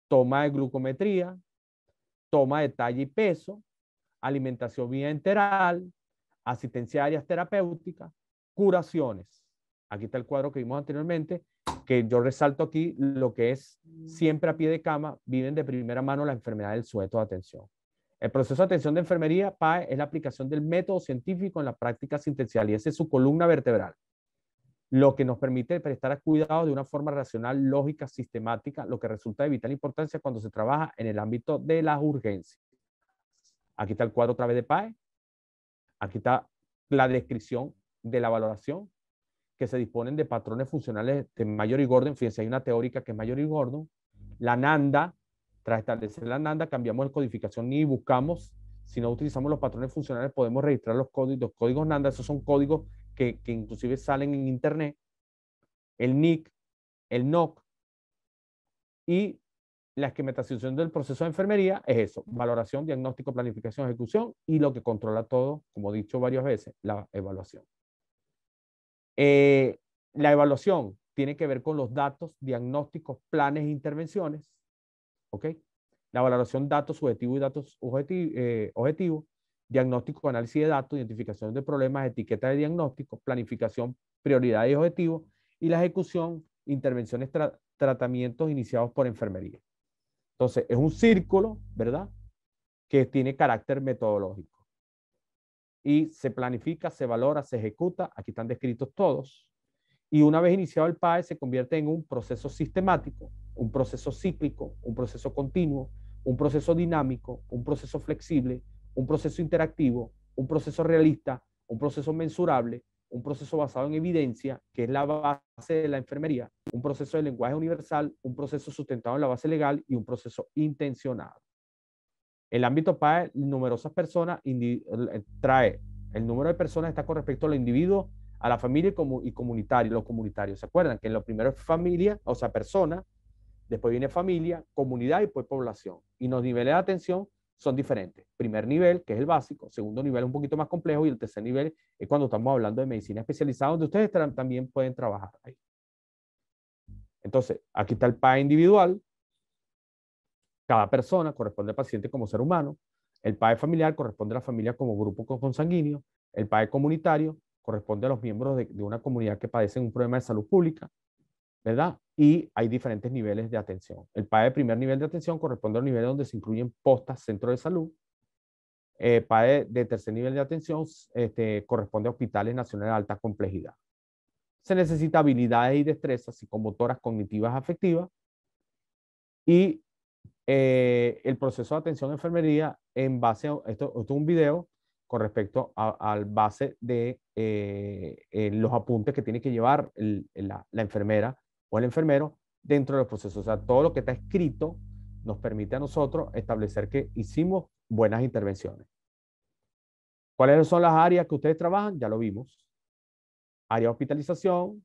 toma de glucometría, toma de talla y peso, alimentación vía enteral, asistencia a áreas terapéuticas, curaciones. Aquí está el cuadro que vimos anteriormente, que yo resalto aquí lo que es siempre a pie de cama, viven de primera mano la enfermedad del sujeto de atención. El proceso de atención de enfermería, PAE, es la aplicación del método científico en la práctica asistencial y esa es su columna vertebral, lo que nos permite prestar cuidado de una forma racional, lógica, sistemática, lo que resulta de vital importancia cuando se trabaja en el ámbito de las urgencias. Aquí está el cuadro otra vez de PAE. Aquí está la descripción de la valoración, que se disponen de patrones funcionales de Mayor y Gordon. Fíjense, hay una teórica que es Mayor y Gordon. La NANDA, tras establecer la NANDA, cambiamos la codificación y buscamos, si no utilizamos los patrones funcionales, podemos registrar los códigos NANDA. Esos son códigos que inclusive salen en internet. El NIC, el NOC y la esquematización del proceso de enfermería es eso: valoración, diagnóstico, planificación, ejecución y lo que controla todo, como he dicho varias veces, la evaluación. La evaluación tiene que ver con los datos, diagnósticos, planes e intervenciones. ¿Ok? La valoración, datos subjetivos y datos objetivos, diagnóstico, análisis de datos, identificación de problemas, etiqueta de diagnóstico, planificación, prioridades y objetivos, y la ejecución, intervenciones, tratamientos iniciados por enfermería. Entonces, es un círculo, ¿verdad?, que tiene carácter metodológico. Y se planifica, se valora, se ejecuta. Aquí están descritos todos. Y una vez iniciado el PAE, se convierte en un proceso sistemático, un proceso cíclico, un proceso continuo, un proceso dinámico, un proceso flexible, un proceso interactivo, un proceso realista, un proceso mensurable, un proceso basado en evidencia, que es la base de la enfermería, un proceso de lenguaje universal, un proceso sustentado en la base legal y un proceso intencionado. El ámbito PAE, numerosas personas, trae el número de personas está con respecto al individuo, a la familia y comunitario, los comunitarios. ¿Se acuerdan? Que lo primero es familia, o sea, persona, después viene familia, comunidad y después población. Y los niveles de atención son diferentes. Primer nivel, que es el básico; segundo nivel es un poquito más complejo y el tercer nivel es cuando estamos hablando de medicina especializada, donde ustedes también pueden trabajar ahí. Entonces, aquí está el PAE individual. Cada persona corresponde al paciente como ser humano. El PAE familiar corresponde a la familia como grupo consanguíneo. El PAE comunitario corresponde a los miembros de una comunidad que padecen un problema de salud pública, ¿verdad? Y hay diferentes niveles de atención. El PAE de primer nivel de atención corresponde a los niveles donde se incluyen postas, centros de salud. PAE de tercer nivel de atención corresponde a hospitales nacionales de alta complejidad. Se necesita habilidades y destrezas psicomotoras, cognitivas, afectivas. Y el proceso de atención a enfermería en base a esto es un video con respecto al base de los apuntes que tiene que llevar la enfermera o el enfermero dentro del proceso. O sea, todo lo que está escrito nos permite a nosotros establecer que hicimos buenas intervenciones. ¿Cuáles son las áreas que ustedes trabajan? Ya lo vimos. Área de hospitalización,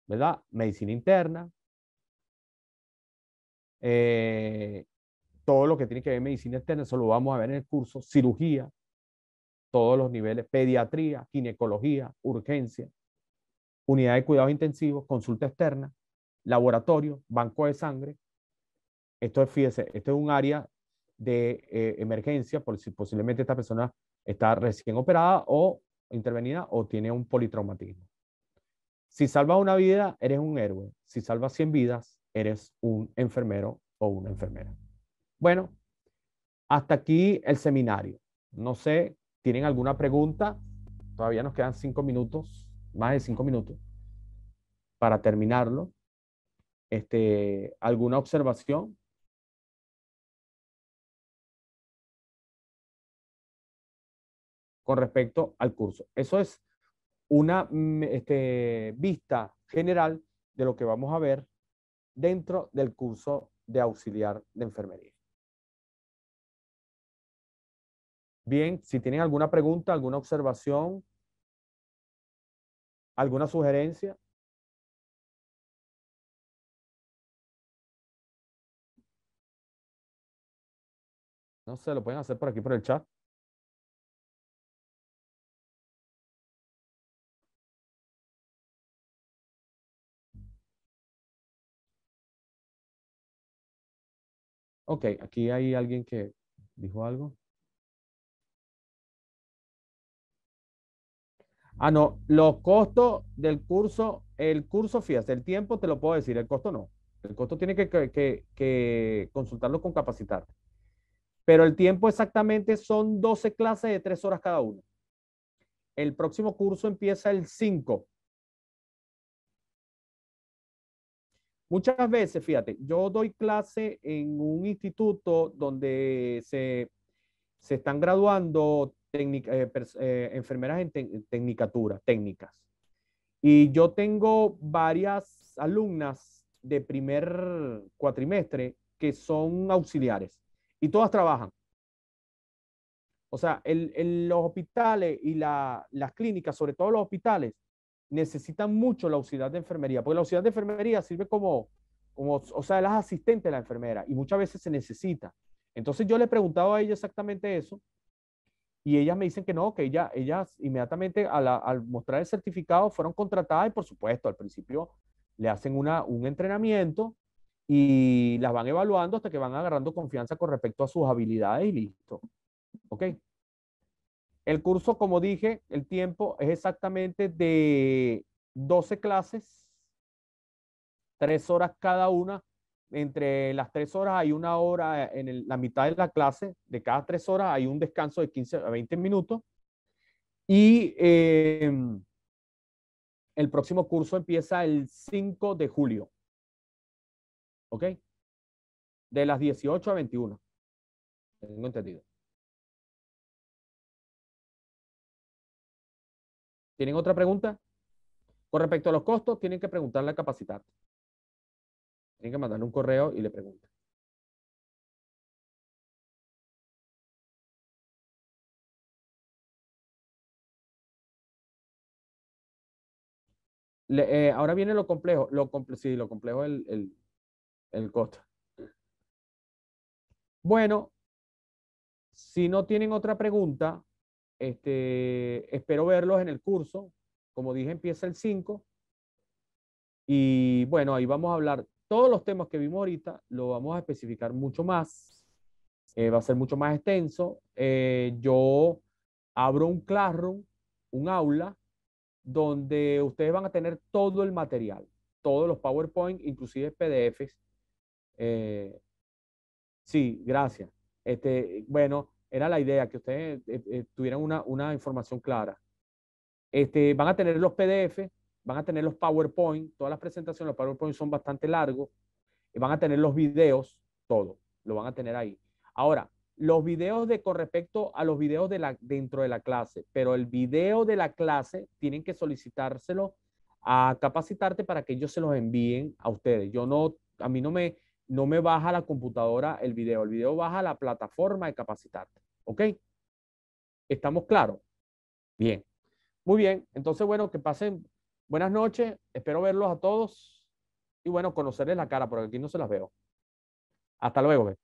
¿verdad? Medicina interna, todo lo que tiene que ver medicina externa, eso lo vamos a ver en el curso. Cirugía, todos los niveles, pediatría, ginecología, urgencia, unidad de cuidados intensivos, consulta externa, laboratorio, banco de sangre. Esto es, fíjese, esto es un área de emergencia, por si posiblemente esta persona está recién operada o intervenida o tiene un politraumatismo. Si salvas una vida, eres un héroe. Si salvas 100 vidas, eres un enfermero o una enfermera. Bueno, hasta aquí el seminario. No sé, ¿tienen alguna pregunta? Todavía nos quedan 5 minutos, más de 5 minutos para terminarlo. ¿Alguna observación? Con respecto al curso. Eso es una vista general de lo que vamos a ver dentro del curso de auxiliar de enfermería. Bien, si tienen alguna pregunta, alguna observación, alguna sugerencia. No sé, lo pueden hacer por aquí por el chat. Ok, aquí hay alguien que dijo algo. Ah, no, los costos del curso, el curso, fíjate, el tiempo te lo puedo decir, el costo no. El costo tiene que consultarlo con capacitar. Pero el tiempo exactamente son 12 clases de 3 horas cada uno. El próximo curso empieza el 5. Muchas veces, fíjate, yo doy clase en un instituto donde se están graduando enfermeras en tecnicatura, técnicas. Y yo tengo varias alumnas de primer cuatrimestre que son auxiliares y todas trabajan. O sea, los hospitales y las clínicas, sobre todo los hospitales, necesitan mucho la auxiliar de enfermería, porque la auxiliar de enfermería sirve o sea, las asistentes de la enfermera y muchas veces se necesita. Entonces yo le he preguntado a ella exactamente eso y ellas me dicen que no, que ellas inmediatamente al mostrar el certificado fueron contratadas y por supuesto al principio le hacen un entrenamiento y las van evaluando hasta que van agarrando confianza con respecto a sus habilidades y listo. ¿Ok? El curso, como dije, el tiempo es exactamente de 12 clases, 3 horas cada una. Entre las 3 horas hay una hora en la mitad de la clase. De cada 3 horas hay un descanso de 15 a 20 minutos. Y el próximo curso empieza el 5 de julio. ¿Ok? De las 18 a 21. Tengo entendido. ¿Tienen otra pregunta? Con respecto a los costos, tienen que preguntarle a capacitar. Tienen que mandarle un correo y le preguntan. Ahora viene lo complejo. Sí, lo complejo es el costo. Bueno, si no tienen otra pregunta, espero verlos en el curso. Como dije, empieza el 5. Y bueno, ahí vamos a hablar. Todos los temas que vimos ahorita lo vamos a especificar mucho más. Va a ser mucho más extenso. Yo abro un classroom, un aula, donde ustedes van a tener todo el material, todos los PowerPoint, inclusive PDFs. Eh, sí, gracias. Bueno, era la idea que ustedes tuvieran una información clara. Van a tener los PDF, van a tener los PowerPoint, todas las presentaciones, los PowerPoint son bastante largos, van a tener los videos, todo, lo van a tener ahí. Ahora, los videos con respecto a los videos dentro de la clase, pero el video de la clase tienen que solicitárselo a Capacitarte para que ellos se los envíen a ustedes. A mí no me baja la computadora el video baja a la plataforma de Capacitarte. ¿Ok? ¿Estamos claros? Bien. Muy bien. Entonces, bueno, que pasen buenas noches. Espero verlos a todos y bueno, conocerles la cara, porque aquí no se las veo. Hasta luego.